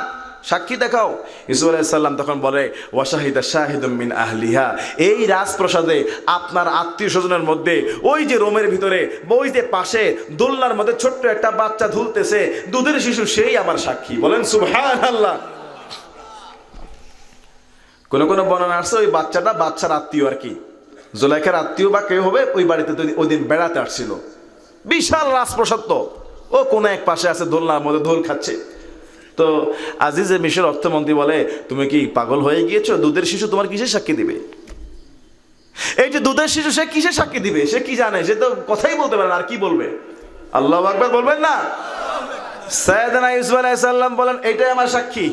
[SPEAKER 1] সাক্ষী দেখাও। ইউসুফ আলাইহিস সালাম তখন বলে, ওয়া শাহিদা শাহিদুম মিন আহলিহা, এই রাজপ্রাসাদে আপনার আত্মীয় স্বজনের মধ্যে ওই যে রুমের ভিতরে, ওই যে পাশে দোলনার মধ্যে ছোট্ট একটা বাচ্চা ঝুলতেছে, দুধের শিশু, সেই আমার সাক্ষী। বলেন সুবহানাল্লাহ। কোন কোন বর্ণনা আসছে ওই বাচ্চাটা বাচ্চার আত্মীয় আর কি, জুলাইখার আত্মীয় বা কেউ হবে, ওই বাড়িতে ওই দিন বেড়াতে আসছিল। বিশাল রাজপ্রাসাদ, তো ও কোনো এক পাশে আছে, দোলনার মধ্যে দোল খাচ্ছে। তো আজিজে মিশর অর্থমন্ত্রী বলে, তুমি কি পাগল হয়ে গিয়েছো? দুধের শিশু তোমার কিসের সাক্ষী দিবে? এই যে দুধের শিশু, সে কিসের সাক্ষী দিবে? সে কি জানে? সে তো কথাই বলতে পারে না, আর কি বলবে? আল্লাহু আকবার বলবেন না? সাইয়েদনা ইউসুফ আলাইহিস সালাম বলেন, এটাই আমার সাক্ষী।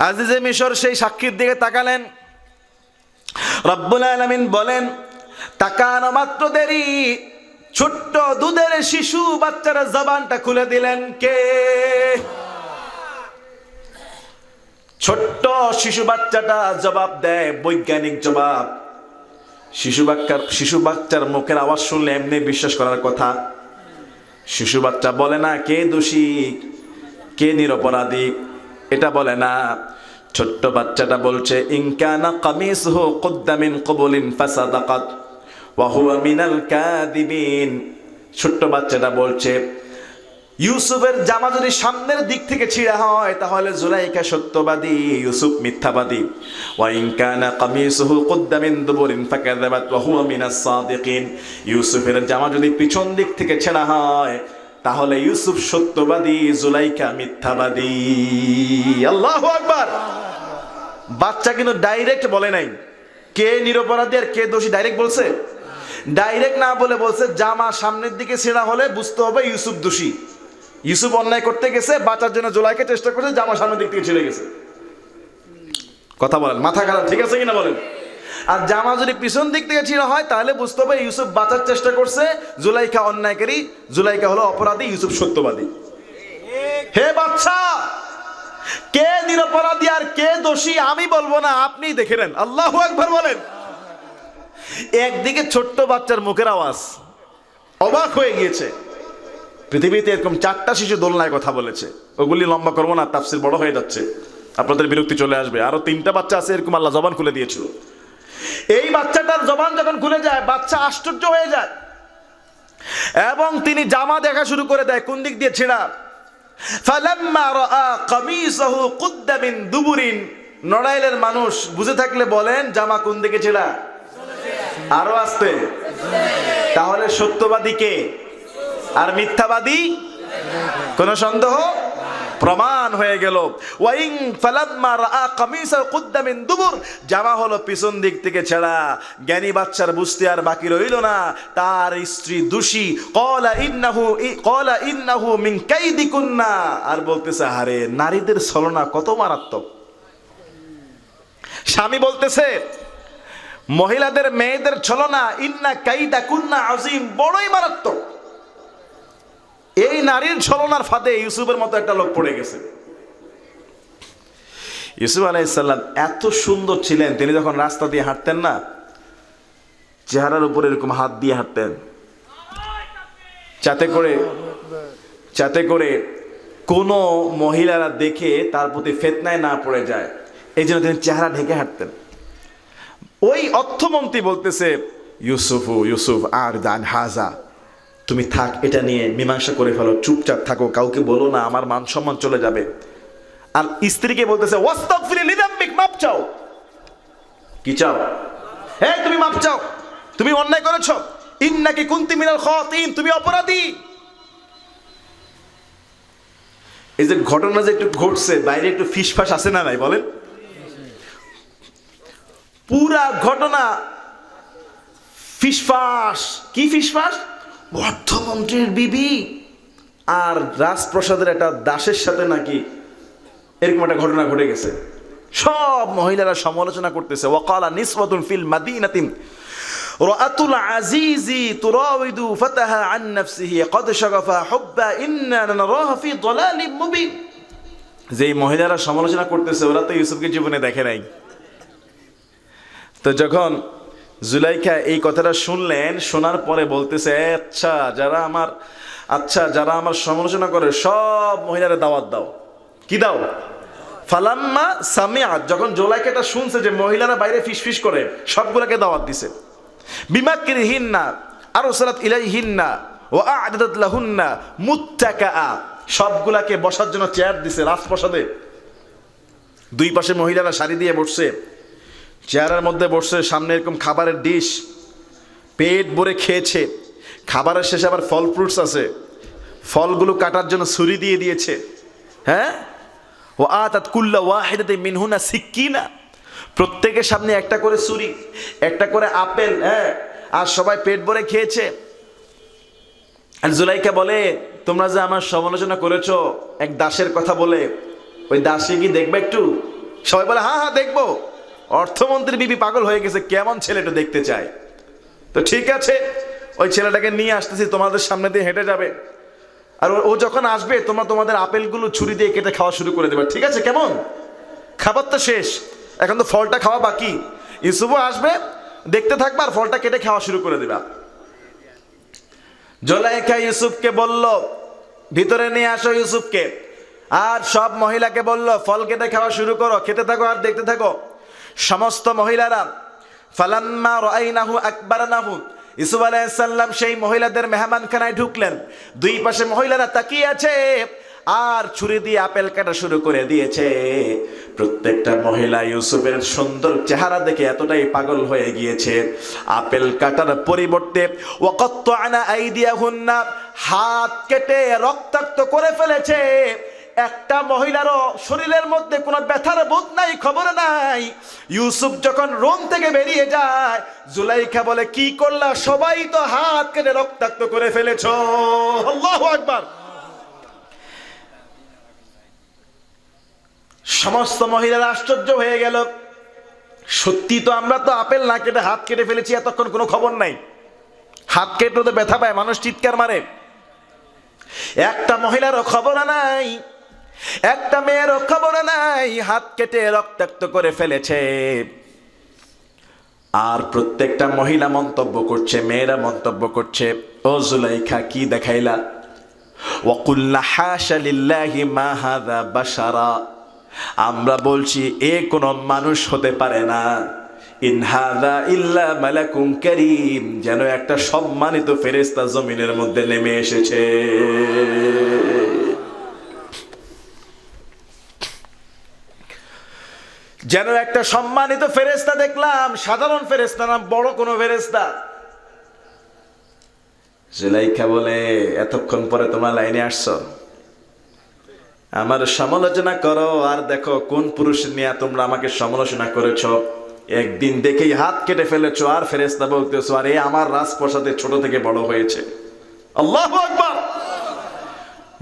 [SPEAKER 1] আজিজে মিশর সেই সাক্ষীর দিকে তাকালেন। রব্বুল আলামিন বলেন, তাকানো মাত্র দেরি, ছোট্ট দুধের শিশু বাচ্চার জবানটা খুলে দিলেন কে? ছোট্ট শিশু বাচ্চাটা জবাব দেয়, বৈজ্ঞানিক জবাব। শিশু বাচ্চার মুখের আওয়াজ শুনলে এমনি বিশ্বাস করার কথা। শিশু বাচ্চা বলে না কে দোষী, কে নিরপরাধী, এটা বলে না। ছোট্ট বাচ্চাটা বলছে, ইনকানা কামিসহু কুদ্দা মিন ক্বাবলিন ফাসাদাকাত ওয়া হুয়া মিনাল কাযিবিন। ছোট্ট বাচ্চাটা বলছে, ইউসুফের জামা যদি সামনের দিক থেকে ছিঁড়া হয় তাহলে জুলাইখা সত্যবাদী, ইউসুফ মিথ্যাবাদী। ওয়া ইন কানা কামিসুহু কুদ্দা মিন দুবুরিন ফাকাযাবাত ওয়া হুয়া মিনাস সাদিকিন। ইউসুফের জামা যদি পিছন দিক থেকে ছেঁড়া হয় তাহলে ইউসুফ সত্যবাদী, জুলাইখা মিথ্যাবাদী। আল্লাহু আকবার। বাচ্চা কিন্তু ডাইরেক্ট বলে নাই কে নিরপরাধী আর কে দোষী, ডাইরেক্ট বলছে? ডাইরেক্ট না বলে বলছে, জামা সামনের দিকে ছেঁড়া হলে বুঝতে হবে ইউসুফ দোষী। ইউসুফ অন্যায় করতে গেছে, বাঁচার জন্য জুলাইখা চেষ্টা করছে, জামা সামনের দিক থেকে ছিঁড়ে গেছে। কথা বলেন, মাথা খারাপ ঠিক আছে কিনা বলেন? আর জামা যদি পিছন দিক থেকে ছিঁড়া হয় তাহলে বুঝতে হবে ইউসুফ বাঁচার চেষ্টা করছে, জুলাইখা অন্যায়কারী, জুলাইখা হলো অপরাধী, ইউসুফ সত্যবাদী। হে বাচ্চা, কে নিরপরাধী আর কে দোষী আমি বলবো না, আপনি দেখে নেন। আল্লাহু আকবার বলেন। একদিকে ছোট্ট বাচ্চার মুখের আওয়াজ, অবাক হয়ে গিয়েছে। পৃথিবীতে এরকম 4টা শিশু দোলনায় কথা বলেছে, ওগুলি লম্বা করবো না, তাফসীর বড় হয়ে যাচ্ছে, আপনাদের বিরক্তি চলে আসবে। আরো 3টা বাচ্চা আছে এরকম আল্লাহ জবান খুলে দিয়েছিল। এই বাচ্চাটার জবান যখন খুলে যায়, বাচ্চা আশ্চর্য হয়ে যায় এবং তিনি জামা দেখা শুরু করে দেয় কোন দিক দিয়ে ছেঁড়া। ফালাম্মা রাআ কামিসাহু কুদ্দা মিন দুবুরিন, নড়াইলের মানুষ বুঝে থাকলে বলেন জামা কোন দিকে ছেঁড়া? আরো আসতে। তাহলে সত্যবাদী কে আর মিথ্যাবাদী? কোন সন্দেহ? প্রমাণ হয়ে গেল। ওয়াইন ফালাম্মা রাআ কামিসাহু কুদ্দা মিন দুবুর, জামা হলো পিছন দিক থেকে ছেঁড়া। জ্ঞানী বাচ্চার বুঝতে আর বাকি রইল না, তার স্ত্রী দোষী। ক্বালা ইন্নাহু মিন কাইদিকুন্না, আর বলতেছে আরে নারীদের ছলনা কত মারাত্মক। স্বামী বলতেছে মহিলাদের মেয়েদের ছলনা, ইন্না কাইদাকুন্না আযীম, বড়ই মারাত্মক। এই নারীর ছলনার ফাঁদে ইউসুফের মতো একটা লোক পড়ে গেছে। ইউসুফ আলাইহিস সালাম এত সুন্দর ছিলেন, তিনি যখন রাস্তা দিয়ে হাঁটতেন না, চেহারার উপরে এরকম হাত দিয়ে হাঁটতেন, যাতে করে কোনো মহিলারা দেখে তার প্রতি ফিতনায় না পড়ে যায়, এই জন্য তিনি চেহারা ঢেকে হাঁটতেন। ওই অর্থমন্ত্রী বলতেছে ইউসুফ আর দান হাজা, তুমি থাক, এটা নিয়ে মীমাংসা করে ফেলো, চুপচাপ থাকো, কাউকে বলো না, আমার মান সম্মান চলে যাবে। আর স্ত্রীকে বলতেছে ওয়াস্তাগফিরি লিযামবিক, মাপ চাও। কি চাও? হ্যাঁ, তুমি মাপ চাও, তুমি অন্যায় করেছো। ইন্নাকি কুনতি মিনাল খাতিন, তুমি অপরাধী। এই যে ঘটনা যে একটু ঘটছে, বাইরে একটু ফিসফাস আছে না নাই বলেন? পুরা ঘটনা ফিসফাস। কি ফিসফাস? অর্থমন্ত্রীর বিবি আর রাজপ্রসাদের একটা দাসের সাথে নাকি এরকম একটা ঘটনা ঘটে গেছে। সব মহিলারা সমালোচনা করতেছে। ওয়াকালা নিসওয়াতুন ফিল মাদিনাতিন রাআতুল আজিজি তুরাওয়িদু ফাতাহা আন নাফসিহি ক্বাদ শাগাফা হুব্বা ইন্না নারাহু ফি দালালিম মুবিন। যেই মহিলারা সমালোচনা করতেছে ওরা তো ইউসুফকে জীবনে দেখে নাই। তো যখন জুলাইখা এই কথাটা শুনলেন, শোনার পরে বলতেছে যারা আমার সমালোচনা করে সব মহিলারা দাওয়াত দাও। কি দাও? ফালাম্মা সামিআত, যখন জুলাইখা এটা শুনছে যে মহিলারা বাইরে ফিসফিস করে, সবগুলোকে দাওয়াত দিছে। বিমাকরিহিন্না আরসালাত ইলাইহিন্না ওয়া আ'দাদাত লাহুন্না মুত্তাকাআ, সবগুলাকে বসার জন্য চেয়ার দিছে রাজপ্রাসাদে। দুই পাশে মহিলারা সারি দিয়ে বসছে, চেয়ারের মধ্যে বসছে, সামনে এরকম খাবারের ডিশ, পেট ভরে খেয়েছে। খাবারের শেষে আবার ফল ফ্রুটস আছে, ফলগুলো কাটার জন্য ছুরি দিয়ে দিয়েছে। হ্যাঁ, ও আতাত কুল্লা ওয়াহিদাতিন মিনহুনা সিক্কিনা, প্রত্যেকের সামনে একটা করে ছুরি, একটা করে আপেল। হ্যাঁ, আর সবাই পেট ভরে খেয়েছে। আর জুলাইখা বলে তোমরা যে আমার সমালোচনা করেছো এক দাসের কথা বলে, ওই দাসকে কি দেখবে একটু? সবাই বলে হ্যাঁ হ্যাঁ দেখবো। অর্থমন্ত্রীর বিবি পাগল হয়ে গেছে, কেমন ছেলেটা দেখতে চায়। তো ঠিক আছে, ওই ছেলেটাকে নিয়ে আসতেছি, তোমাদের সামনে দিয়ে হেঁটে যাবে। আর ও যখন আসবে তোমরা তোমাদের আপেলগুলো ছুরি দিয়ে কেটে খাওয়া শুরু করে দেবে। ঠিক আছে, কেমন? খাবার তো শেষ, এখন তো ফলটা খাওয়া বাকি। ইউসুফও আসবে, দেখতে থাকবা আর ফলটা কেটে খাওয়া শুরু করে দিবা। জুলাইখা ইউসুফকে বলল ভিতরে নিয়ে আসো ইউসুফকে, আর সব মহিলাকে বলল ফল কেটে খাওয়া শুরু করো, খেতে থাকো আর দেখতে থাকো। সমস্ত মহিলারা ফালাম্মা রাআইনাহু আকবারনাহু, ইউসুফ আলাইহিস সালাম সেই মহিলাদের মেহমানখানায় ঢুকলেন। দুই পাশে মহিলারা তাকিয়ে আছে আর ছুরি দিয়ে আপেল কাটা শুরু করে দিয়েছে। প্রত্যেকটা মহিলা ইউসুফের সুন্দর চেহারা দেখে এতটাই পাগল হয়ে গিয়েছে, আপেল কাটার পরিবর্তে ওয়াকাত্তা'না আইদিয়াহুন্না, হাত কেটে রক্তাক্ত করে ফেলেছে। একটা মহিলারও শরীরের মধ্যে কোনো ব্যথার বোধ নাই, খবর নাই। ইউসুফ যখন রুম থেকে বেরিয়ে যায়, জুলাইখা বলে কি করলা? সবাই তো হাত কেটে রক্তাক্ত করে ফেলেছো। আল্লাহু আকবার। সমস্ত মহিলারা আশ্চর্য হয়ে গেল। সত্যি তো, আমরা তো আপেল না কেটে হাত কেটে ফেলেছি, এতক্ষণ কোনো খবর নাই। হাত কেটে তো ব্যথা পায়, মানুষ চিৎকার মারে। একটা মহিলারও খবর নাই, একটা মেয়েরও খবর নাই, হাত কেটে রক্তাক্ত করে ফেলেছে। আর প্রত্যেকটা মহিলা মন্তব্য করছে, মেয়েরা মন্তব্য করছে, ও জুলাইখা কি দেখাইলা? ওয়াকুল্লা হাশা লিল্লাহি মা হাযা বাশারা, আমরা বলছি এ কোন মানুষ হতে পারে না, ইন হাযা ইল্লা মালাকুন কারীম, যেন একটা সম্মানিত ফেরেশতা জমিনের মধ্যে নেমে এসেছে। যেন একটা সম্মানিত ফেরেশতা দেখলাম, সাধারণ ফেরেশতা না, বড় কোনো ফেরেশতা। জুলাইখা বলে, এতক্ষণ পরে তোমার লাইনে আসছো, আমার সমালোচনা করো আর দেখো কোন পুরুষ নিয়ে তোমরা আমাকে সমালোচনা করেছো। একদিন দেখেই হাত কেটে ফেলেছো আর ফেরেশতা বলতেছো আরে আমার রাজপ্রাসাদে ছোট থেকে বড় হয়েছে। আল্লাহু আকবার।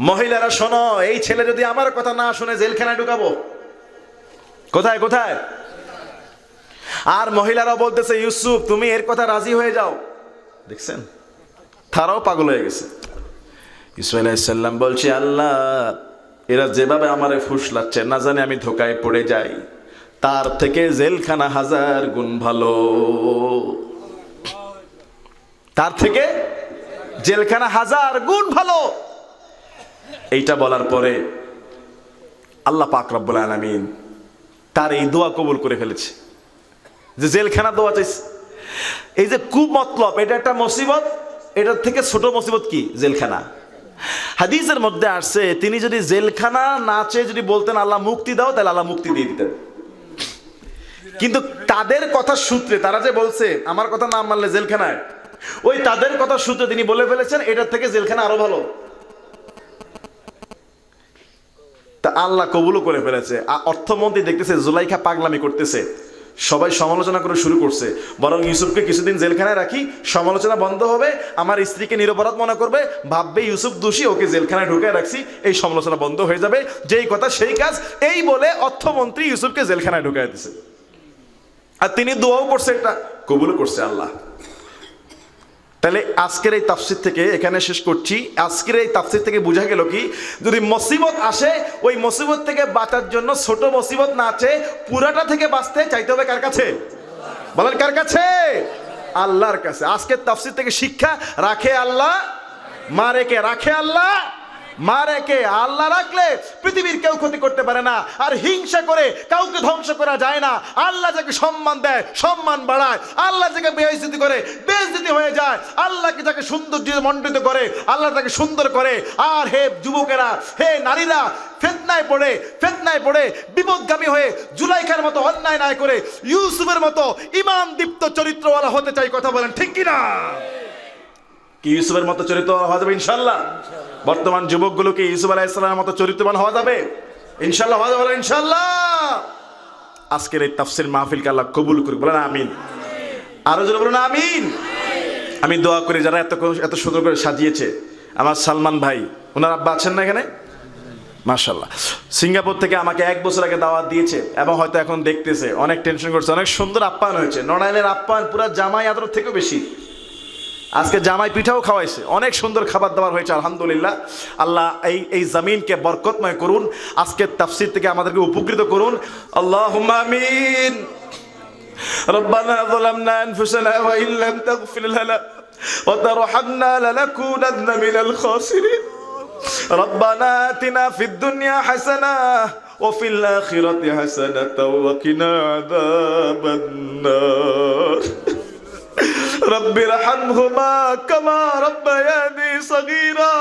[SPEAKER 1] মহিলারা শোনো, এই ছেলে যদি আমার কথা না শুনে জেলখানায় ঢুকাবো। কোথায় কোথায়? আর মহিলারা বলতেছে ইউসুফ তুমি এর কথা রাজি হয়ে যাও। দেখছেন, তারাও পাগল হয়ে গেছে। ইউসুফ আলাইহিস সালাম বলছে আল্লাহ, এরা যেভাবে আমারে ফুসলাচ্ছে, না জানি আমি ধোকায় পড়ে যাই, তার থেকে জেলখানা 1000 গুণ ভালো। তার থেকে জেলখানা 1000 গুণ ভালো। এইটা বলার পরে আল্লাহ পাক রব্বুল আলামিন তার এই দোয়া কবুল করে ফেলেছে, যে জেলখানা দোয়া চাইছে। এই যে কুমতলব, এটা একটা মুসিবত, এটার থেকে ছোট মুসিবত কি? জেলখানা। হাদিসের মধ্যে আসছে তিনি যদি জেলখানা না চেয়ে যদি বলতেন আল্লাহ মুক্তি দাও, তাহলে আল্লাহ মুক্তি দিয়ে দিতেন। কিন্তু তাদের কথা সূত্রে, তারা যে বলছে আমার কথা না মানলে জেলখানায়, ওই তাদের কথা সূত্রে তিনি বলে ফেলেছেন এটার থেকে জেলখানা আরো ভালো। তা আল্লাহ কবুলও করে ফেলেছে। অর্থমন্ত্রী দেখতেছে জুলাইখা পাগলামি করতেছে, সবাই সমালোচনা করে শুরু করছে। বরং ইউসুফকে কিছুদিন জেলখানায় রাখি, সমালোচনা বন্ধ হবে, আমার স্ত্রীকে নিরপরাধ মনে করবে, ভাববে ইউসুফ দোষী, ওকে জেলখানায় ঢুকে রাখছি, এই সমালোচনা বন্ধ হয়ে যাবে। যেই কথা সেই কাজ, এই বলে অর্থমন্ত্রী ইউসুফকে জেলখানায় ঢুকাই দিছে। আর তিনি দোয়াও করছে, এটা কবুলও করছে আল্লাহ। তাহলে আজকের এই তাফসীর থেকে এখানে শেষ করছি। আজকের এই তাফসীর থেকে বোঝা গেল কি, যদি মুসিবত আসে, ওই মুসিবত থেকে বাঁচার জন্য ছোট মুসিবত না আছে, পুরাটা থেকে বাঁচতে চাইতে হবে কার কাছে? বলেন কার কাছে? আল্লাহর কাছে। আজকের তাফসীর থেকে শিক্ষা, রাখে আল্লাহ, মারে কে? রাখে আল্লাহ, মারে কে? আল্লাহ রাখলে পৃথিবীর কেউ ক্ষতি করতে পারে না। আর হিংসা করে কাউকে ধ্বংস করা যায় না। আল্লাহ যাকে সম্মান দেয়, সম্মান বাড়ায়। আল্লাহ যাকে বেইজ্জতি করে, বেইজ্জতি হয়ে যায়। আল্লাহকে যাকে সৌন্দর্য মণ্ডিত করে, আল্লাহ তাকে সুন্দর করে। আর হে যুবকেরা, হে নারীরা, ফিতনায় পড়ে বিপদগামী হয়ে জুলাইখার মতো অন্যায় না করে ইউসুফের মতো ঈমান দীপ্ত চরিত্রওয়ালা হতে চাই। কথা বলেন ঠিক কিনা? কি ইউসুফের মতো চরিত্রওয়ালা হওয়া যাবে ইনশাআল্লাহ? বর্তমান যুবকগুলোকে ইউসুফ আলাইহিস সালামের মতো চরিত্রবান হওয়া যাবে ইনশাআল্লাহ? হওয়া যাবে ইনশাআল্লাহ। আজকের এই তাফসীর মাহফিলকে আল্লাহ কবুল করুক। বলেন আমিন। আরো জোরে বলুন আমিন। আমি দোয়া করি যারা এত সুন্দর করে সাজিয়েছে, আমার সালমান ভাই, ওনার আব্বা আছেন না এখানে? মাশাআল্লাহ। সিঙ্গাপুর থেকে আমাকে 1 বছর আগে দাওয়াত দিয়েছে এবং হয়তো এখন দেখতেছে, অনেক টেনশন করছে। অনেক সুন্দর আপ্যায়ন হয়েছে। নড়াইলের আপ্যায়ন পুরো জামাই আদর থেকেও বেশি। আজকে জামাই পিঠাও খাওয়াইছে, অনেক সুন্দর খাবার দাবার হয়েছে আলহামদুলিল্লাহ। আল্লাহ এই জমিনকে বরকতময় করুন, আজকের তাফসীর থেকে আমাদেরকে উপকৃত করুন। আল্লাহুম্মা আমিন। রব্বানা যালামনা আনফুসানা ওয়া ইল্লাম তাগফির লানা ওয়া তারহামনা লানাকুনান্না মিনাল খাসিরিন। রব্বানা আতিনা ফিদ দুনিয়া হাসানাহ ওয়া ফিল আখিরাতি হাসানাতাও ওয়া কিনা আযাবান নার। رب ارحمهما كما ربياني صغيرا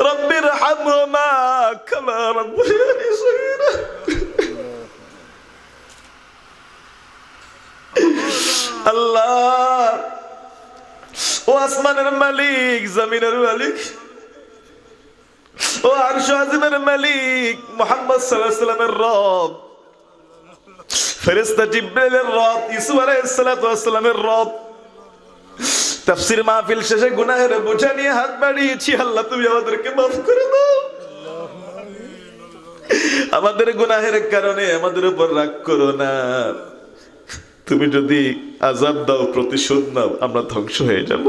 [SPEAKER 1] رب ارحمهما كما ربياني صغيرا আল্লাহ, ও আসমানের মালিক, জমিনের মালিক, ও আরশ আজিমের মালিক, মুহাম্মদ সাল্লাল্লাহু আলাইহি ওয়াসাল্লামের রব, ফেরেশতা জিবরাইলের রব, ইউসুফ আলাইহিস সালাতু ওয়াস সালামের রব। তাফসীর মাহফিল শেষে গুনাহের বোঝা নিয়ে হাত বাড়িয়েছি, আল্লাহ তুমি আমাদেরকে মাফ করে দাও। আমাদের গুনাহের কারণে আমাদের উপর রাগ করো না। তুমি যদি আযাব দাও, প্রতিশোধ নাও, আমরা ধ্বংস হয়ে যাব।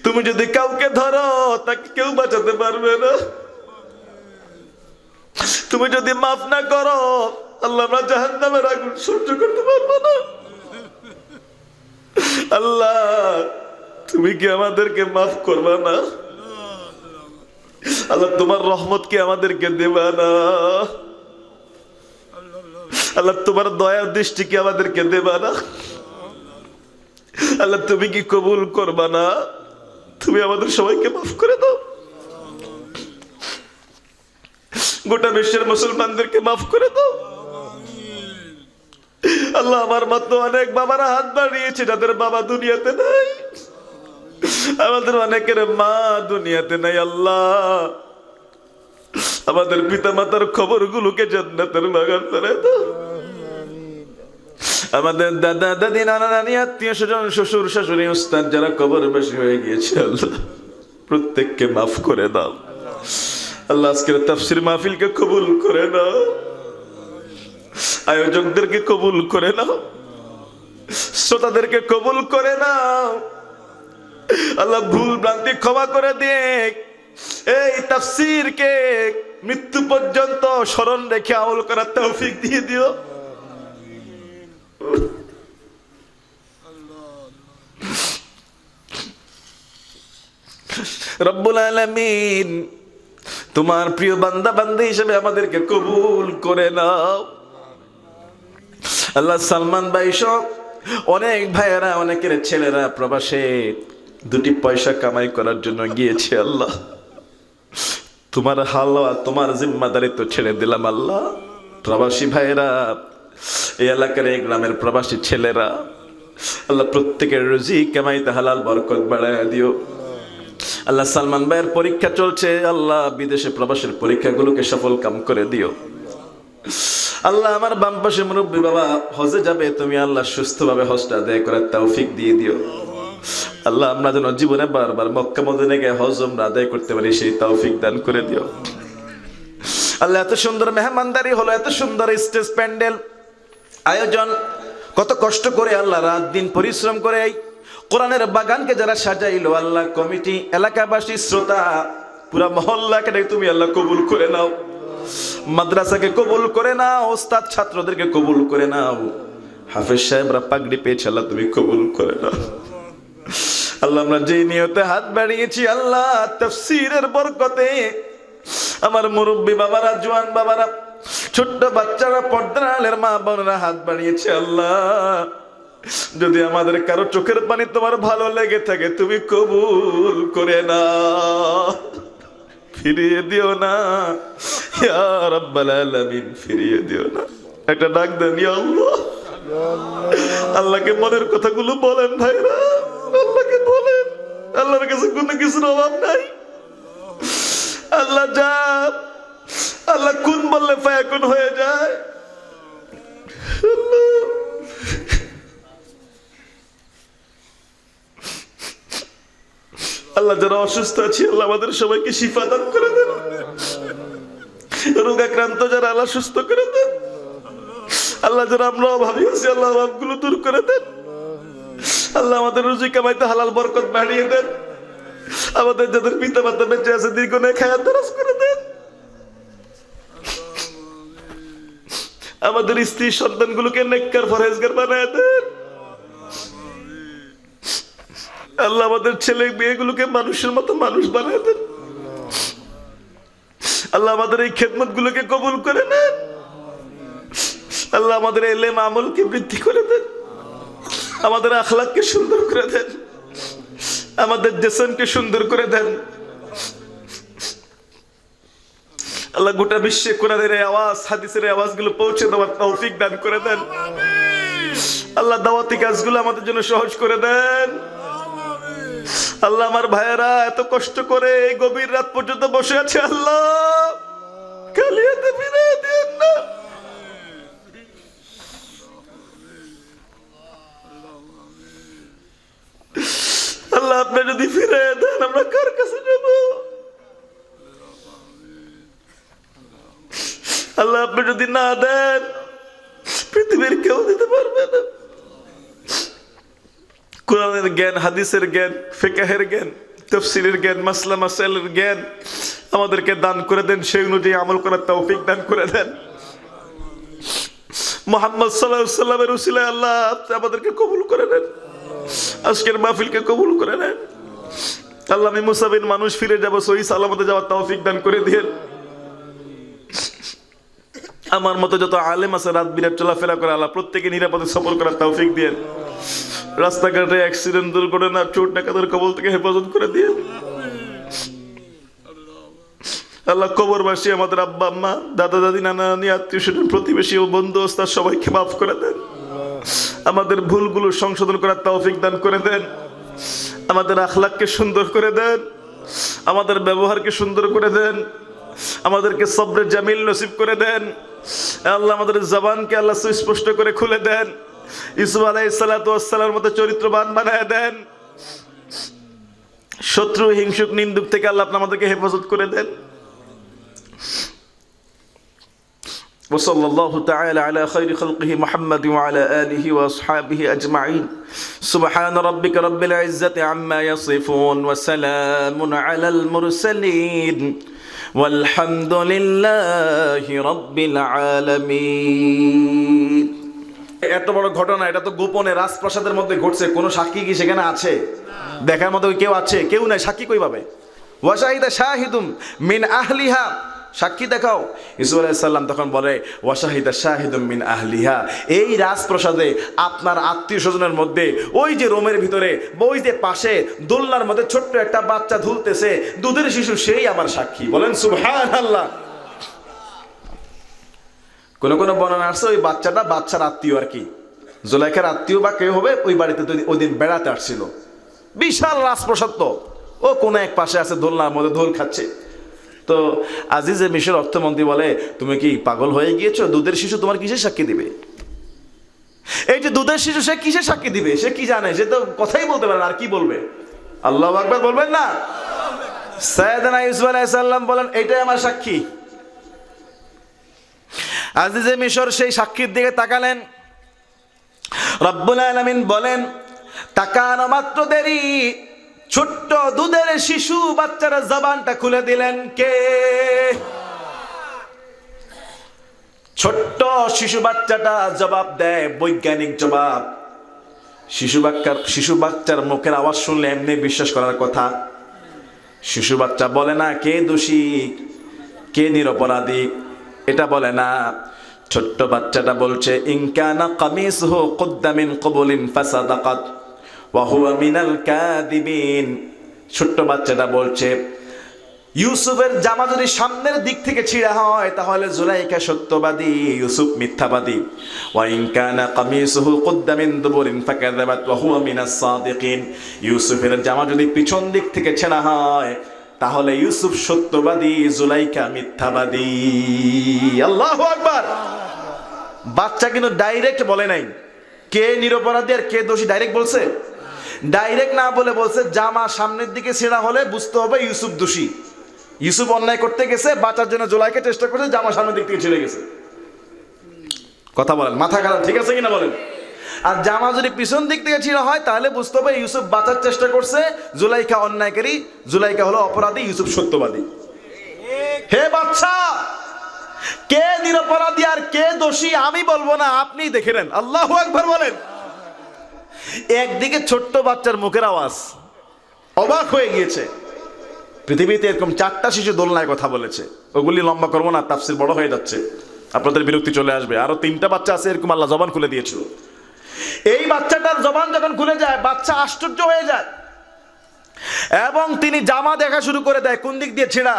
[SPEAKER 1] তুমি যদি কাউকে ধরো, তাকে কেউ বাঁচাতে পারবে না। তুমি যদি মাফ না করো, আল্লাহ আমরা জাহান্নামের আগুন সহ্য করতে পারবো না। আল্লাহ তুমি কি আমাদেরকে মাফ করবা না? আল্লাহ তোমার রহমত কি আমাদেরকে দেবা না? আল্লাহ তোমার দয়ার দৃষ্টি কি আমাদেরকে দেবা না? আল্লাহ তুমি কি কবুল করবা না? তুমি আমাদের সবাইকে মাফ করে দাও, গোটা বিশ্বের মুসলমানদেরকে মাফ করে দাও। আল্লাহ আমার মতো অনেক বাবারা হাত বাড়িয়েছে যাদের বাবা দুনিয়াতে নাই, আমাদের অনেকের মা দুনিয়াতে নাই। আল্লাহ আমাদের পিতা মাতার খবর গুলোকে জান্নাতের বাগান বানায় দাও। আমাদের দাদা দাদি নানা নানি আত্মীয় স্বজন শ্বশুর শাশুড়ি উস্তাদ যারা কবরবাসী হয়ে গিয়েছে আল্লাহ প্রত্যেককে মাফ করে দাও। আল্লাহ আজকের তাফসীর মাহফিলকে কবুল করে নাও, আয়োজকদেরকে কবুল করে নাও, শ্রোতাদেরকে কবুল করে নাও। আল্লাহ ভুল ভ্রান্তি ক্ষমা করে দিয়ে এই তাফসীরকে মৃত্যু পর্যন্ত স্মরণ রেখে আমল করার তৌফিক দিয়ে দিও। রব্বুল আলামিন তোমার প্রিয় বান্দা বান্দী হিসেবে আমাদেরকে কবুল করে নাও। আল্লাহ সালমান ভাই সহ অনেক ভাইয়েরা অনেকের ছেলেরা প্রবাসে দুটি পয়সা কামাই করার জন্য গিয়েছে। আল্লাহ তোমার হালওয়া তোমার জিম্মাদারিত্ব ছেড়ে দিলাম। আল্লাহ প্রবাসী ভাইয়েরা, এই এলাকার এই গ্রামের প্রবাসী ছেলেরা, আল্লাহ প্রত্যেকের রুজি কামাইতে হালাল বরকত বাড়ায় দিও। আল্লাহ সালমান ভাইয়ের পরীক্ষা চলছে, আল্লাহ বিদেশে প্রবাসের পরীক্ষাগুলোকে সফল কাম করে দিও। আল্লাহ আমার বাম পাশে মুরব্বী বাবা হজে যাবে, তুমি আল্লাহ সুস্থভাবে হজটা আদায় করার তৌফিক দিয়ে দিও। আল্লাহ আমরা যেন জীবনে বারবার মক্কা মদিনা গিয়ে হজ উমরা আদায় করতে পারি সেই তৌফিক দান করে দিও। আল্লাহ এত সুন্দর মেহমানদারি হলো, এত সুন্দর স্টেজ প্যান্ডেল আয়োজন, কত কষ্ট করে আল্লাহ রাত দিন পরিশ্রম করে কোরআনের বাগানকে যারা সাজাইলো, আল্লাহ কমিটি, এলাকাবাসী, শ্রোতা, পুরা মহল্লাকে তুমি আল্লাহ কবুল করে নাও। মাদ্রাসাকে কবুল করে নাও, ওস্তাদ ছাত্রদেরকে কবুল করে নাও, হাফেজ সাহেবরা পাগড়ি পেয়েছে আল্লাহ তুমি কবুল করে নাও। আল্লাহ আমরা যে নিয়তে হাত বাড়িয়েছি আল্লাহ তাফসীরের বরকতে আমার মুরব্বী বাবারা, জওয়ান বাবারা, ছোট্ট বাচ্চারা, পর্দার আলের মা বোনেরা হাত বাড়িয়েছে আল্লাহ যদি আমাদের কারো চোখের পানি তোমার ভালো লেগে থাকে তুমি কবুল করে না, ফিরিয়ে দিও না ইয়া রাব্বাল আলামিন, ফিরিয়ে দিও না। একটা ডাক দেন ইয়া আল্লাহ। আল্লাহকে মনের কথাগুলো বলেন ভাইরা, আল্লাহকে বলেন, আল্লাহর কাছে কোনো কিছুর অভাব নাই। আল্লাহ যা, আল্লাহ কোন বললে ফায়াকুন হয়ে যায়। আল্লাহ যারা অসুস্থ আছি আল্লাহ আমাদের সবাইকে শিফা দান করে দেন, রোগাক্রান্ত যারা আল্লাহ সুস্থ করে দেন। আল্লাহ যারা আমরা অভাবী আছি আল্লাহ অভাবগুলো দূর করে দেন। আল্লাহ আমাদের রুজি কামাইতে হালাল বরকত বাড়িয়ে দেন। আমাদের যাদের পিতা মাতা বেঁচে আছে দীর্ঘ নেক হায়াত দারাজ করে দেন। আমাদের স্ত্রী সন্তানগুলোকে নেককার ফরহেজগার বানায় দেন। আল্লাহ আমাদের ছেলে মেয়েগুলোকে মানুষের মতো মানুষ বানায় দেন। আল্লাহ আমাদের এই খেদমত গুলোকে কবুল করে নেন। আল্লাহ আমাদের ইলম আমলকে বৃদ্ধি করে দেন, আমাদের আখলাককে সুন্দর করে দেন, আমাদের জিসমকে সুন্দর করে দেন। আল্লাহ গোটা বিশ্বে কোরআনের আওয়াজ, হাদিসের আওয়াজগুলো পৌঁছে দেওয়ার তৌফিক দান করে দেন। আল্লাহ দাওয়াতি কাজগুলো আমাদের জন্য সহজ করে দেন। আল্লাহ আমার ভাইয়েরা এত কষ্ট করে এই গভীর রাত পর্যন্ত বসে আছে, আল্লাহ খালি হাতে ফিরিয়ে দেন না। আল্লাহ আপনি যদি ফিরিয়ে দেন আমরা কার কাছে যাব? আল্লাহ আপনি যদি না দেন পৃথিবীর কেউ দিতে পারবে না। কোরআনের জ্ঞান, হাদিসের জ্ঞান, ফিকহের জ্ঞান, তাফসীরের জ্ঞান, মাসলা মাসাইলের জ্ঞান আমাদেরকে দান করে দেন, সেই অনুযায়ী আমল করার তৌফিক দান করে দেন। মুহাম্মদ সাল্লাল্লাহু আলাইহি ওয়াসাল্লামের উসিলায় আল্লাহ আমাদেরকে কবুল করে নেন, আজকের মাহফিলকে কবুল করে নেন। আল্লাহ আমি মুসাফির মানুষ, ফিরে যাব সহি সালামতে যাওয়ার তৌফিক দান করে দিয়েন। আমার মতো যত আলেম আছে রাত বিরাট চলাফেরা করে, আল্লাহ প্রত্যেকে নিরাপদে সফর করার তৌফিক দিয়েন। রাস্তাঘাটে অ্যাক্সিডেন্ট, দুর্ঘটনা, চোট ডাকাতের কবল থেকে হেফাজত করে দিয়েন। আল্লাহ কবরবাসী আমাদের আব্বা আম্মা, দাদা দাদি, নানা নানি, আত্মীয় স্বজন, প্রতিবেশী ও বন্ধু ওস্তাদ সবাইকে মাফ করে দেন। আমাদের ভুলগুলো সংশোধন করার তৌফিক দান করে দেন। আমাদের আখলাককে সুন্দর করে দেন, আমাদের ব্যবহারকে সুন্দর করে দেন, আমাদেরকে সবরে জামিল নসিব করে দেন। আল্লাহ আমাদের জবানকে আল্লাহ সুস্পষ্ট করে খুলে দেন। ইউসুফ আলাইহিস সালাতু ওয়াস সালামের মতো চরিত্রবান বানায় দেন। শত্রু, হিংসুক, নিন্দুক থেকে আল্লাহ আপনি আমাদেরকে হেফাজত করে দেন। وصلى الله تعالى على خير خلقه محمد وعلى آله وأصحابه أجمعين. سبحان ربك رب العزة عما يصفون وسلام على المرسلين والحمد لله رب العالمين. এত বড় ঘটনা, এটা তো গোপনে রাজপ্রাসাদের মধ্যে ঘটছে। কোনো সাক্ষী কি সেখানে আছে? দেখার মতো কেউ আছে? কেউ নাই। সাক্ষী কই পাবে? ওয়াশাহিদা শাহিদুম মিন আহলিহা, সাক্ষী দেখাও। ইউসুফ আলাইহিস সালাম তখন বলে ওয়াশাহিদা শাহিদুম মিন আহলিহা, এই রাজপ্রাসাদে আপনার আত্মীয় স্বজনের মধ্যে ওই যে রোমের ভিতরে, ওই যে পাশে দোলনার মধ্যে ছোট্ট একটা বাচ্চা ঝুলতেছে, দুধের শিশু, সেই আমার সাক্ষী। বলেন সুবহানাল্লাহ। কোন কোন বর্ণনা আসছে ওই বাচ্চাটা বাচ্চার আত্মীয় আর কি, জুলাইখার আত্মীয় বা কেউ হবে। ওই বাড়িতে তো ওই দিন বেড়াতে আসছিল। বিশাল রাজপ্রাসাদ, তো ও কোন এক পাশে আছে, দোলনার মধ্যে দোল খাচ্ছে। তো আজিজে মিশর অর্থমন্ত্রী বলে, তুমি কি পাগল হয়ে গিয়েছো? দুধের শিশু তোমার কিসের সাক্ষী দিবে? এই যে দুধের শিশু, সে কিসের সাক্ষী দিবে? সে কি জানে? সে তো কথাই বলতে পারে না, আর কি বলবে? আল্লাহু আকবার বলবেন না? সাইয়েদনা ইউসুফ আলাইহিস সালাম বলেন, এইটাই আমার সাক্ষী। আজিজে মিশর সেই সাক্ষীর দিকে তাকালেন। রব্বুল আলামিন বলেন, তাকানো মাত্র দেরি, ছোট্ট দুধের শিশু বাচ্চারা জবানটা খুলে দিলেন। কে? ছোট্ট শিশু বাচ্চাটা জবাব দেয়, বৈজ্ঞানিক জবাব। শিশু বাচ্চার মুখের আওয়াজ শুনলে এমনি বিশ্বাস করার কথা। শিশু বাচ্চা বলে না কে দোষী, কে নিরপরাধী, এটা বলে না। ছোট্ট বাচ্চাটা বলছে, ইনকানা কামিসহু কুদ্দা মিন কবলিন ফাসাদাকাত ওয়া হুয়া মিনাল কাযিবিন। ছোট্ট বাচ্চাটা বলছে, ইউসুফের জামা যদি সামনের দিক থেকে ছিঁড়া হয় তাহলে জুলাইখা সত্যবাদী, ইউসুফ মিথ্যাবাদী। ওয়া ইন কানা কামিসুহু কুদ্দা মিন দুবুরিন ফাকাযাবাত ওয়া হুয়া মিনাস সাদিকিন। ইউসুফের জামা যদি পিছন দিক থেকে ছেঁড়া হয় তাহলে ইউসুফ সত্যবাদী, জুলাইখা মিথ্যাবাদী। আল্লাহু আকবার। বাচ্চা কিন্তু ডাইরেক্ট বলে নাই কে নিরপরাধী আর কে দোষী, ডাইরেক্ট বলছে? ডাইরেক্ট না বলে বলছে, জামা সামনের দিকে ছেঁড়া হলে বুঝতে হবে ইউসুফ দোষী। ইউসুফ অন্যায় করতে গেছে, বাঁচার জন্য জুলাইখা চেষ্টা করছে, জামা সামনের দিক থেকে ছিঁড়ে গেছে। কথা বলেন, মাথা খারাপ ঠিক আছে কিনা বলেন? আর জামা যদি পিছন দিক থেকে ছিঁড়া হয় তাহলে বুঝতে হবে ইউসুফ বাঁচার চেষ্টা করছে, জুলাইখা অন্যায়কারী, জুলাইখা হলো অপরাধী, ইউসুফ সত্যবাদী। হে বাচ্চা, কে নিরপরাধী আর কে দোষী আমি বলবো না, আপনি দেখে নেন। আল্লাহু আকবার বলেন। একদিকে ছোট্ট বাচ্চার মুখের আওয়াজ, অবাক হয়ে গিয়েছে। পৃথিবীতে এরকম 4টা শিশু দোলনায় কথা বলেছে। ওগুলি লম্বা করবো না, তাফসীর বড় হয়ে যাচ্ছে, আপনাদের বিরক্তি চলে আসবে। আরো 3টা বাচ্চা আছে এরকম আল্লাহ জবান খুলে দিয়েছিল। এই বাচ্চাটার জবান যখন খুলে যায়, বাচ্চা আশ্চর্য হয়ে যায় এবং তিনি জামা দেখা শুরু করে দেয় কোন দিক দিয়ে ছেঁড়া।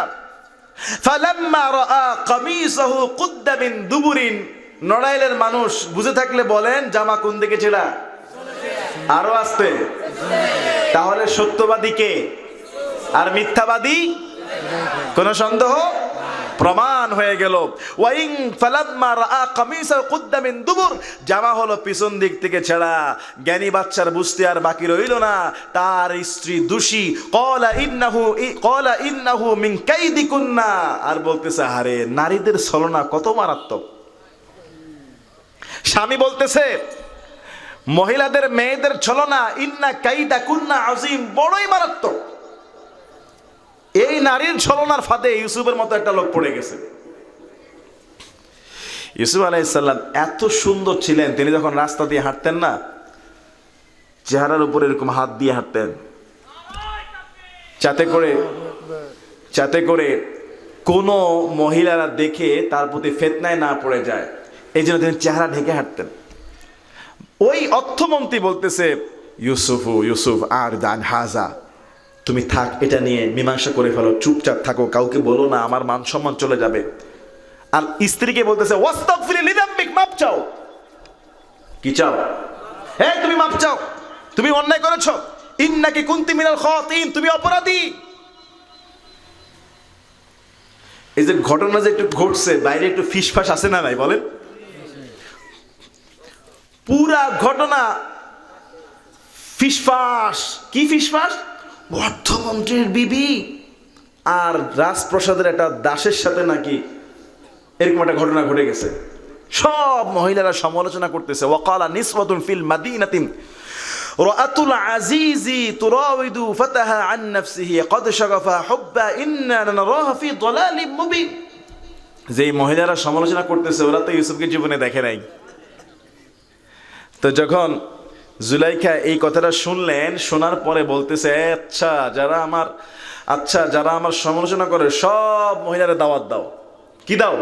[SPEAKER 1] ফালাম্মা রাআ কামিসাহু কুদ্দা মিন দুবুরিন। নড়াইলের মানুষ বুঝে থাকলে বলেন জামা কোন দিকে ছেঁড়া? আরো আস্তে। তাহলে সত্যবাদী কে আর মিথ্যাবাদী? কোন সন্দেহ? প্রমাণ হয়ে গেল। ওয়াইন ফালাম্মা রাআ কামিসাহু কুদ্দা মিন দুবুর, জামা হলো পিছন দিক থেকে ছেঁড়া। জ্ঞানী বাচ্চার বুঝতে আর বাকি রইল না, তার স্ত্রী দোষী। ক্বালা ইন্নাহু মিন কাইদিকুন্না। আর বলতেছে, আরে নারীদের ছলনা কত মারাত্মক। স্বামী বলতেছে, মহিলাদের মেয়েদের ছলনা, ইন্না কাইদাকুন্না আযীম, বড়ই মারাত্মক। এই নারীর ছলনার ফাঁদে ইউসুফের মতো একটা লোক পড়ে গেছে। ইউসুফ আলাইহিস সালাম এত সুন্দর ছিলেন, তিনি যখন রাস্তা দিয়ে হাঁটতেন না, চেহারার উপরে এরকম হাত দিয়ে হাঁটতেন, যাতে করে কোনো মহিলারা দেখে তার প্রতি ফিতনায় না পড়ে যায়, এই জন্য তিনি চেহারা ঢেকে হাঁটতেন। ওই অর্থমন্ত্রী বলতেছে, ইউসুফ আর দান হাজা, তুমি থাক, এটা নিয়ে মীমাংসা করে ফেলো, চুপচাপ থাকো, কাউকে বলো না, আমার মান সম্মান চলে যাবে। আর স্ত্রীকে বলতেছে, ওয়াস্তাগফিরি লিযামবিক, মাপ চাও। কি চাও? হ্যাঁ, তুমি মাপ চাও, তুমি অন্যায় করেছো, ইন্নাকি কুনতি মিনাল খাতিন, তুমি অপরাধী। এই যে ঘটনা যে একটু ঘটছে, বাইরে একটু ফিসফাস আছে না নাই বলেন? পুরা ঘটনা ফিসফাস। কি ফিসফাস? অর্থমন্ত্রীর বিবি আর রাজপ্রসাদের একটা দাসের সাথে নাকি এরকম একটা ঘটনা ঘটে গেছে। সব মহিলারা সমালোচনা করতেছে। ওয়াকালা নিসওয়াতুন ফিল মাদিনাতিন রাআতুল আজিজি তুরাওয়িদু ফাতাহা আন নাফসিহি ক্বাদ শাগাফা হুব্বা ইন্না নারাহা ফি দালালিম মুবিন। যেই মহিলারা সমালোচনা করতেছে ওরা তো ইউসুফকে জীবনে দেখে নাই। তো যখন জুলাইখা এই কথাটা শুনলেন, শোনার পরে বলতেছে, যারা আমার সমালোচনা করে সব মহিলারা দাওয়াত দাও। কি দাও?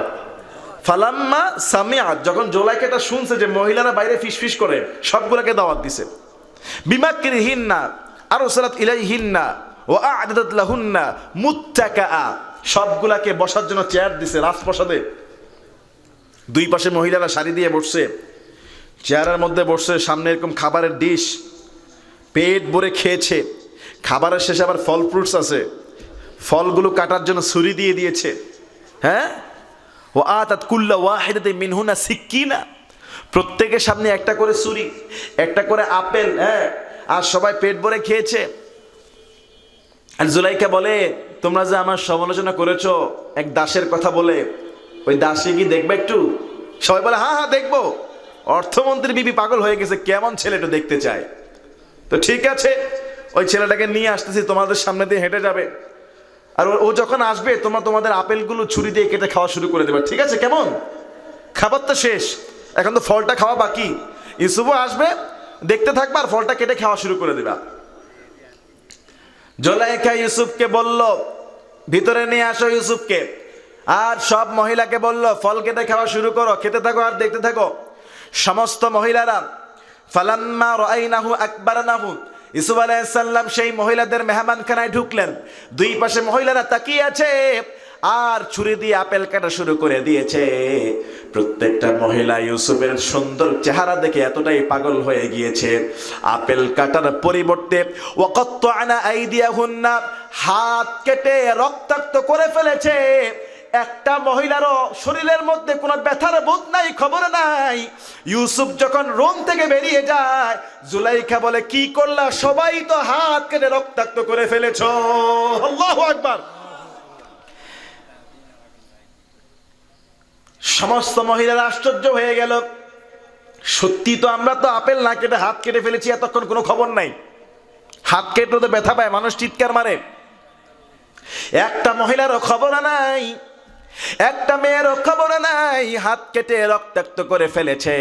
[SPEAKER 1] ফালাম্মা সামিআত, যখন জুলাইখা এটা শুনছে যে মহিলারা বাইরে ফিসফিস করে, সবগুলোকে দাওয়াত দিছে। বিমাকরিহিন্না আরসালাত ইলাইহিন্না ওয়া আ'দাদাত লাহুন্না মুত্তাকাআ, সবগুলাকে বসার জন্য চেয়ার দিছে রাজপ্রাসাদে। দুই পাশে মহিলারা সারি দিয়ে বসছে, চেয়ারের মধ্যে বসছে, সামনে এরকম খাবারের ডিশ, পেট ভরে খেয়েছে। খাবারের শেষে আবার ফল ফ্রুটস আছে, ফলগুলো কাটার জন্য ছুরি দিয়ে দিয়েছে। হ্যাঁ, ও আতাত কুল্লা ওয়াহিদাতিন মিনহুনা সিক্কিনা, প্রত্যেকের সামনে একটা করে ছুরি, একটা করে আপেল। হ্যাঁ, আর সবাই পেট ভরে খেয়েছে। আর জুলাইখা বলে, তোমরা যে আমার সমালোচনা করেছো এক দাসের কথা বলে, ওই দাসী কি দেখবে একটু? সবাই বলে, হ্যাঁ হ্যাঁ দেখবো। অর্থমন্ত্রীর বিবি পাগল হয়ে গেছে, কেমন ছেলে একটু দেখতে চায়। তো ঠিক আছে, ওই ছেলেটাকে নিয়ে আসতেছি, তোমাদের সামনে দিয়ে হেঁটে যাবে। আর ও যখন আসবে তোমরা তোমাদের আপেলগুলো ছুরি দিয়ে কেটে খাওয়া শুরু করে দেবে। ঠিক আছে, কেমন? খাবার তো শেষ, এখন তো ফলটা খাওয়া বাকি। ইউসুফও আসবে, দেখতে থাকবা আর ফলটা কেটে খাওয়া শুরু করে দেবা। জুলাইখা ইউসুফকে বলল, ভিতরে নিয়ে আসো ইউসুফকে। আর সব মহিলাকে বলল, ফল কেটে খাওয়া শুরু করো, খেতে থাকো আর দেখতে থাকো। সমস্ত মহিলারা ফালাম্মা রাআইনাহু আকবারনাহু, ইউসুফ আলাইহিস সালাম সেই মহিলাদের মেহমানখানায় ঢুকলেন। দুই পাশে মহিলারা তাকিয়ে আছে আর ছুরি দিয়ে আপেল কাটা শুরু করে দিয়েছে। প্রত্যেকটা মহিলা ইউসুফের সুন্দর চেহারা দেখে এতটাই পাগল হয়ে গিয়েছে, আপেল কাটার পরিবর্তে ওয়াকাত্তা'না আইদিয়াহুন্না, হাত কেটে রক্তাক্ত করে ফেলেছে। একটা মহিলারও শরীরের মধ্যে কোনো ব্যথার বোধ নাই, খবর নাই। ইউসুফ যখন রুম থেকে বেরিয়ে যায়, জুলাইখা বলে, কি করলা? সবাই তো হাত কেটে রক্তাক্ত করে ফেলেছো। আল্লাহু আকবার। সমস্ত মহিলারা আশ্চর্য হয়ে গেল। সত্যি তো, আমরা তো আপেল না কেটে হাত কেটে ফেলেছি, এতক্ষণ কোনো খবর নাই। হাত কেটে তো ব্যথা পায়, মানুষ চিৎকার মারে। একটা মহিলারও খবর নাই, একটা মেয়েরও খবর নাই, হাত কেটে রক্তাক্ত করে ফেলেছে।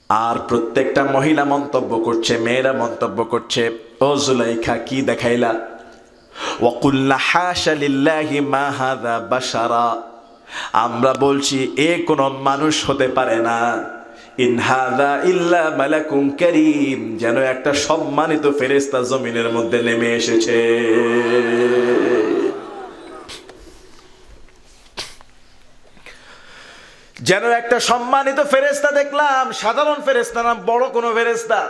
[SPEAKER 1] আর প্রত্যেকটা মহিলা মন্তব্য করছে, মেয়েরা মন্তব্য করছে, ও জুলাইখা কি দেখাইলা? ওয়াকুল্লা হাশা লিল্লাহি মা হাযা বাশারা, আমরা বলছি এ কোন মানুষ হতে পারে না। ইন হাযা ইল্লা মালাকুন কারীম, যেন একটা সম্মানিত ফেরেশতা জমিনের মধ্যে নেমে এসেছে। যেন একটা সম্মানিত ফেরেশতা দেখলাম, সাধারণ ফেরেশতা না, বড় কোনো ফেরেশতা।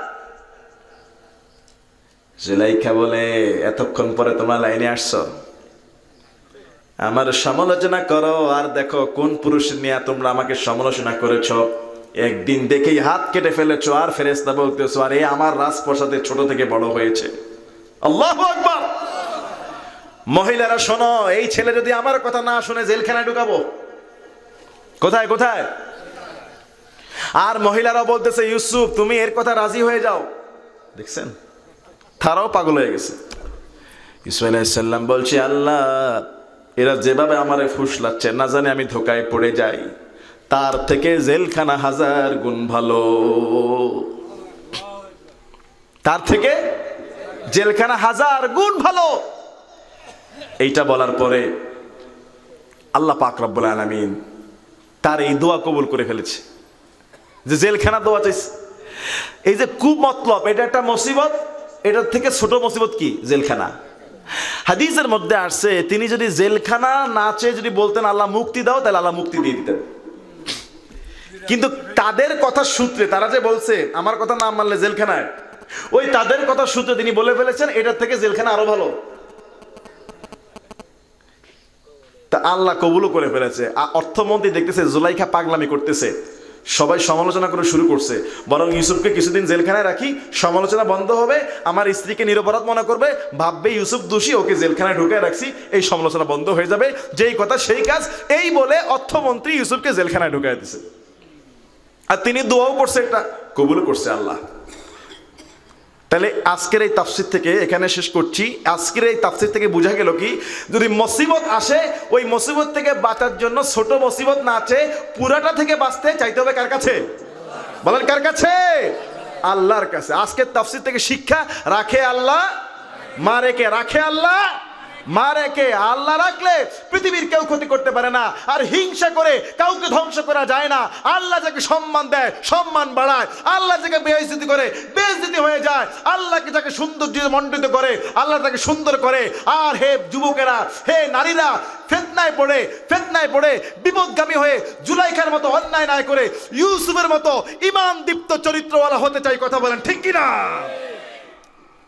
[SPEAKER 1] জুলাইখা বলে, এতক্ষণ পরে তোমরা লাইনে আসছো, আমার সমালোচনা করো আর দেখো কোন পুরুষ নিয়ে তোমরা আমাকে সমালোচনা করেছো। একদিন দেখেই হাত কেটে ফেলেছো আর ফেরেশতা বলতেছো, আরে আমার রাজপ্রাসাদে ছোট থেকে বড় হয়েছে। আল্লাহু আকবার। মহিলারা শোনো, এই ছেলে যদি আমার কথা না শুনে জেলখানায় ঢুকাবো। কোথায় কোথায়? আর মহিলারাও বলতেছে, ইউসুফ তুমি এর কথা রাজি হয়ে যাও। দেখছেন, তারাও পাগল হয়ে গেছে। ইউসুফ আলাইহিস সালাম বলছে, আল্লাহ, এরা যেভাবে আমারে ফুসলাচ্ছে, না জানি আমি ধোকায় পড়ে যাই, তার থেকে জেলখানা 1000 গুণ ভালো। তার থেকে জেলখানা 1000 গুণ ভালো। এইটা বলার পরে আল্লাহ পাক রব্বুল আলামিন তার এই দোয়া কবুল করে ফেলেছে, যে জেলখানা দোয়া চাইছে। এই যে কুমতলব, এটা একটা মুসিবত, এটার থেকে ছোট মুসিবত কি? জেলখানা। হাদিসের মধ্যে আসছে তিনি যদি জেলখানা না চেয়ে যদি বলতেন আল্লাহ মুক্তি দাও, তাহলে আল্লাহ মুক্তি দিয়ে দিতেন। কিন্তু তাদের কথা সূত্রে, তারা যে বলছে আমার কথা না মানলে জেলখানায়, ওই তাদের কথা সূত্রে তিনি বলে ফেলেছেন এটার থেকে জেলখানা আরো ভালো। তা আল্লাহ কবুলও করে ফেলেছে। অর্থমন্ত্রী দেখতেছে জুলাইখা পাগলামি করতেছে, সবাই সমালোচনা করে শুরু করছে, বরং ইউসুফকে কিছুদিন জেলখানায় রাখি, সমালোচনা বন্ধ হবে, আমার স্ত্রীকে নিরপরাধ মনে করবে, ভাববে ইউসুফ দোষী, ওকে জেলখানায় ঢুকায় রাখছি, এই সমালোচনা বন্ধ হয়ে যাবে, যেই কথা সেই কাজ, এই বলে অর্থমন্ত্রী ইউসুফকে জেলখানায় ঢুকায় দিছে। আর তিনি দোয়াও করছে, একটা কবুলও করছে আল্লাহ। তাহলে আজকের এই তাফসীর থেকে এখানে শেষ করছি। আজকের এই তাফসীর থেকে বোঝা গেল কি, যদি মুসিবত আসে, ওই মুসিবত থেকে বাঁচার জন্য ছোট মুসিবত না আছে, পুরাটা থেকে বাঁচতে চাইতে হবে কার কাছে? বলেন কার কাছে? আল্লাহর কাছে। আজকের তাফসীর থেকে শিক্ষা, রাখে আল্লাহ, মারে কে? রাখে আল্লাহ, মারে কে? আল্লাহ রাখলে পৃথিবীর কেউ ক্ষতি করতে পারে না। আর হিংসা করে কাউকে ধ্বংস করা যায় না। আল্লাহ যাকে সম্মান দেয়, সম্মান বাড়ায়। আল্লাহ যাকে বেইজ্জতি করে, বেইজ্জতি হয়ে যায়। আল্লাহকে যাকে সৌন্দর্য মণ্ডিত করে, আল্লাহ তাকে সুন্দর করে। আর হে যুবকেরা, হে নারীরা, ফিতনায় পড়ে বিপদগামী হয়ে জুলাইখার মতো অন্যায় না করে ইউসুফের মতো ঈমান দীপ্ত চরিত্রওয়ালা হতে চাই। কথা বলেন ঠিক কিনা?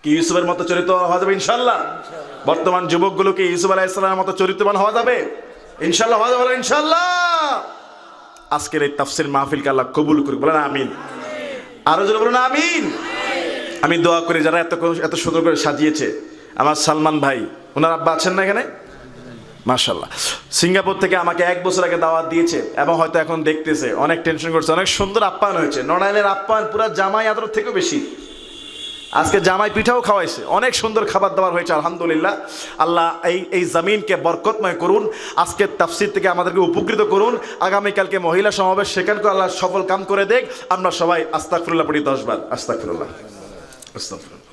[SPEAKER 1] কি ইউসুফের মতো চরিত্রওয়ালা হওয়া যাবে ইনশাআল্লাহ? বর্তমান যুবকগুলোকে ইউসুফ আলাইহিস সালামের মতো চরিত্রবান হওয়া যাবে ইনশাআল্লাহ? হওয়া যাবে ইনশাআল্লাহ। আজকের এই তাফসীর মাহফিলকে আল্লাহ কবুল করুক। বলেন আমিন। আরো জোরে বলুন আমিন। আমি দোয়া করি যারা এত সুন্দর করে সাজিয়েছে, আমার সালমান ভাই, ওনার আব্বা আছেন না এখানে? মাশাআল্লাহ। সিঙ্গাপুর থেকে আমাকে 1 বছর আগে দাওয়াত দিয়েছে এবং হয়তো এখন দেখতেছে, অনেক টেনশন করছে। অনেক সুন্দর আপ্যায়ন হয়েছে। নড়াইলের আপ্যায়ন পুরো জামাই আদর থেকেও বেশি। আজকে জামাই পিঠাও খাওয়াইছে, অনেক সুন্দর খাবার দাবার হয়েছে আলহামদুলিল্লাহ। আল্লাহ এই জমিনকে বরকতময় করুন। আজকের তাফসীর থেকে আমাদেরকে উপকৃত করুন। আগামীকালকে মহিলা সমাবেশ, সেখানকে আল্লাহ সফল কাম করে দেখ। আমরা সবাই আস্তাগফিরুল্লাহ পড়ি 10 বার। আস্তাগফিরুল্লাহ, আস্তাগফিরুল্লাহ।